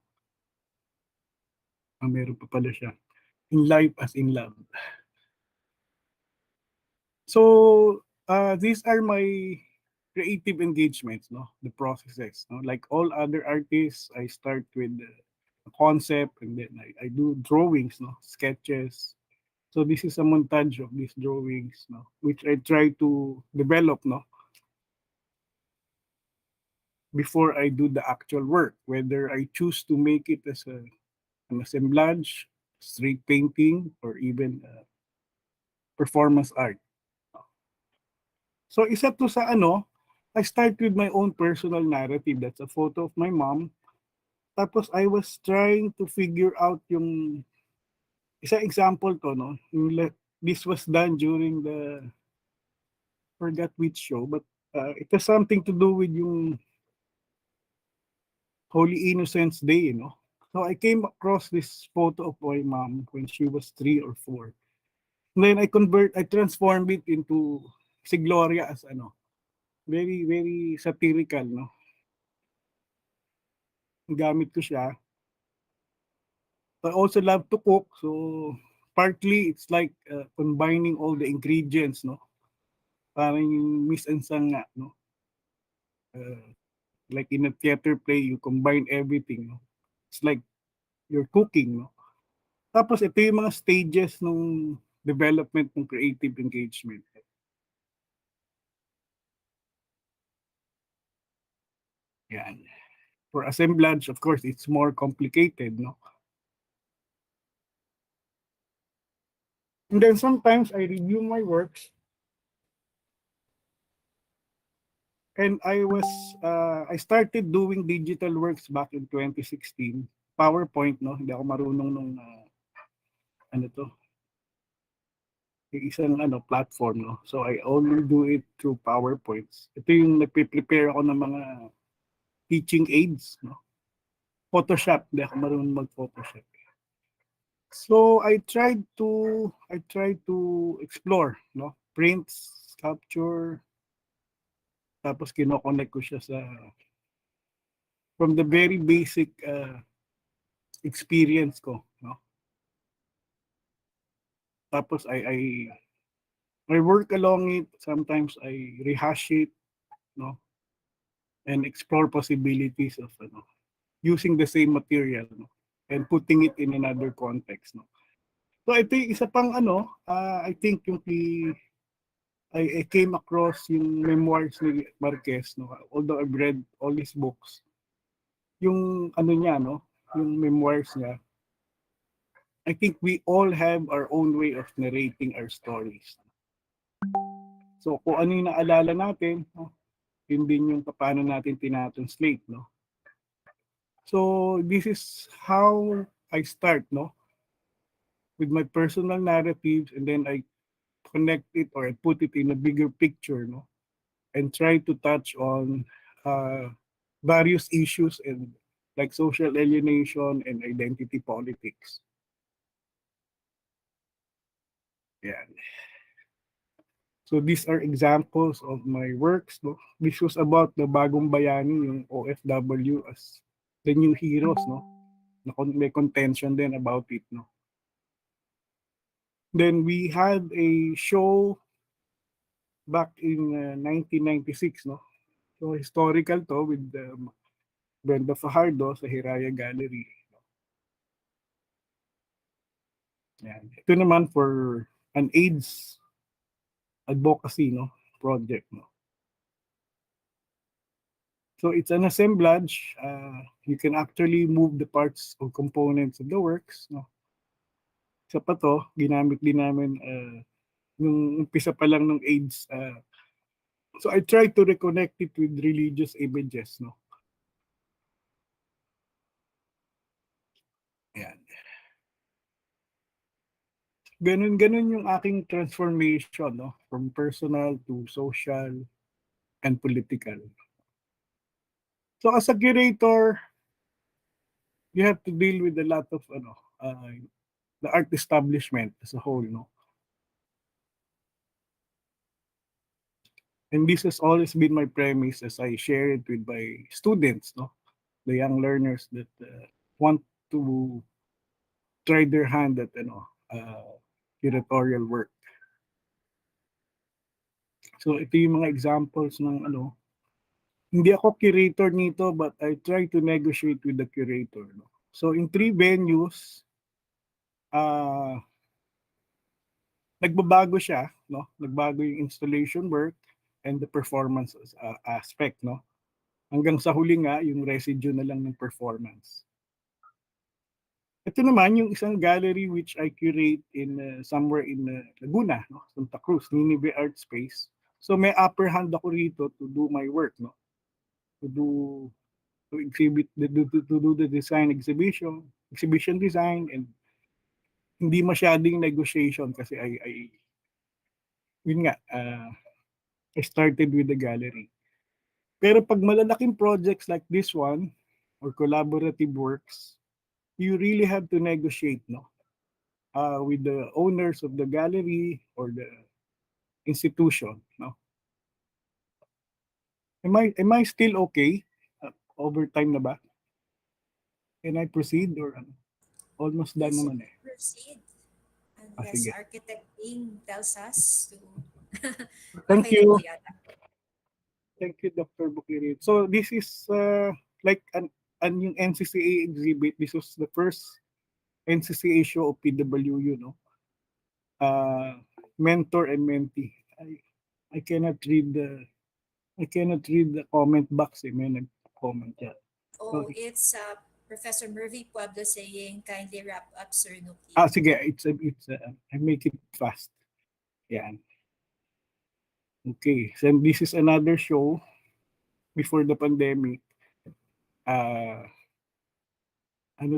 Meron pa pala siya. In life as in love. So, these are my creative engagements, no? The processes, no? Like all other artists, I start with a concept, and then I do drawings, no? Sketches. So this is a montage of these drawings, no? Which I try to develop, no? Before I do the actual work, whether I choose to make it as an assemblage, street painting, or even performance art. So isa to sa I start with my own personal narrative. That's a photo of my mom. Tapos I was trying to figure out yung example to, no? This was done during forgot which show, but It has something to do with yung Holy Innocents Day, you know. So I came across this photo of my mom when she was 3 or 4. And then I transformed it into si Gloria as ano, very, very satirical, no? Gamit ko siya. I also love to cook, so partly it's like combining all the ingredients, no? Parang yung mise en scène nga, no? Like in a theater play, you combine everything, no? It's like you're cooking, no? Tapos ito yung mga stages ng development ng creative engagement. Yan. For assemblage, of course, it's more complicated, no? And then sometimes I review my works and I started doing digital works back in 2016. PowerPoint, no? Hindi ako marunong nung ano to, yung isang platform, no? So I only do it through PowerPoints. Ito yung nagpe-prepare ako ng mga teaching aids, no? Photoshop, hindi ako marunong mag-Photoshop. So I tried to explore, no? Prints, sculpture, tapos kino-connect ko siya sa from the very basic experience ko, no? Tapos I work along it, sometimes I rehash it, no? And explore possibilities of using the same material, no? And putting it in another context, no? So ito yung isa pang I think yung I came across yung memoirs ni Marquez, no? Although I've read all his books, yung niya, no? Yung memoirs niya, I think we all have our own way of narrating our stories. So kung ano yung naalala natin, no? Yun din yung paano natin tinatranslate, no? So this is how I start, no? With my personal narratives, and then I connect it or I put it in a bigger picture, no? And try to touch on various issues and like social alienation and identity politics. Yeah. So these are examples of my works, no? This was about the Bagong Bayani, yung OFW as the new heroes, no? May contention din about it, no? Then we had a show back in 1996, no? So historical to with Brenda Fajardo sa Hiraya Gallery. Yan. Ito naman for an AIDS advocacy, no, project, no. So it's an assemblage. You can actually move the parts or components of the works, no. Isa pa to, ginamit din namin nung umpisa pa lang ng AIDS. So I try to reconnect it with religious images, no. Yan. Ganun yung aking transformation, no, from personal to social and political. So as a curator, you have to deal with a lot of the art establishment as a whole, no. And this has always been my premise as I share it with my students, no, the young learners that want to try their hand at curatorial work. So ito yung mga examples ng hindi ako curator nito, but I try to negotiate with the curator, no. So in 3 venues, nagbabago siya, no? Nagbago yung installation work and the performance aspect, no? Hanggang sa huli nga, yung residue na lang ng performance. Ito naman yung isang gallery which I curate in somewhere in Laguna, no? Santa Cruz, Ninive Art Space. So may upper hand ako rito to do my work, no? To exhibit, to do the exhibition design, and hindi masyading negotiation kasi yun nga, I started with the gallery. Pero pag malalaking projects like this one, or collaborative works, you really have to negotiate, no? With the owners of the gallery or the institution, no? Am I still okay? Overtime na ba? Can I proceed or ano? Almost done Yes, you naman can eh. proceed. Unless Sige. Architect Bing tells us to. Thank Okay na po you. yata. Thank you, Dr. Boquiren. So this is like an yung NCCA exhibit. This was the first NCCA show of PWU, no? Mentor and mentee. I cannot read the comment box. May nag-comment yan. Oh, it's Professor Murphy Pueblo saying, kindly wrap up, Sir Noel. Sige, I make it fast. Yan. Okay, so this is another show before the pandemic. Ano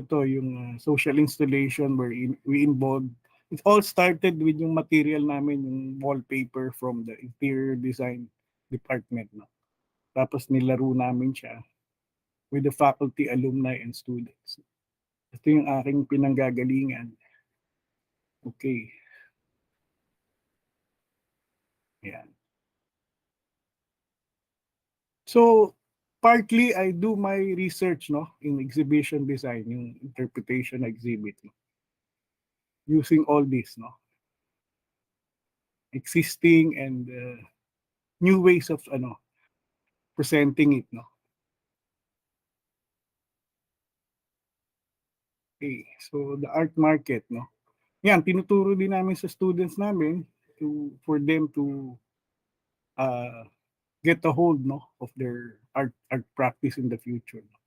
to, yung social installation where we involved. It all started with yung material namin, yung wallpaper from the interior design department. No? Tapos nilaro namin siya with the faculty, alumni, and students. Ito yung aking pinanggagalingan. Okay. Yan. So, partly I do my research, no, in exhibition design, yung interpretation exhibit, no? Using all this, no, existing and new ways of presenting it, no. Okay, so the art market, no. Yan, tinuturo din namin sa students namin for them to get a hold, no, of their art practice in the future. No?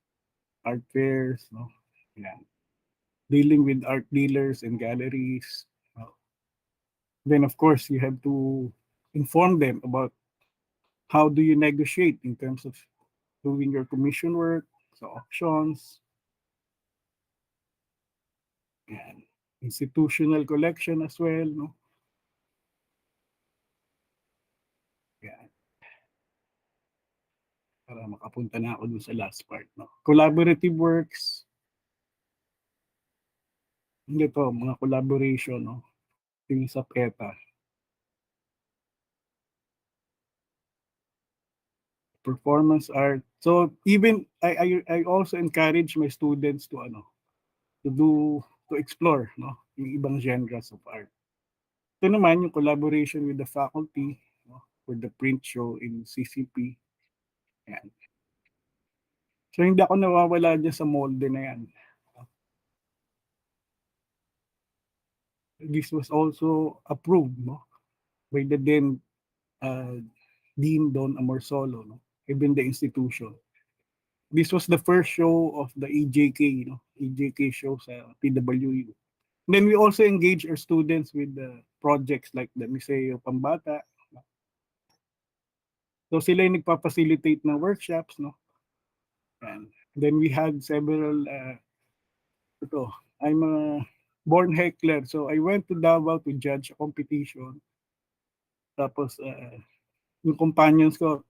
Art fairs, no. Yan. Dealing with art dealers and galleries. Then of course you have to inform them about how do you negotiate in terms of doing your commission work, so auctions, and institutional collection as well, no? Yan. Para makapunta na ako dun sa last part, no? Collaborative works. Hindi to, mga collaboration, no? Yung sa PETA. Performance art. So even I also encourage my students to explore, no, yung ibang genres of art. Ito naman yung collaboration with the faculty, no, for the print show in CCP. Yan. So hindi ako nawawala dyan sa molde na yan. This was also approved, no, by the then Dean Don Amorsolo, no, even the institution. This was the first show of the EJK, EJK show sa PWU. Then we also engage our students with the projects like the Museo Pambata. So sila yung nagpa-facilitate ng workshops, no? And then we had several, I'm a born heckler. So I went to Davao to judge a competition. Tapos yung companions ko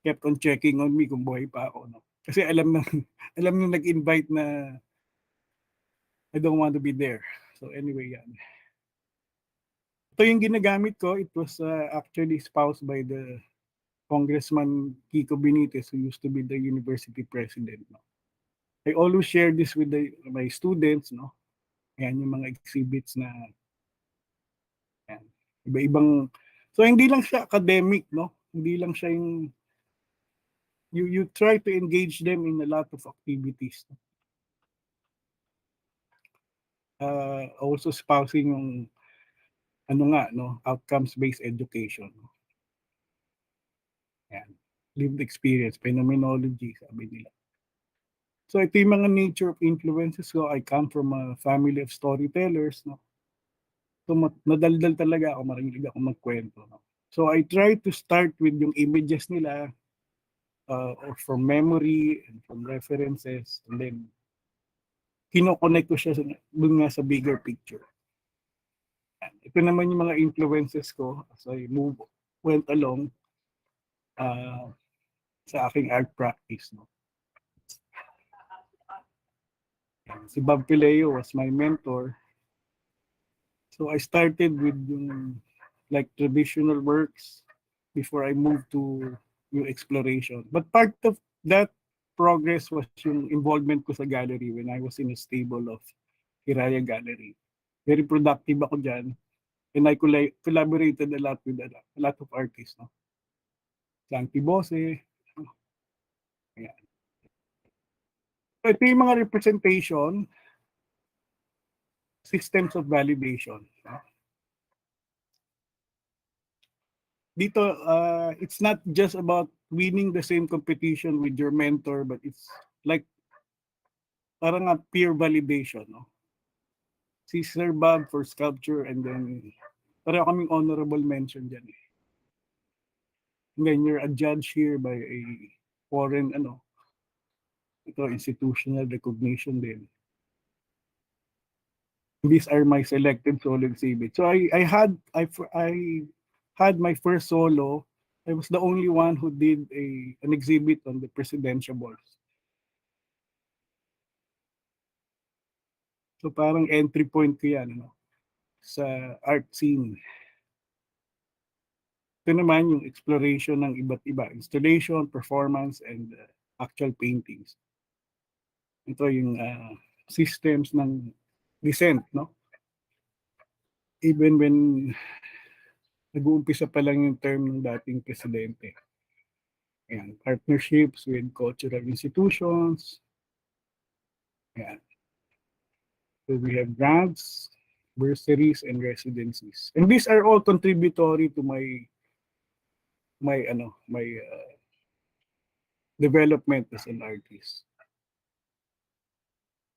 kept on checking on me kung buhay pa ako, no? Kasi alam nung nag-invite na I don't want to be there. So anyway, yan. Ito yung ginagamit ko. It was actually espoused by the Congressman Kiko Benitez, who used to be the university president. No? I always share this with my students. No? Yan yung mga exhibits na yan. Iba-ibang. So hindi lang siya academic. No? Hindi lang siya yung you try to engage them in a lot of activities. Also espousing yung outcomes-based education. Yan. Lived experience, phenomenology, sabi nila. So ito yung mga nature of influences ko. I come from a family of storytellers. No? So nadaldal talaga ako, marinig ako magkwento. No? So I try to start with yung images nila, or from memory and from references, and then kinoconnect ko siya dun nga sa bigger picture. Ito naman yung mga influences ko as I went along. uh, sa aking art practice. No? Si Bob Pileo was my mentor. So I started with yung like traditional works before I moved to yung exploration. But part of that progress was yung involvement ko sa gallery when I was in a stable of Hiraya Gallery. Very productive ako dyan. And I collaborated a lot with a lot of artists. No? Santi Bose. Ayan. So ito yung mga representation, systems of validation. No? Dito, it's not just about winning the same competition with your mentor, but it's like parang a peer validation. No? Si Sir Bob for sculpture and then pareho kaming honorable mention dyan. Eh. And then you're a judge here by a foreign institutional recognition din. These are my selected solo exhibits. So I had my first solo. I was the only one who did an exhibit on the presidential balls. So parang entry point ko yan sa art scene. Ito naman yung exploration ng iba't iba. Installation, performance, and actual paintings. Ito yung systems ng descent, no? Even when nag-uumpisa pa lang yung term ng dating presidente. Ayan, partnerships with cultural institutions. Ayan. So we have grants, bursaries, and residencies. And these are all contributory to my development as an artist.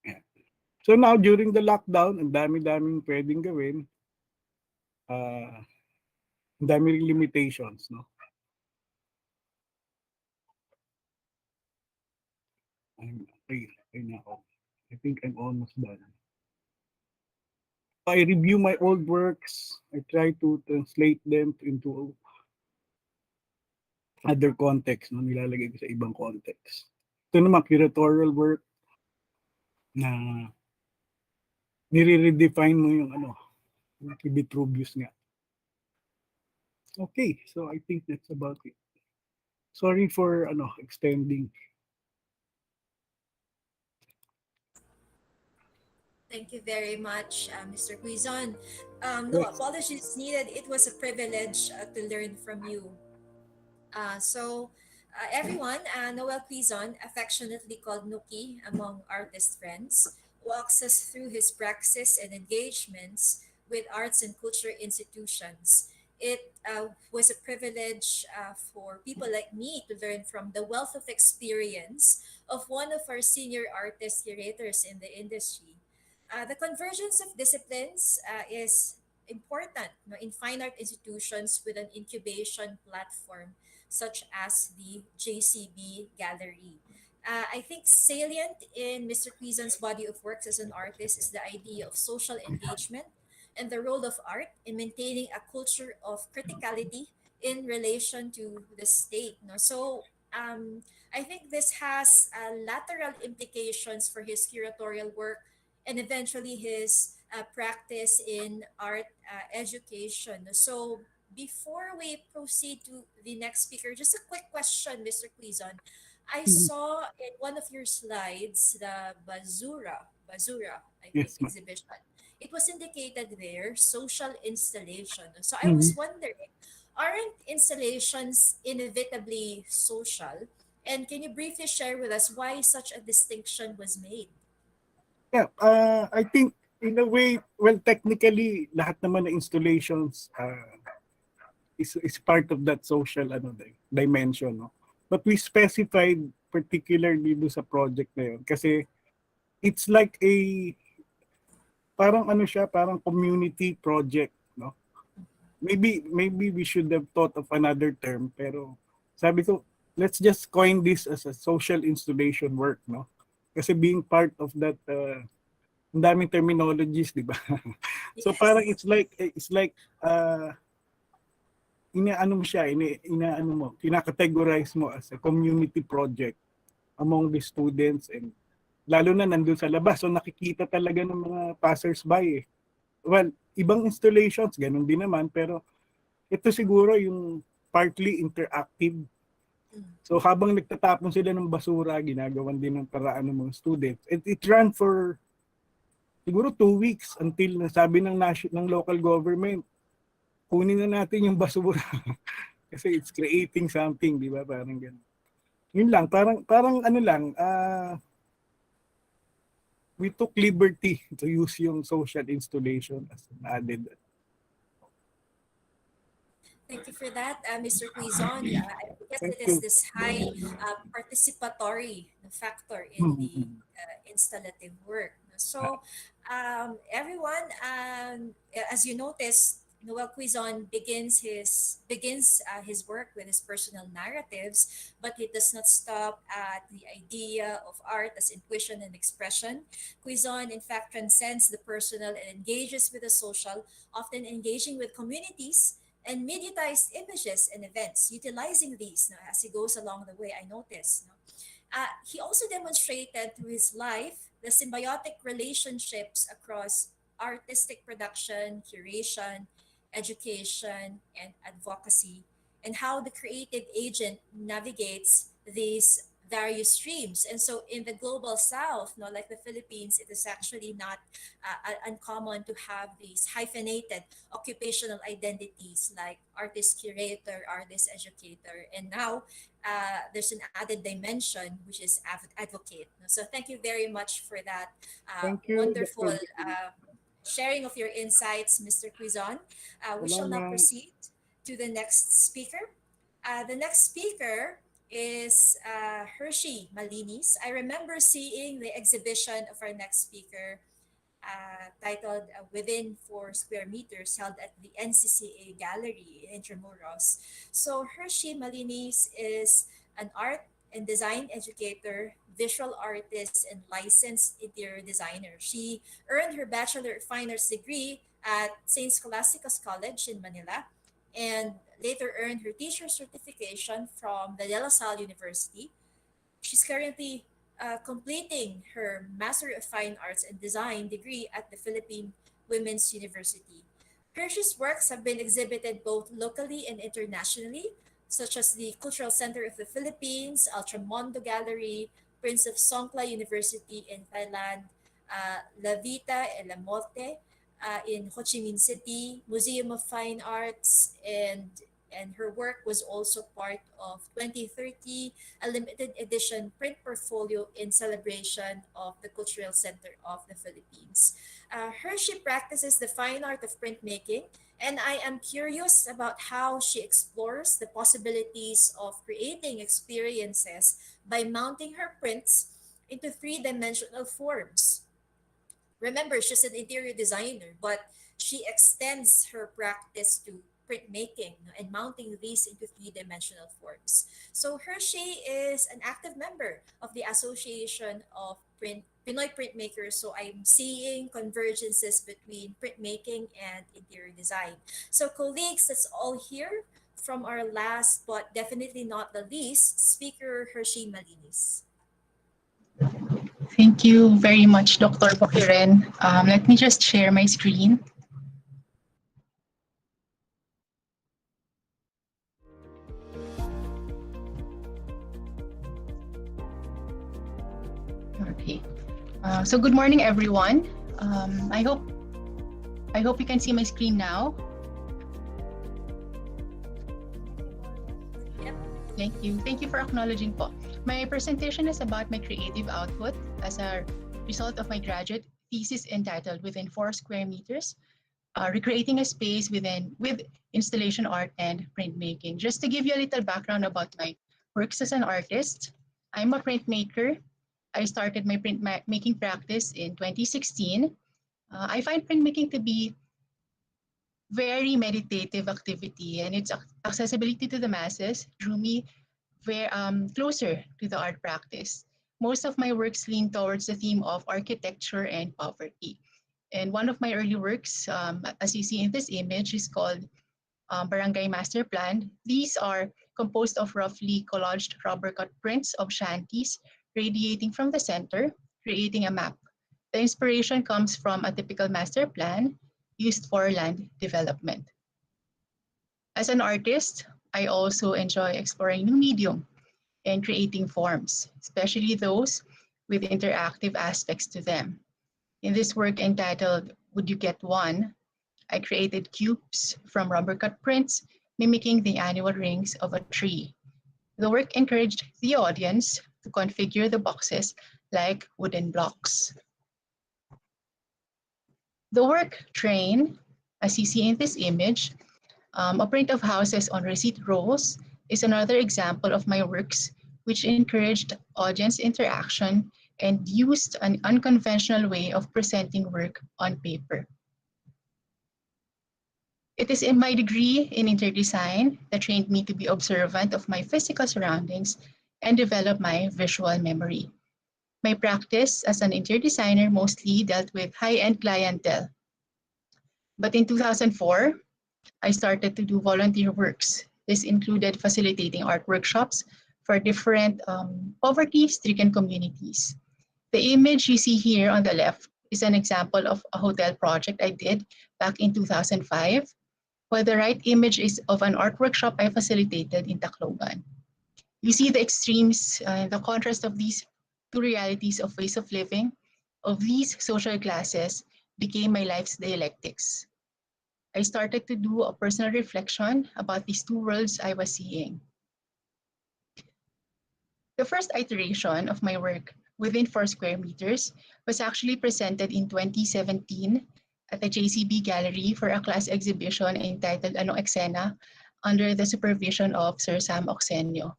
Yeah. So now during the lockdown, ang dami-daming pwedeng gawin. Ang daming limitations, no? Okay na ako. I think I'm almost done. I review my old works. I try to translate them into other context, no? Nilalagay ko sa ibang context. Ito naman, curatorial work na nire-redefine mo yung yung Vitruvius nga. Okay, so I think that's about it. Sorry for extending. Thank you very much, Mr. Cuizon. No apologies needed. It was a privilege to learn from you. Everyone, Noel Cuizon, affectionately called Nuki among artist friends, walks us through his praxis and engagements with arts and culture institutions. It was a privilege for people like me to learn from the wealth of experience of one of our senior artist curators in the industry. The convergence of disciplines is important, in fine art institutions with an incubation platform such as the JCB Gallery. I think salient in Mr. Cuizon's body of works as an artist is the idea of social engagement and the role of art in maintaining a culture of criticality in relation to the state. No? I think this has lateral implications for his curatorial work and eventually his practice in art education. So before we proceed to the next speaker, just a quick question, Mr. Cuizon. I saw in one of your slides the Bazura, I think, Yes, exhibition. It was indicated there, social installation. So I was Mhm. wondering, aren't installations inevitably social? And can you briefly share with us why such a distinction was made? Yeah, I think in a way, well, technically, lahat naman ng installations is part of that social dimension, no? But we specified particularly do sa project na yun kasi it's like parang community project, no? Maybe we should have thought of another term, pero sabi ko, let's just coin this as a social installation work, no? Kasi being part of that ang daming terminologies, di ba? So parang it's like inaano mo siya, inaano mo, kinakategorize mo as a community project among the students, and lalo na nandun sa labas. So nakikita talaga ng mga passers-by eh. Well, ibang installations, ganun din naman, pero ito siguro yung partly interactive. So habang nagtatapon sila ng basura, ginagawan din ng paraan ng mga students. And it ran for siguro 2 weeks until nasabi ng local government, kunin na natin yung basura. Kasi it's creating something, di ba? Parang ganun. Yun lang, parang ano lang, we took liberty to use yung social installation as an added. Thank you for that, Mr. Cuizon. I guess it is this high participatory factor in the installative work. So, everyone, as you noticed, Noel Cuizon begins his work with his personal narratives, but he does not stop at the idea of art as intuition and expression. Cuizon, in fact, transcends the personal and engages with the social, often engaging with communities and mediatized images and events, utilizing these as he goes along the way, I noticed. He also demonstrated through his life the symbiotic relationships across artistic production, curation, education, and advocacy, and how the creative agent navigates these various streams. And so in the global south, like the Philippines, it is actually not uncommon to have these hyphenated occupational identities like artist curator, artist educator, and now there's an added dimension which is advocate. So thank you very much for that wonderful sharing of your insights, Mr. Cuizon. We shall now proceed to the next speaker. The next speaker is Helena Malinis. I remember seeing the exhibition of our next speaker titled Within 4 Square Meters, held at the NCCA Gallery in Intramuros. So Helena Malinis is an art and design educator, visual artist, and licensed interior designer. She earned her Bachelor of Fine Arts degree at St. Scholastica's College in Manila, and later earned her teacher certification from the De La Salle University. She's currently completing her Master of Fine Arts and Design degree at the Philippine Women's University. Hirsch's works have been exhibited both locally and internationally, such as the Cultural Center of the Philippines, Ultramondo Gallery, Prince of Songkla University in Thailand, La Vita e la Morte in Ho Chi Minh City, Museum of Fine Arts, and her work was also part of 2030, a limited edition print portfolio in celebration of the Cultural Center of the Philippines. Hershey practices the fine art of printmaking, and I am curious about how she explores the possibilities of creating experiences by mounting her prints into three-dimensional forms. Remember, she's an interior designer, but she extends her practice to printmaking and mounting these into three-dimensional forms. So Hershey is an active member of the Association of Pinoy Printmakers, so I'm seeing convergences between printmaking and interior design. So colleagues, that's all here from our last but definitely not the least speaker, Helena Malinis. Thank you very much, Dr. Boquiren. Let me just share my screen. Okay. So good morning, everyone. I hope you can see my screen now. Yep. Thank you for acknowledging po. My presentation is about my creative output as a result of my graduate thesis entitled Within 4 Square Meters, Recreating a Space with Installation Art and Printmaking. Just to give you a little background about my works as an artist, I'm a printmaker. I started my printmaking practice in 2016. I find printmaking to be very meditative activity, and its accessibility to the masses drew me closer to the art practice. Most of my works lean towards the theme of architecture and poverty. And one of my early works, as you see in this image, is called barangay master plan. These are composed of roughly collaged rubber cut prints of shanties radiating from the center, creating a map. The inspiration comes from a typical master plan used for land development. As an artist, I also enjoy exploring new medium and creating forms, especially those with interactive aspects to them. In this work entitled Would You Get One, I created cubes from rubber cut prints mimicking the annual rings of a tree. The work encouraged the audience to configure the boxes like wooden blocks. The work Train, as you see in this image, a print of houses on receipt rolls, is another example of my works which encouraged audience interaction and used an unconventional way of presenting work on paper. It is in my degree in interior design that trained me to be observant of my physical surroundings and develop my visual memory. My practice as an interior designer mostly dealt with high-end clientele. But in 2004, I started to do volunteer works. This included facilitating art workshops for different poverty-stricken communities. The image you see here on the left is an example of a hotel project I did back in 2005, while the right image is of an art workshop I facilitated in Tacloban. You see the extremes, the contrast of these two realities of ways of living, of these social classes, became my life's dialectics. I started to do a personal reflection about these two worlds I was seeing. The first iteration of my work within 4 square meters was actually presented in 2017 at the JCB Gallery for a class exhibition entitled Anong Eksena under the supervision of Sir Sam Occeno.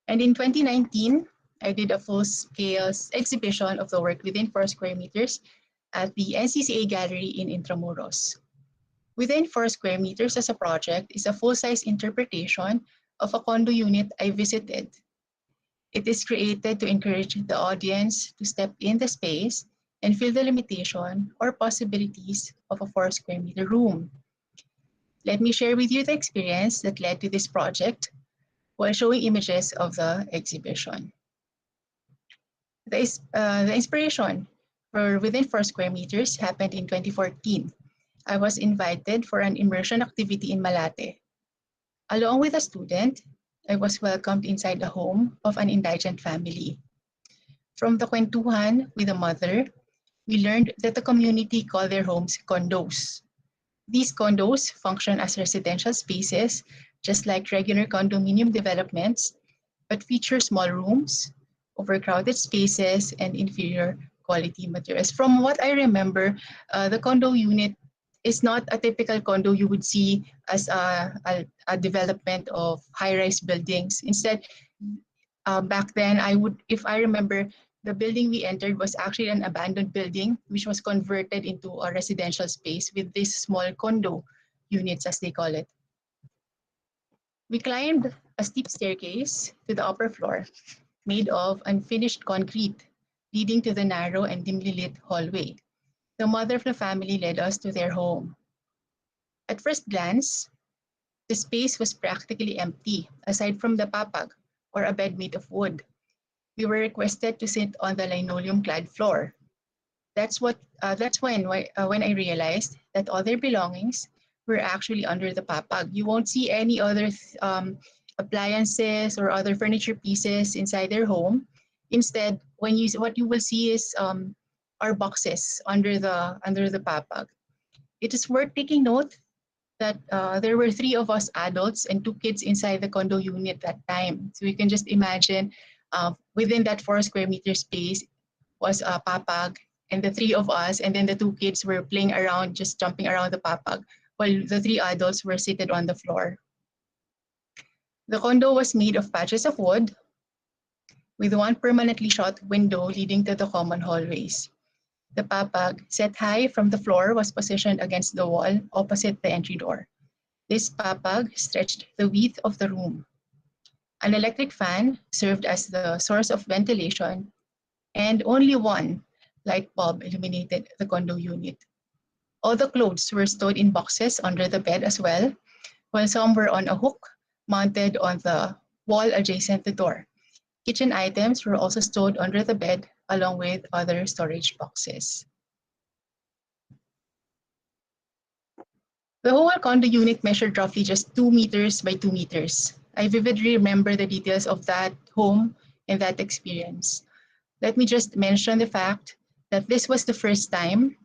And in 2019, I did a full-scale exhibition of the work within 4 square meters at the NCCA Gallery in Intramuros. Within 4 square meters as a project is a full-size interpretation of a condo unit I visited. It is created to encourage the audience to step in the space and feel the limitation or possibilities of a 4 square meter room. Let me share with you the experience that led to this project while showing images of the exhibition. The inspiration for within 4 square meters happened in 2014. I was invited for an immersion activity in Malate. Along with a student, I was welcomed inside the home of an indigent family. From the kwentuhan with the mother, we learned that the community call their homes condos. These condos function as residential spaces, just like regular condominium developments, but feature small rooms, overcrowded spaces, and inferior quality materials. From what I remember, the condo unit is not a typical condo you would see as a development of high-rise buildings. Instead, back then, if I remember, the building we entered was actually an abandoned building, which was converted into a residential space with these small condo units, as they call it. We climbed a steep staircase to the upper floor, made of unfinished concrete, leading to the narrow and dimly lit hallway. The mother of the family led us to their home. At first glance, the space was practically empty, aside from the papag, or a bed made of wood. We were requested to sit on the linoleum-clad floor. That's when I realized that all their belongings were actually under the papag. You won't see any other appliances or other furniture pieces inside their home. Instead, what you will see is our boxes under the papag. It is worth taking note that there were 3 of us adults and 2 kids inside the condo unit that time. So you can just imagine within that 4 square meter space was a papag, and the 3 of us, and then the 2 kids were playing around, just jumping around the papag, while the 3 adults were seated on the floor. The condo was made of patches of wood, with 1 permanently shut window leading to the common hallways. The papag, set high from the floor, was positioned against the wall opposite the entry door. This papag stretched the width of the room. An electric fan served as the source of ventilation, and only 1 light bulb illuminated the condo unit. All the clothes were stowed in boxes under the bed as well, while some were on a hook mounted on the wall adjacent the door. Kitchen items were also stowed under the bed along with other storage boxes. The whole condo unit measured roughly just 2 meters by 2 meters. I vividly remember the details of that home and that experience. Let me just mention the fact that this was the first time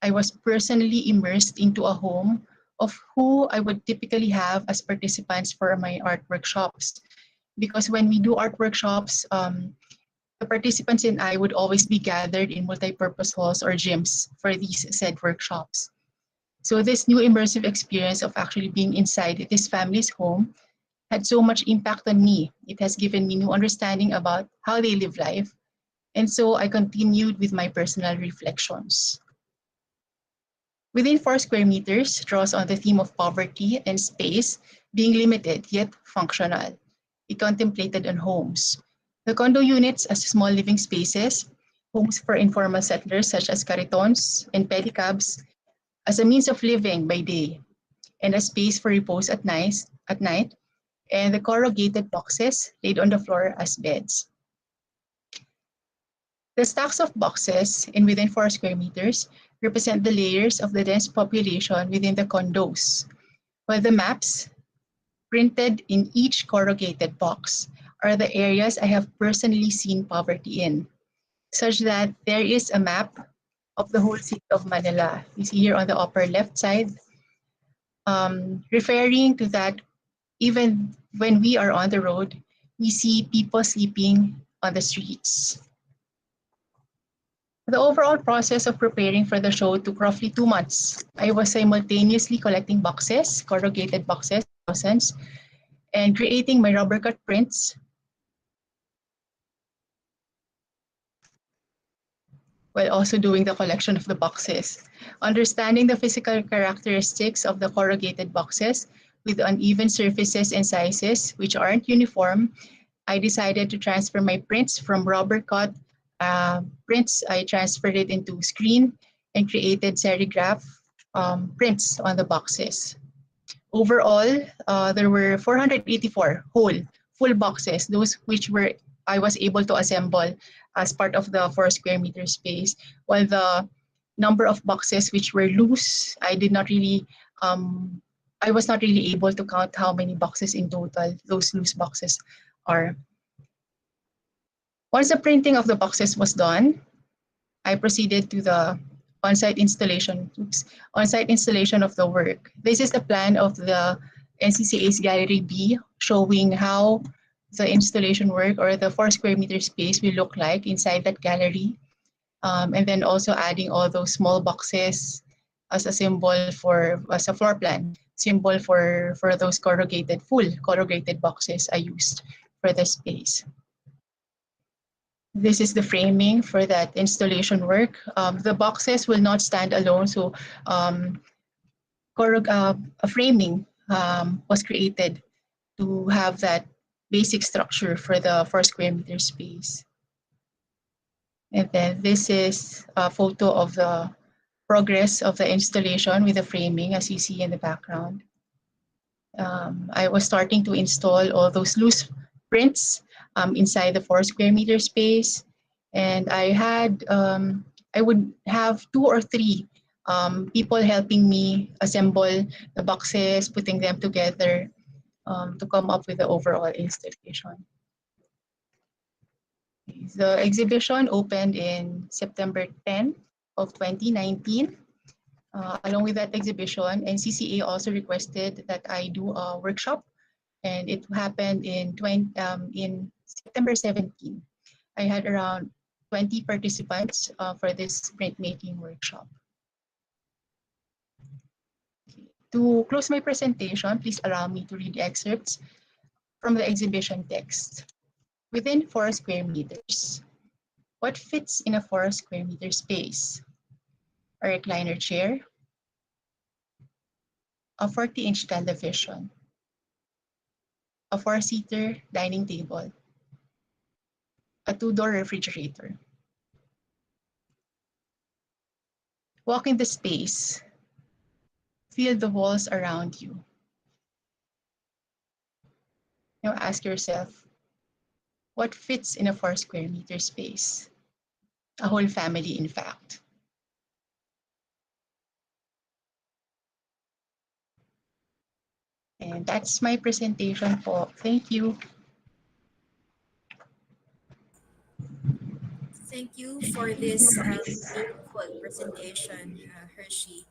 I was personally immersed into a home of who I would typically have as participants for my art workshops. Because when we do art workshops, the participants and I would always be gathered in multi-purpose halls or gyms for these said workshops. So this new immersive experience of actually being inside this family's home had so much impact on me. It has given me new understanding about how they live life. And so I continued with my personal reflections. Within 4 square meters draws on the theme of poverty and space being limited yet functional. It contemplated on homes. The condo units as small living spaces, homes for informal settlers such as caritons and pedicabs, as a means of living by day, and a space for repose at night, and the corrugated boxes laid on the floor as beds. The stacks of boxes in within 4 square meters represent the layers of the dense population within the condos, while the maps printed in each corrugated box are the areas I have personally seen poverty in, such that there is a map of the whole city of Manila. You see here on the upper left side, referring to that even when we are on the road, we see people sleeping on the streets. The overall process of preparing for the show took roughly 2 months. I was simultaneously collecting boxes, corrugated boxes, thousands, and creating my rubber cut prints while also doing the collection of the boxes. Understanding the physical characteristics of the corrugated boxes with uneven surfaces and sizes which aren't uniform, I decided to transfer my prints from rubber cut prints. I transferred it into screen and created serigraph prints on the boxes. Overall, there were 484 full boxes, those which I was able to assemble as part of the 4 square meter space, while the number of boxes which were loose, I was not really able to count how many boxes in total those loose boxes are. Once the printing of the boxes was done, I proceeded to the on-site installation of the work. This is the plan of the NCCA's Gallery B, showing how the installation work or the 4 square meter space will look like inside that gallery. And then also adding all those small boxes as a floor plan, symbol for those full corrugated boxes I used for the space. This is the framing for that installation work. The boxes will not stand alone, so a framing was created to have that basic structure for the 4 square meter space. And then this is a photo of the progress of the installation with the framing, as you see in the background. I was starting to install all those loose prints inside the 4 square meter space. And I would have 2 or 3 people helping me assemble the boxes, putting them together to come up with the overall installation. The exhibition opened in September 10 of 2019. Along with that exhibition, NCCA also requested that I do a workshop, and it happened in September 17. I had around 20 participants for this printmaking workshop. Okay. To close my presentation, please allow me to read excerpts from the exhibition text. Within 4 square meters, what fits in a 4 square meter space? A recliner chair, a 40-inch television, a 4-seater dining table, a 2-door refrigerator. Walk in the space, feel the walls around you. Now ask yourself, what fits in a 4 square meter space? A whole family, in fact. And that's my presentation po. Thank you. Thank you for this meaningful presentation, Hershey.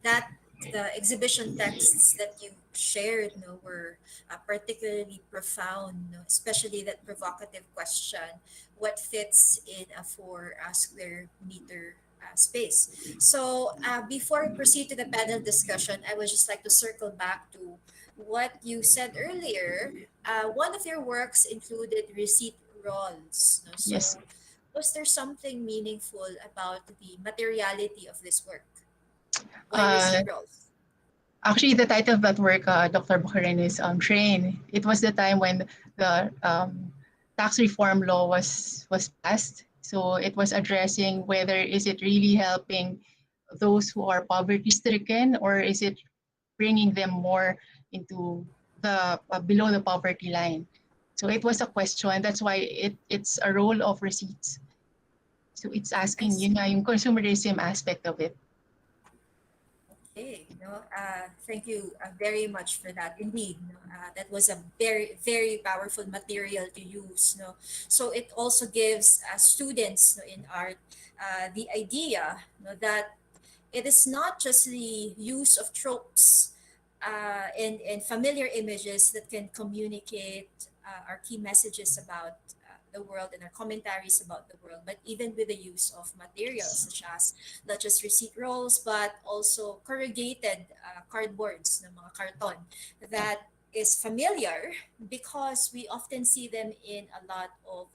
That the exhibition texts that you shared, were particularly profound, especially that provocative question: what fits in a 4 square meter space? So, before we proceed to the panel discussion, I would just like to circle back to what you said earlier. One of your works included receipt rolls. No? Yes. So, was there something meaningful about the materiality of this work? Why receipt Uh, rolls? Actually, the title of that work, Dr. Boquiren, is Train. It was the time when the tax reform law was passed. So it was addressing whether is it really helping those who are poverty stricken, or is it bringing them more into the below the poverty line. So it was a question. That's why it's a role of receipts. So it's I asking, see. yung consumerism aspect of it. Okay, thank you very much for that. Indeed, that was a very, very powerful material to use. So it also gives students, in art, the idea, that it is not just the use of tropes and familiar images that can communicate our key messages about the world and our commentaries about the world, but even with the use of materials such as not just receipt rolls, but also corrugated cardboards, mga karton, that is familiar because we often see them in a lot of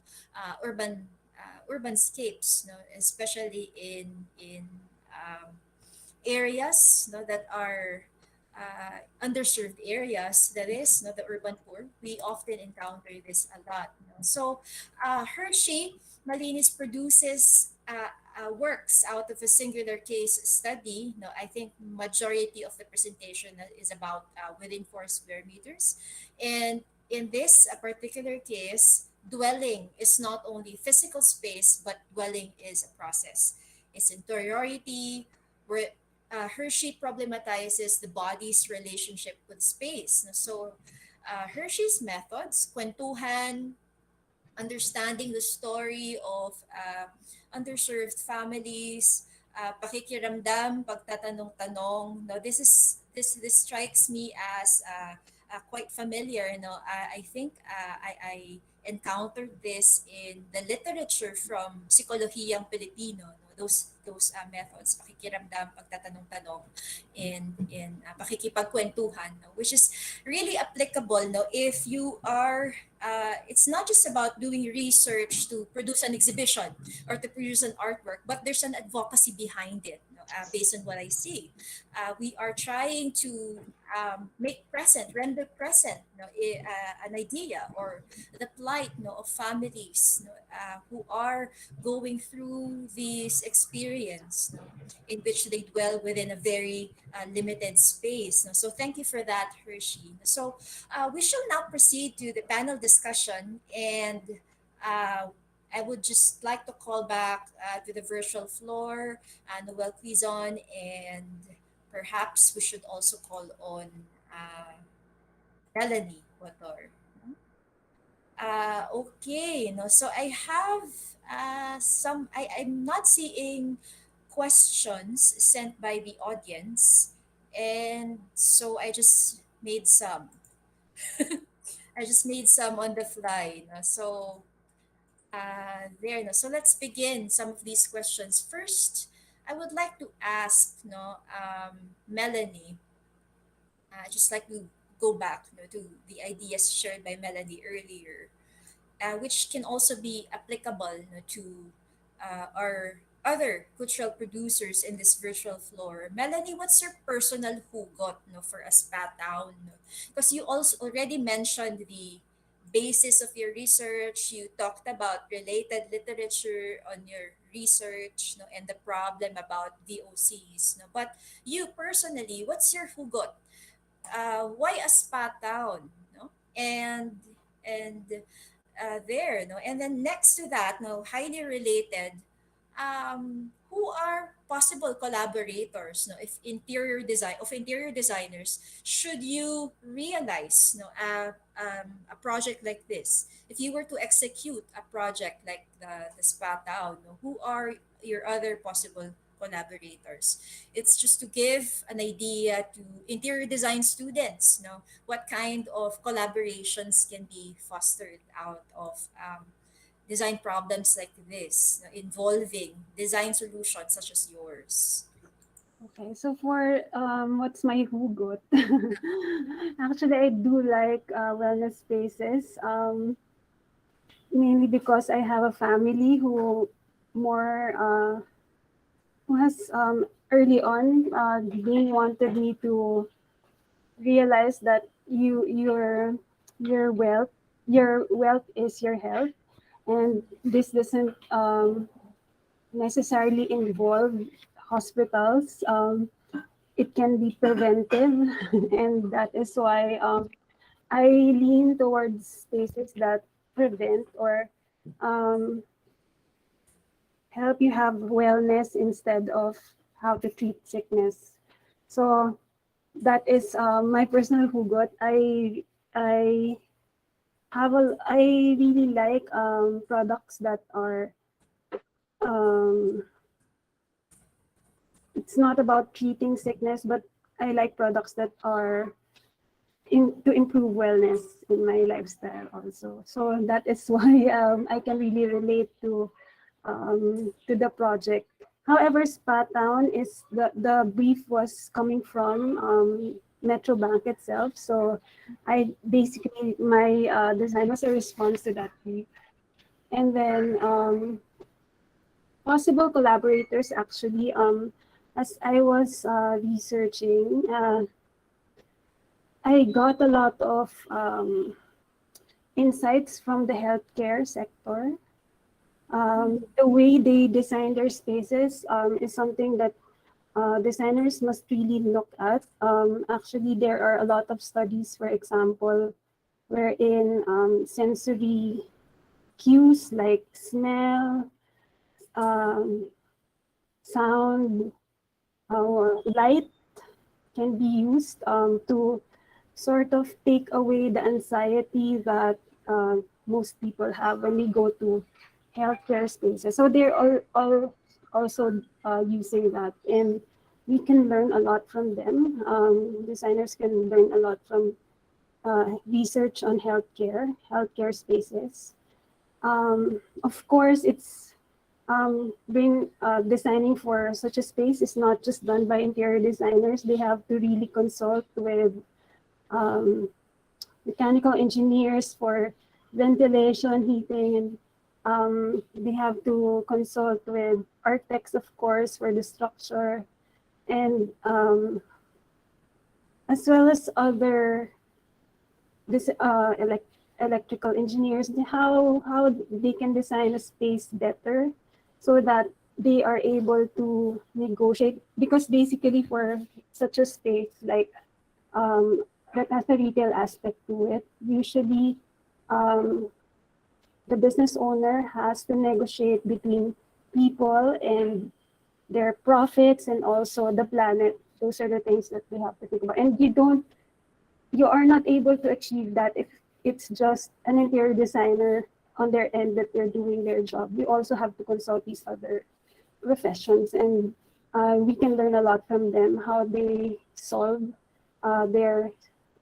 urban scapes, especially in areas, that are underserved areas, that is, the urban poor. We often encounter this a lot. So Hershey Malinis produces works out of a singular case study. I think majority of the presentation is about within 4 square meters, and in this particular case, dwelling is not only physical space, but dwelling is a process. It's interiority, where Hershey problematizes the body's relationship with space. So, Hershey's methods, kwentuhan, understanding the story of underserved families, pakikiramdam, pagtatanong-tanong. No, this strikes me as quite familiar. I think I encountered this in the literature from Psikolohiyang Pilipino. No? Those methods, pakikiramdam, pagtatanong-tanong, in pakikipagkwentuhan, no? Which is really applicable, no, if you are it's not just about doing research to produce an exhibition or to produce an artwork, but there's an advocacy behind it, based on what I see. We are trying to render present, an idea or the plight, of families, who are going through this experience, in which they dwell within a very limited space. No? So thank you for that, Hershey. So we shall now proceed to the panel discussion, and uh, I would just like to call back to the virtual floor, Noel, Cuizon, and perhaps we should also call on Melanie Botor. Okay, so I have I'm not seeing questions sent by the audience, and so I just made some. I just made some on the fly. So there. No? So let's begin some of these questions. First, I would like to ask, Melanie. Just like to go back, to the ideas shared by Melanie earlier, which can also be applicable, to our other cultural producers in this virtual floor. Melanie, what's your personal hugot, for a spa town? Because you also already mentioned basis of your research. You talked about related literature on your research, no, and the problem about VOCs. No, but you personally, what's your hugot? Why a spa town? No, and there, no, and then next to that, no, highly related, who are possible collaborators, no, if interior designers, should you realize, no, a project like this, if you were to execute a project like the spa town, no, who are your other possible collaborators? It's just to give an idea to interior design students, no, what kind of collaborations can be fostered out of design problems like this, involving design solutions such as yours. Okay, so for what's my hugot? Actually, I do like wellness spaces, mainly because I have a family more who has early on they wanted me to realize that your wealth is your health, and this doesn't necessarily involve hospitals. It can be preventive, and that is why I lean towards spaces that prevent or um, help you have wellness instead of how to treat sickness. So that is my personal hugot. I I really like products that are um, it's not about treating sickness, but I like products that are to improve wellness in my lifestyle also. So that is why I can really relate to the project. However, Spa Town is the brief was coming from Metro Bank itself. So I basically my design was a response to that brief. And then possible collaborators actually as I was researching, I got a lot of insights from the healthcare sector. The way they design their spaces is something that designers must really look at. Actually, there are a lot of studies, for example, wherein sensory cues like smell, um, sound, or light can be used to sort of take away the anxiety that most people have when they go to healthcare spaces. So they're all also using that, and we can learn a lot from them. Designers can learn a lot from research on healthcare spaces. Of course, it's designing for such a space is not just done by interior designers. They have to really consult with um, mechanical engineers for ventilation, heating, and they have to consult with architects, of course, for the structure, and as well as other this electrical engineers, how they can design a space better so that they are able to negotiate, because basically for such a space like that has a retail aspect to it, usually um, the business owner has to negotiate between people and their profits and also the planet. Those are the things that we have to think about, and you are not able to achieve that if it's just an interior designer on their end that they're doing their job. You also have to consult these other professions, and we can learn a lot from them, how they solve their,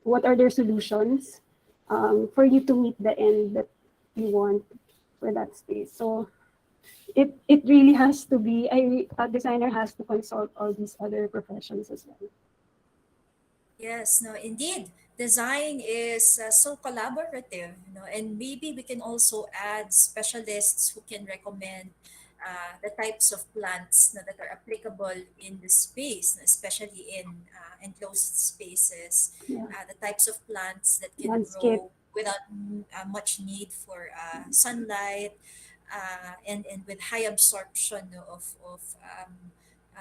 what are their solutions for you to meet the end that you want for that space. So it really has to be, a designer has to consult all these other professions as well. Yes, no, indeed. Design is so collaborative, and maybe we can also add specialists who can recommend the types of plants that are applicable in the space, especially in enclosed spaces, Yeah. the types of plants that can Landscape. grow without much need for sunlight, and with high absorption of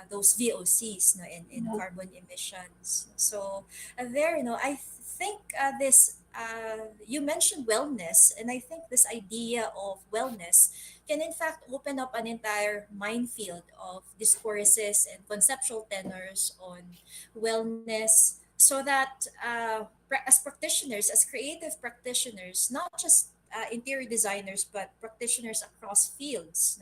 those VOCs, in carbon emissions. So there, I think this you mentioned wellness, and I think this idea of wellness can in fact open up an entire minefield of discourses and conceptual tenors on wellness, so that as practitioners, as creative practitioners, not just interior designers, but practitioners across fields,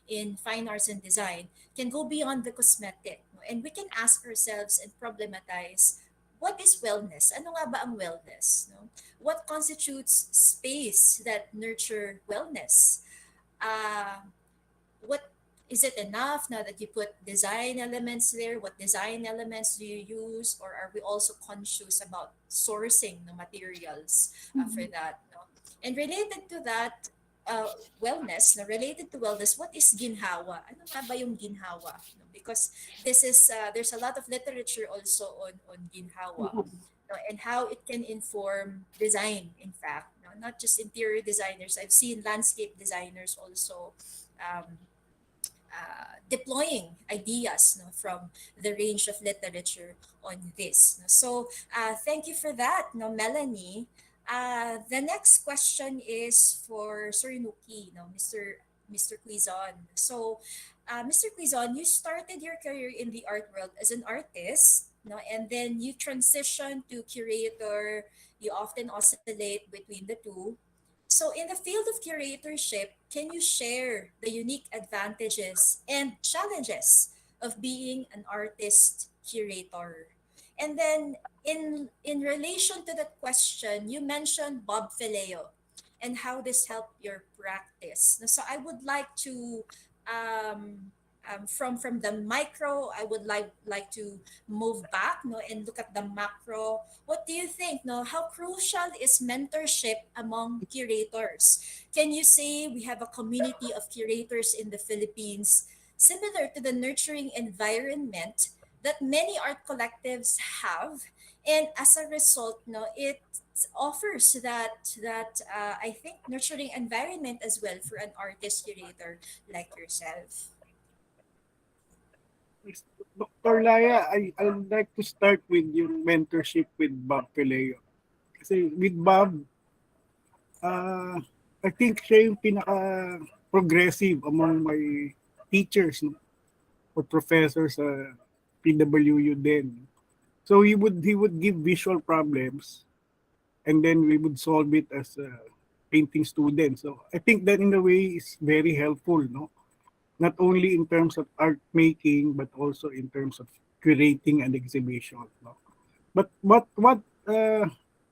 in fine arts and design, can go beyond the cosmetic, no? And we can ask ourselves and problematize, what is wellness? Ano nga ba ang wellness? No? What constitutes space that nurture wellness? Uh, what is it enough now that you put design elements there? What design elements do you use, or are we also conscious about sourcing the materials for that? No? And related to that, wellness, na related to wellness, what is ginhawa? Ano nga ba yung ginhawa? No? Because this is there's a lot of literature also on ginhawa, no? And how it can inform design. In fact, no? Not just interior designers. I've seen landscape designers also um, deploying ideas, no, from the range of literature on this. No? So thank you for that, no, Melanie. The next question is for Sir Nuki, no, Mr. Cuizon. So, Mr. Cuizon, you started your career in the art world as an artist, no, and then you transitioned to curator. You often oscillate between the two. So, in the field of curatorship, can you share the unique advantages and challenges of being an artist curator? And then, in relation to that question, you mentioned Bob Fileo and how this helped your practice. So, I would like to from the micro, I would like to move back, no, and look at the macro. What do you think, no? How crucial is mentorship among curators? Can you say we have a community of curators in the Philippines similar to the nurturing environment that many art collectives have, and as a result, no, it offers that I think nurturing environment as well for an artist curator like yourself. Dr. Laya, I'd like to start with your mentorship with Bob Peleo. Kasi with Bob, I think siya yung pinaka-progressive among my teachers, no? Or professors sa PWU din. So he would give visual problems, and then we would solve it as painting students. So I think that in a way is very helpful, no? Not only in terms of art making, but also in terms of curating an exhibition. No? But what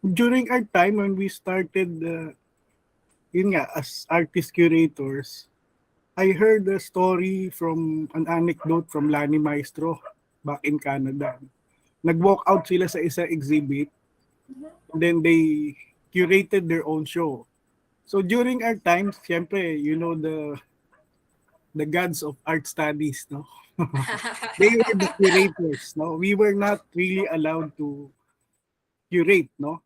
during our time when we started, yun nga, as artist curators, I heard a story from an anecdote from Lani Maestro back in Canada. Nag-walk out sila sa isa exhibit, and then they curated their own show. So during our times, siyempre, you know, the gods of art studies, no? They were the curators, no? We were not really allowed to curate, no?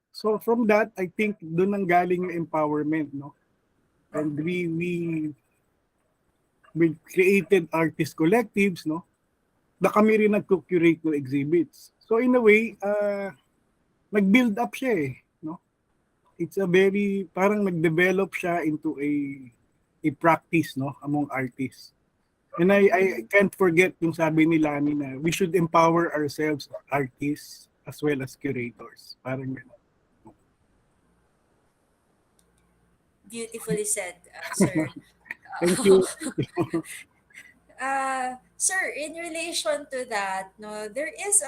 So from that, I think doon ang galing yung empowerment, no? And we created artist collectives, no? Na kami rin nagko-curate ng exhibits. So in a way, nag-build up siya eh, no? It's a very, parang nag-develop siya into a practice, no, among artists. And I can't forget yung sabi ni Lani na we should empower ourselves as artists as well as curators. Parang gano'n. Beautifully said, sir. Thank you. Sir, in relation to that, no, there is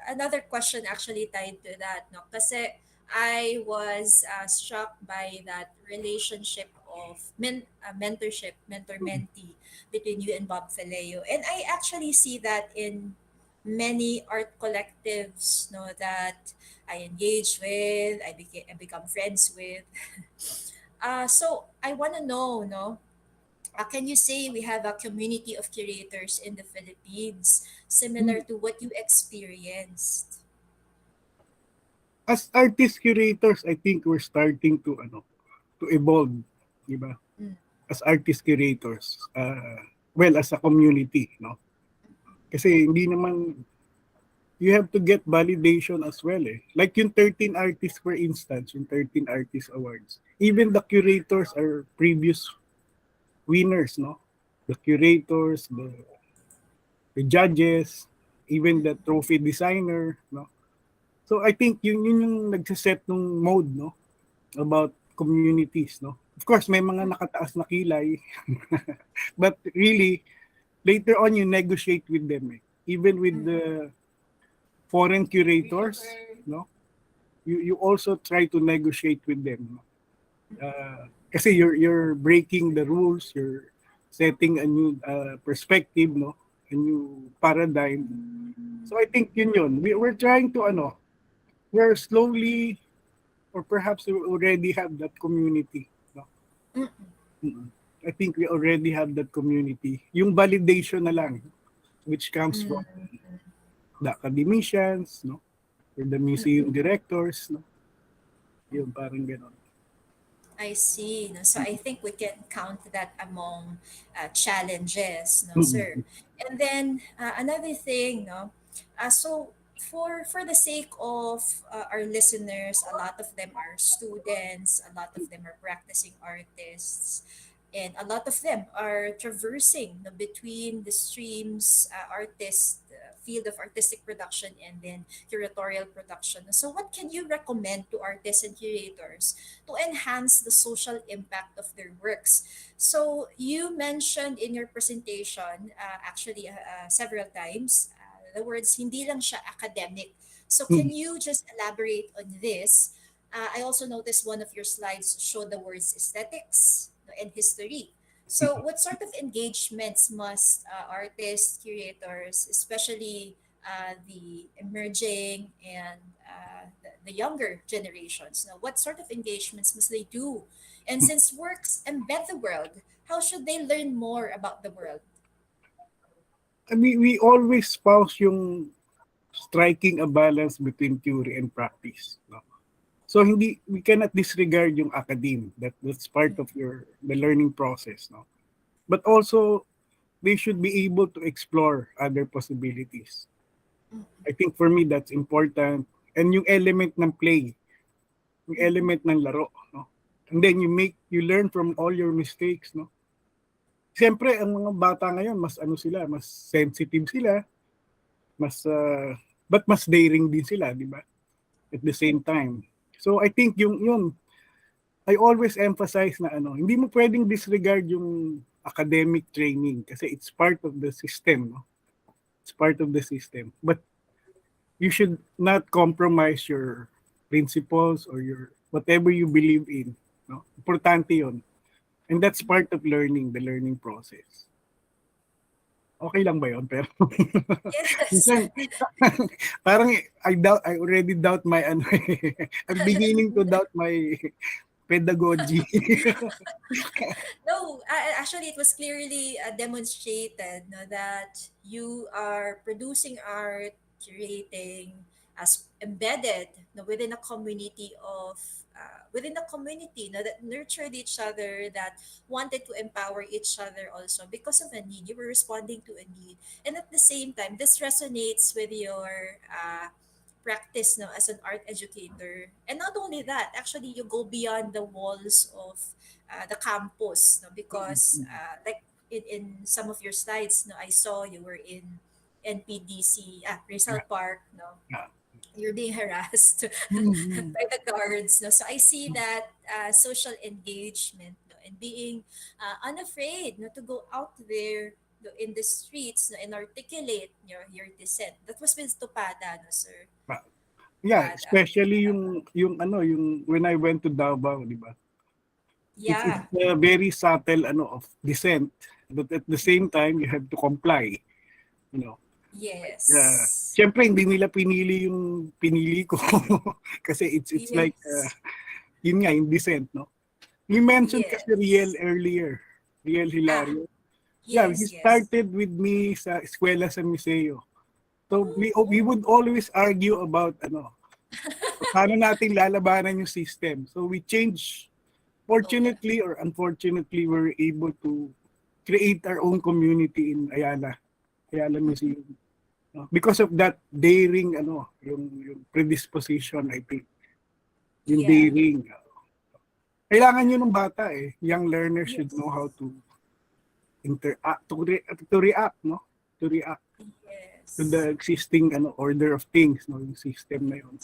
another question actually tied to that, no, kasi I was struck by that relationship of mentorship, mentor-mentee between you and Bob Fileo, and I actually see that in many art collectives, no, that I engage with, I become friends with. So I want to know, no, can you say we have a community of curators in the Philippines similar to what you experienced? as artist curators, I think we're starting to evolve, di ba? As artist curators, well, as a community, no? Kasi hindi naman, you have to get validation as well, eh. Like yung 13 artists, for instance, yung 13 Artist Awards. Even the curators are previous winners, no? The curators, the judges, even the trophy designer, no? So I think yun yung nagsiset ng mode, no? About communities, no? Of course, may mga nakataas na kilay. But really, later on, you negotiate with them, eh. Even with the foreign curators, no? You also try to negotiate with them. Kasi you're breaking the rules, you're setting a new perspective, no? A new paradigm. So I think yun. We're trying to we're slowly, or perhaps we already have that community, no? I think we already have that community. Yung validation na lang, which comes from the academicians, no? Or the museum directors, no? Yung parang gano'n. I see. No? So I think we can count that among challenges, no, sir. And then another thing, no. So for the sake of our listeners, a lot of them are students, a lot of them are practicing artists, and a lot of them are traversing, no, between the streams, field of artistic production and then curatorial production. So what can you recommend to artists and curators to enhance the social impact of their works? So you mentioned in your presentation, several times, the words hindi lang siya academic. So can you just elaborate on this? I also noticed one of your slides showed the words aesthetics and history. So what sort of engagements must artists, curators, especially the emerging and the younger generations, what sort of engagements must they do? And since works embed the world, how should they learn more about the world? I mean, we always spouse yung striking a balance between theory and practice, no? So we cannot disregard yung academe. That's part of the learning process, no? But also they should be able to explore other possibilities. I think for me that's important. And yung element ng play, yung element ng laro, no? And then you learn from all your mistakes, no? Siyempre, ang mga bata ngayon, mas sensitive sila, but mas daring din sila, di ba? At the same time. So I think yung I always emphasize na hindi mo pwedeng disregard yung academic training kasi it's part of the system, no? It's part of the system. But you should not compromise your principles or your whatever you believe in, no? Importante 'yon. And that's part of learning, the learning process. Okay lang ba 'yon? Pero Yes. parang I already doubt my I'm beginning to doubt my pedagogy. No, actually, it was clearly demonstrated, no, that you are producing art, curating, as embedded, no, within a community no, that nurtured each other, that wanted to empower each other also because of a need. You were responding to a need, and at the same time, this resonates with your practice, no, as an art educator. And not only that, actually you go beyond the walls of the campus, no, because like in some of your slides, no, I saw you were in NPDC, Rizal Park, no. You're being harassed by the guards, no. So I see that social engagement, no, and being unafraid, no, to go out there, no, in the streets, no, and articulate your dissent. That was with Tupada, no, sir. Yeah, especially yung when I went to Davao, di ba? Yeah. It's a very subtle of dissent, but at the same time you have to comply, you know. Yes. Siyempre hindi nila pinili yung pinili ko kasi it's Yes. like yun nga yung dissent, no. You mentioned kasi Riel earlier, Riel Hilario. Yeah, he started with me sa eskwela sa museo. So we would always argue about Paano natin lalabanan yung system? So we change. Fortunately or unfortunately, we're able to create our own community in Ayala Museum. Because of that daring, yung predisposition, I think. Yung daring. Kailangan yun ng bata eh. Young learners should know how to interact, to react, no? To react to the existing order of things, no? Yung system na yun.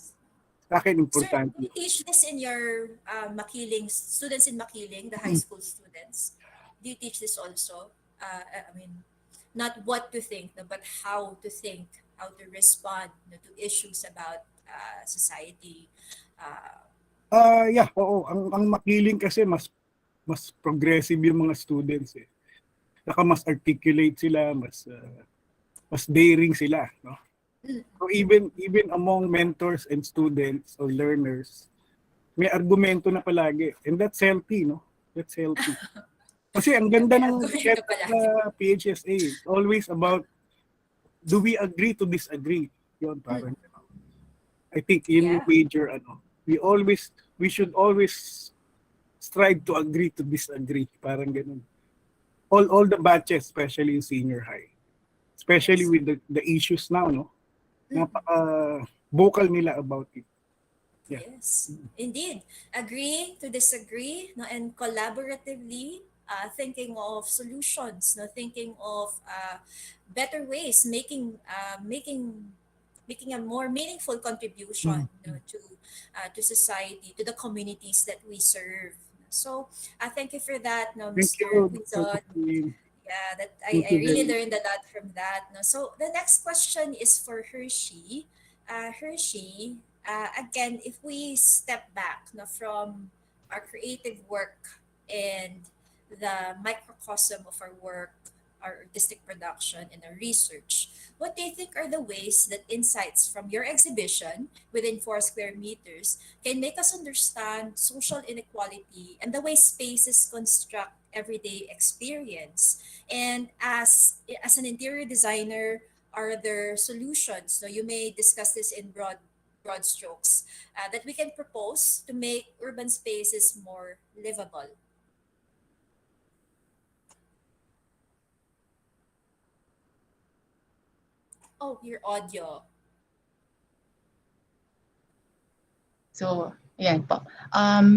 Sa akin, importante. Sir, do you teach this in your Makiling, students in Makiling, the high school students? Do you teach this also? I mean, not what to think, no, but how to think, how to respond, no, to issues about society. Yeah, oo. Ang Makiling kasi mas progressive yung mga students eh. Saka mas articulate sila, mas daring sila, no? So even among mentors and students or learners, may argumento na palagi. And that's healthy, no? That's healthy. Kasi ang ganda ng PHSA, it's always about, do we agree to disagree? Yun, parang, I think in major, we should always strive to agree to disagree. Parang ganun. All the batches, especially in senior high. Especially with the issues now, no? Napaka-vocal nila about it. Yeah. Yes, indeed. Agree to disagree, no, and collaboratively thinking of solutions, no, thinking of better ways, making a more meaningful contribution, no, to society, to the communities that we serve. So thank you for that, no, Mr. Cuizon. Yeah, that I really learned a lot from that. No? So the next question is for Hershey. Hershey, again, if we step back, no, from our creative work and the microcosm of our work, our artistic production, and our research, what do you think are the ways that insights from your exhibition within 4 square meters can make us understand social inequality and the way spaces construct everyday experience? And as an interior designer, are there solutions? So you may discuss this in broad strokes that we can propose to make urban spaces more livable. Oh, your audio. So, ayan po.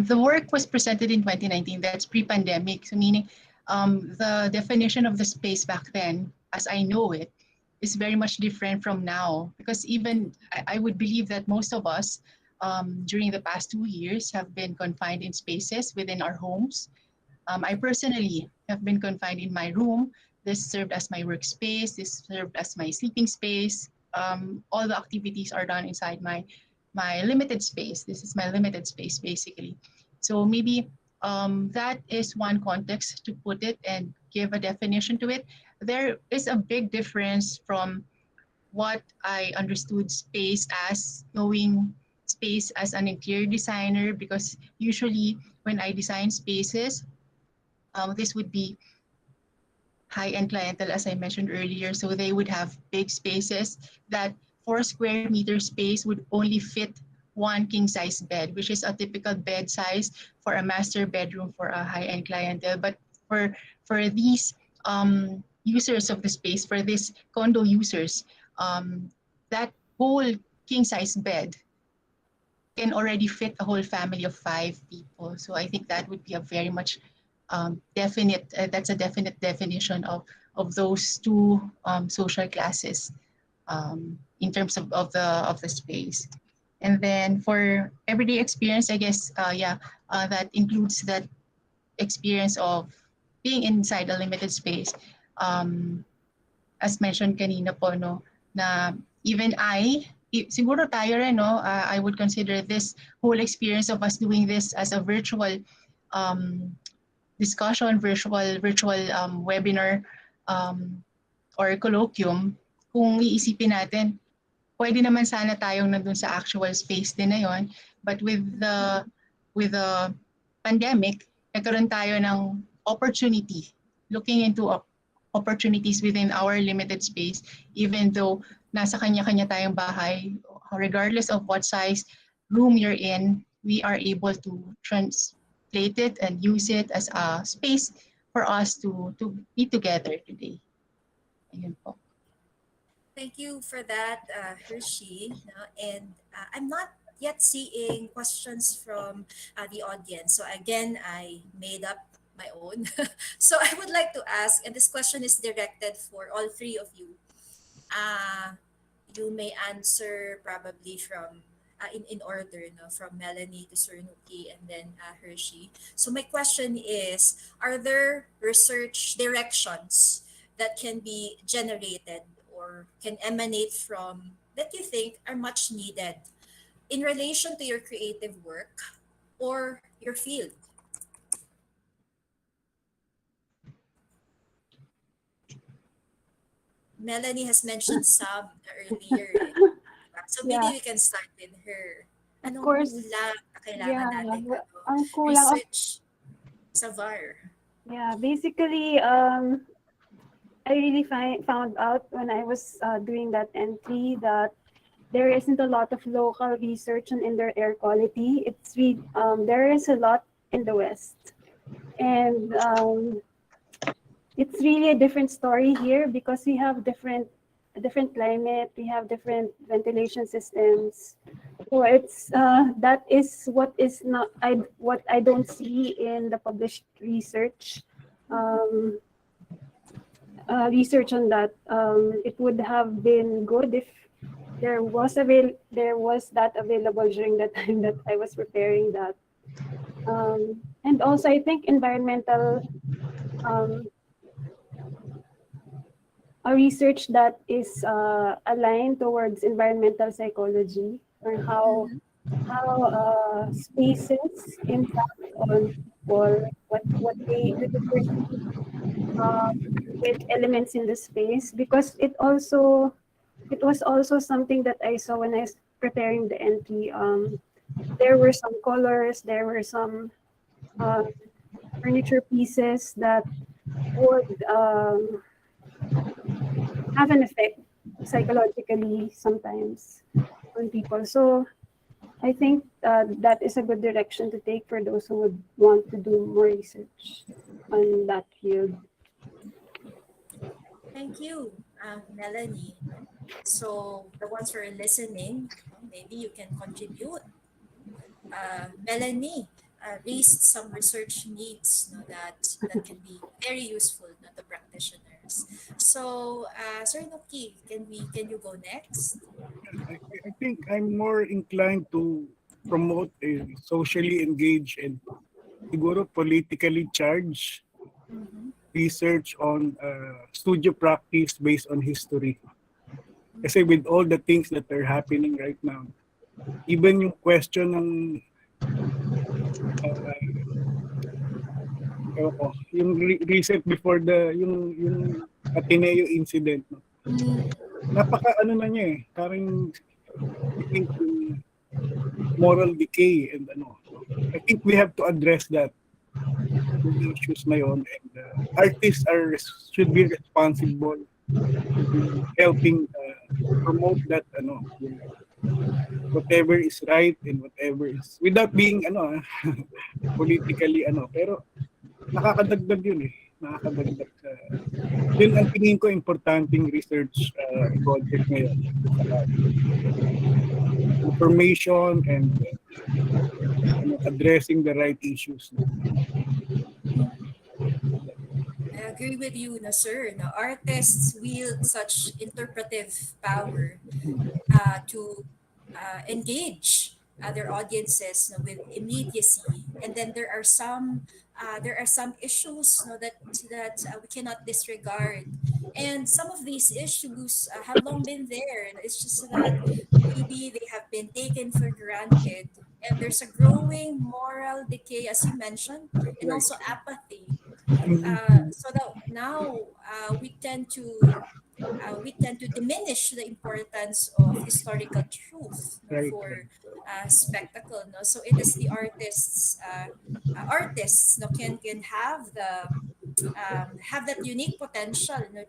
The work was presented in 2019. That's pre-pandemic. So meaning the definition of the space back then, as I know it, is very much different from now. Because even I would believe that most of us during the past 2 years have been confined in spaces within our homes. I personally have been confined in my room. This served as my workspace. This served as my sleeping space. All the activities are done inside my limited space. This is my limited space, basically. So maybe that is one context to put it and give a definition to it. There is a big difference from what I understood space as, knowing space as an interior designer, because usually when I design spaces, this would be high-end clientele, as I mentioned earlier. So they would have big spaces that 4 square meter space would only fit 1 king-size bed, which is a typical bed size for a master bedroom for a high-end clientele. But for these users of the space, for these condo users, that whole king-size bed can already fit a whole family of 5 people. So I think that would be a very much definite, that's a definite definition of those two social classes in terms of the space. And then for everyday experience, I guess, that includes that experience of being inside a limited space. As mentioned kanina po, no, na even siguro tayo rin, no, I would consider this whole experience of us doing this as a virtual discussion, virtual webinar or colloquium. Kung iisipin natin, pwede naman sana tayong nandun sa actual space din na yon. But with the pandemic, nagkaroon tayo ng opportunity, looking into opportunities within our limited space, even though nasa kanya-kanya tayong bahay, regardless of what size room you're in, we are able to translate it and use it as a space for us to be together today. Ayun po. Thank you for that, Hershey. No? And I'm not yet seeing questions from the audience. So again, I made up my own. So I would like to ask, and this question is directed for all three of you. Uh, you may answer probably from in order, no, from Melanie to Surnuki and then Hershey. So my question is, are there research directions that can be generated or can emanate from that you think are much needed in relation to your creative work or your field? Melanie has mentioned some earlier. Eh. So maybe Yeah, we can start with her. of Anong course. kulang na kailangan Yeah, natin ang kulang of research sa VAR? yeah, basically I really found out when I was doing that entry that there isn't a lot of local research on indoor air quality. There is a lot in the West, and it's really a different story here because we have different climate, we have different ventilation systems. So it's that is what I don't see in the published research. Um, Research on that. It would have been good if there was that available during the time that I was preparing that. And also, I think environmental um, a research that is aligned towards environmental psychology or how spaces impact on people, what they perceive um, with elements in the space, because it was also something that I saw when I was preparing the entry. There were some colors, there were some uh, furniture pieces that would have an effect psychologically sometimes on people. So I think that is a good direction to take for those who would want to do more research on that field. Thank you, Melanie. No? So the ones who are listening, no, maybe you can contribute. Melanie raised some research needs, no, that can be very useful, no, to practitioners. So, Sir Noki, can you go next? I think I'm more inclined to promote a socially engaged and siguro politically charged Mm-hmm. research on studio practice based on history. Kasi with all the things that are happening right now, even yung question ng yung recent before yung Ateneo incident, no? Napaka ano na niya eh, parang I think yung moral decay and ano. I think we have to address that, yung issues na yun, and artists should be responsible in helping promote that ano, yung whatever is right and whatever is without being ano politically ano, pero nakakadagdag yun eh, nakakadagdag sa yun ang tingin ko importanteng research project ngayon, information and addressing the right issues. I agree with you, na sir. Na artists wield such interpretive power to engage other audiences, no, with immediacy, and then there are some issues, no, that we cannot disregard, and some of these issues have long been there. It's just that maybe they have been taken for granted, and there's a growing moral decay, as you mentioned, and also apathy. So that now we tend to diminish the importance of historical truth, no, for spectacle. No? So it is the artists, no, can have the have that unique potential, no,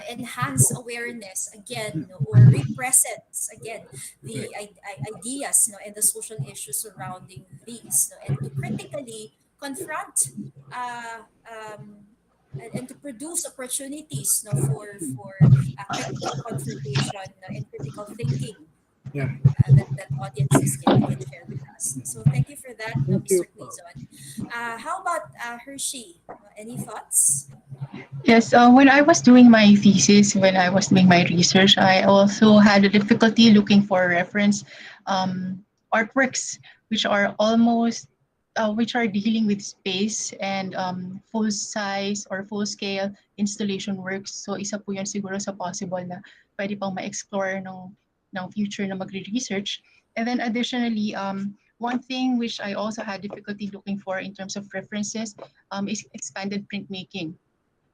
enhance awareness again, or represents again the ideas, and the social issues surrounding these, and to critically confront, and to produce opportunities, for critical confrontation, and critical thinking, Yeah. that audiences can share with us. So thank you for that, Thank Mr. you. Cuizon. How about Hershey? Any thoughts? Yes, when I was doing my thesis, when I was doing my research, I also had a difficulty looking for reference artworks which are which are dealing with space and full size or full scale installation works. So isa po yun siguro sa possible na pwede pang ma-explore ng future na magre-research. And then additionally, one thing which I also had difficulty looking for in terms of references is expanded printmaking.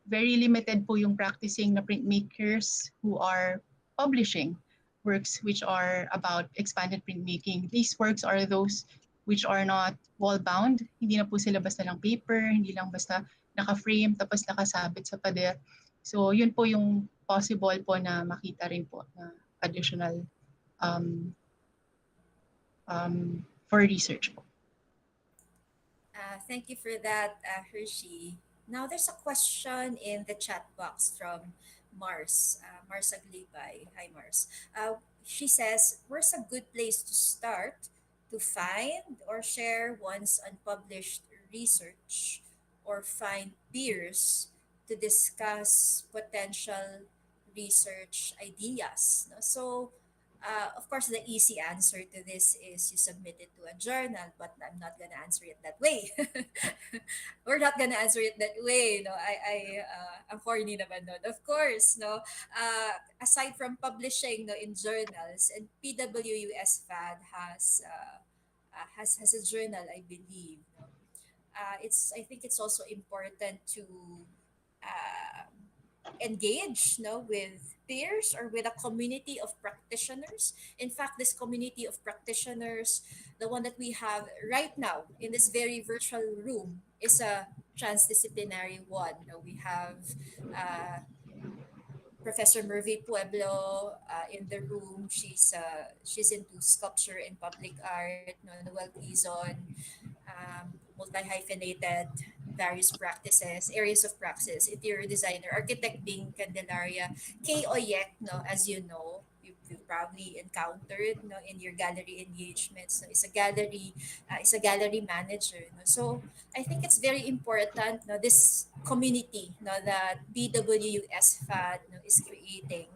Very limited po yung practicing na printmakers who are publishing works which are about expanded printmaking. These works are those which are not wall-bound. Hindi na po sila basta lang paper, hindi lang basta naka-frame tapos nakasabit sa pader. So yun po yung possible po na makita rin po na additional um, for research po. Thank you for that, Hershey. Now, there's a question in the chat box from Mars, Mars Aglibay. Hi, Mars. She says, where's a good place to start to find or share one's unpublished research, or find peers to discuss potential research ideas? No? So, of course, the easy answer to this is you submit it to a journal, but I'm not gonna answer it that way. We're not gonna answer it that way. No, I'm corny naman nun. Of course, no. Aside from publishing, no, in journals, and PWU SFAD has a journal, I believe. No? I think it's also important to uh, engage, with peers or with a community of practitioners. In fact, this community of practitioners, the one that we have right now in this very virtual room, is a transdisciplinary one. We have uh, Professor Mervy Pueblo in the room. She's into sculpture and public art. No, Noel Cuizon, multi hyphenated, various practices, areas of practice, interior designer, architect being Candelaria, Kay Oyek, no, as you know, you've probably encountered, no, in your gallery engagements. No, is a gallery manager. No, so I think it's very important, no, this community, no, that BWS FAD, no, is creating.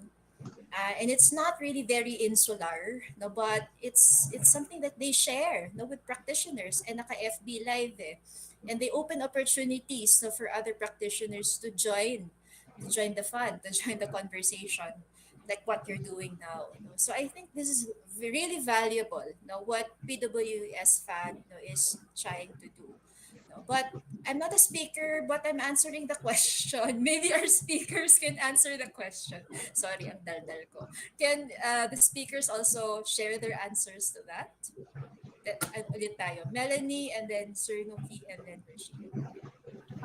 And it's not really very insular, no, but it's something that they share, no, with practitioners, and naka FB live, and they open opportunities, no, for other practitioners to join the fun, to join the conversation, like what you're doing now. No? So I think this is really valuable, no, what PWS FAD, no, is trying to do. No, but I'm not a speaker, but I'm answering the question. Maybe our speakers can answer the question. Sorry, ang daldal ko. Can the speakers also share their answers to that? Ulit tayo. Melanie, and then Sir Nuki, and then Rishi.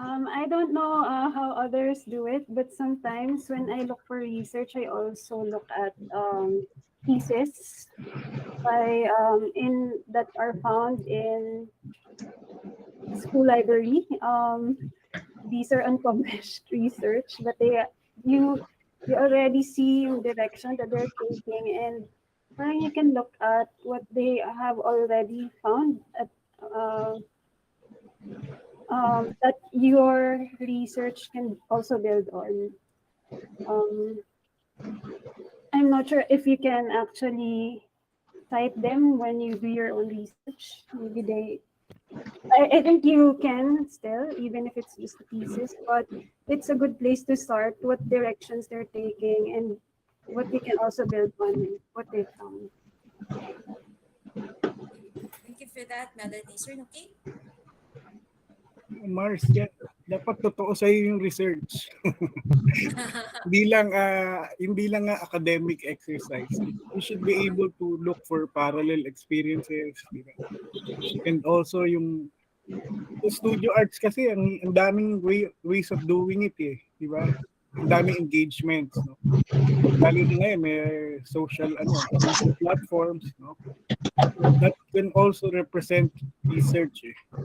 I don't know how others do it, but sometimes when I look for research, I also look at theses in that are found in school library. These are unpublished research, but you you already see yung direction that they're taking, and parang you can look at what they have already found at that your research can also build on. I'm not sure if you can actually cite them when you do your own research. Maybe I think you can still, even if it's just a thesis, but it's a good place to start what directions they're taking and what we can also build on what they found. Thank you for that, Melanie. Sir Nuki? Mars, yan. Dapat totoo sa yung research. Hindi lang academic exercise. You should be able to look for parallel experiences, di ba? And also yung studio arts kasi ang daming ways of doing it, di ba? ang daming engagements, no? Lalo na ngayon, may social platforms, no? So that can also represent research.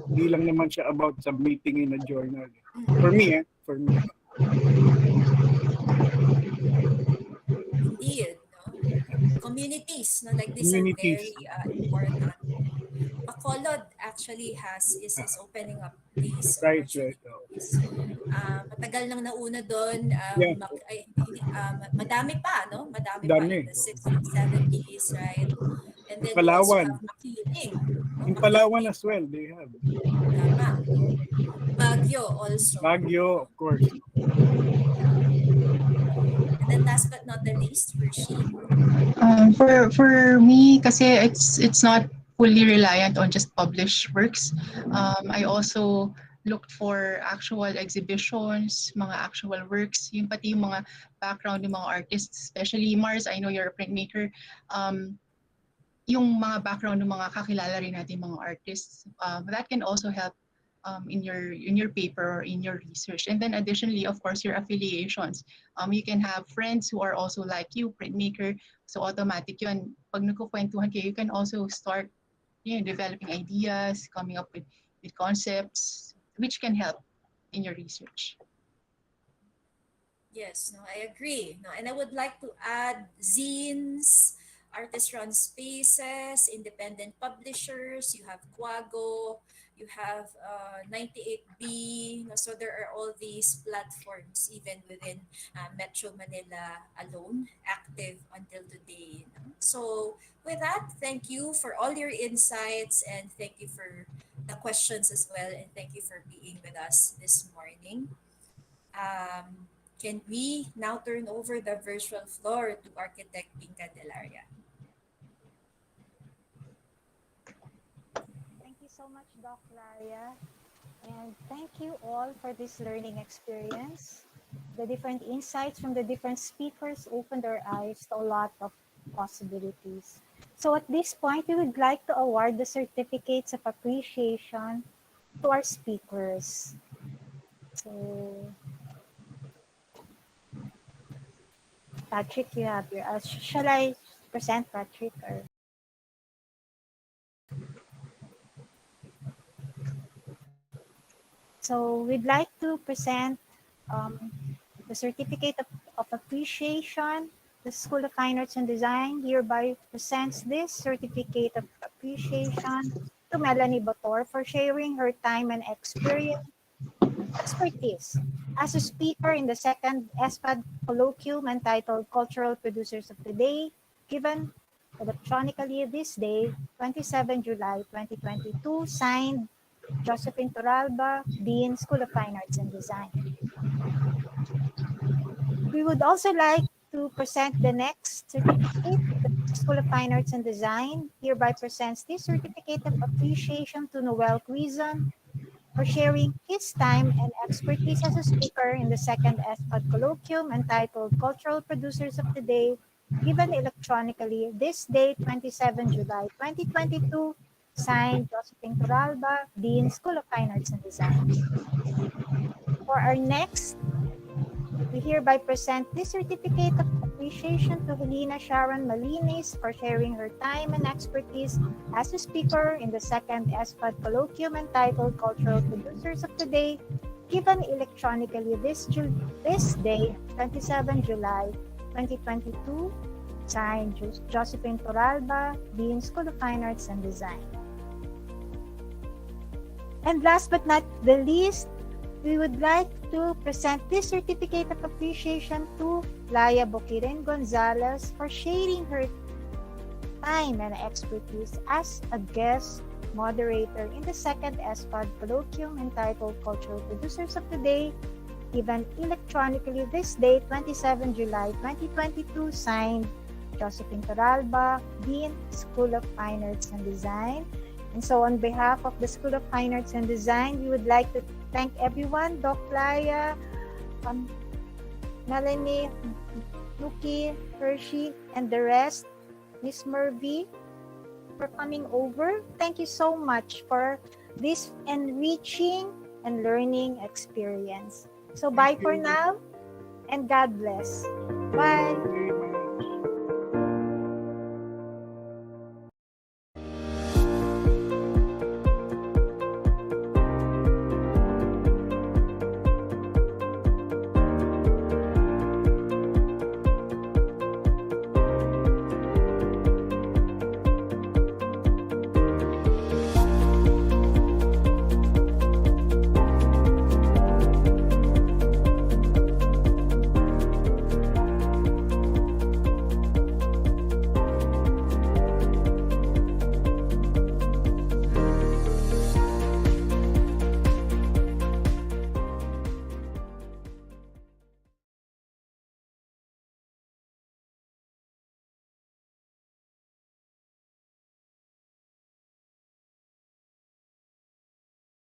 Hindi lang naman siya about submitting in a journal. For me. Indeed, no? Communities, no, like these are very important. Bacolod actually is opening up these opportunities. Matagal nang nauna doon, madami pa, no? Madami pa in the 60s, 70s, right? And then you also have Makiling. No? In Palawan as well, they have. Tama, no? Baguio also. Baguio, of course. And then last but not the least, Hershey. For me, kasi it's not fully reliant on just published works. I also looked for actual exhibitions, mga actual works, yung pati yung mga background ng mga artists, especially Mars, I know you're a printmaker. Yung mga background ng mga kakilala rin natin mga artists, that can also help in your paper or in your research. And then additionally, of course, your affiliations. You can have friends who are also like you, printmaker. So automatic yun. Pag nagkukwentuhan kayo, you can also start developing ideas, coming up with concepts, which can help in your research. Yes, no, I agree. No, and I would like to add zines, artist-run spaces, independent publishers. You have Quago, you have 98B. No, so there are all these platforms, even within Metro Manila alone, active until today. No? So with that, thank you for all your insights and thank you for the questions as well. And thank you for being with us this morning. Can we now turn over the virtual floor to Architect Candelaria? Thank you so much, Doc Laya. And thank you all for this learning experience. The different insights from the different speakers opened our eyes to a lot of possibilities. So at this point, we would like to award the certificates of appreciation to our speakers. So, Patrick, you have your, shall I present Patrick? Or? So we'd like to present the Certificate of Appreciation. The School of Fine Arts and Design hereby presents this Certificate of Appreciation to Melanie Botor for sharing her time and expertise as a speaker in the second SFAD Colloquium entitled Cultural Producers of Today, given electronically this day, 27 July 2022, signed Josephine Torralba, Dean, School of Fine Arts and Design. We would also like to present the next certificate. The School of Fine Arts and Design hereby presents this certificate of appreciation to Noel Cuizon for sharing his time and expertise as a speaker in the second SFAD Colloquium entitled Cultural Producers of Today, given electronically this day, 27 July 2022, signed Josephine Torralba, Dean, School of Fine Arts and Design. For our next, we hereby present this certificate of appreciation to Helena Malinis for sharing her time and expertise as a speaker in the second SFAD Colloquium entitled Cultural Producers of Today, given electronically this day, 27 July 2022, signed Josephine Torralba, Dean, School of Fine Arts and Design. And last but not the least, we would like to present this certificate of appreciation to Laya Boquiren Gonzalez for sharing her time and expertise as a guest moderator in the second SFAD Colloquium entitled Cultural Producers of Today, given electronically this day, 27 July 2022, signed Josephine Torralba, Dean, School of Fine Arts and Design. And so on behalf of the School of Fine Arts and Design, we would like to thank everyone, Doc Laya, Melanie, Luki, Hershey, and the rest, Miss Murphy, for coming over. Thank you so much for this enriching and learning experience. So bye for now, and God bless. Bye.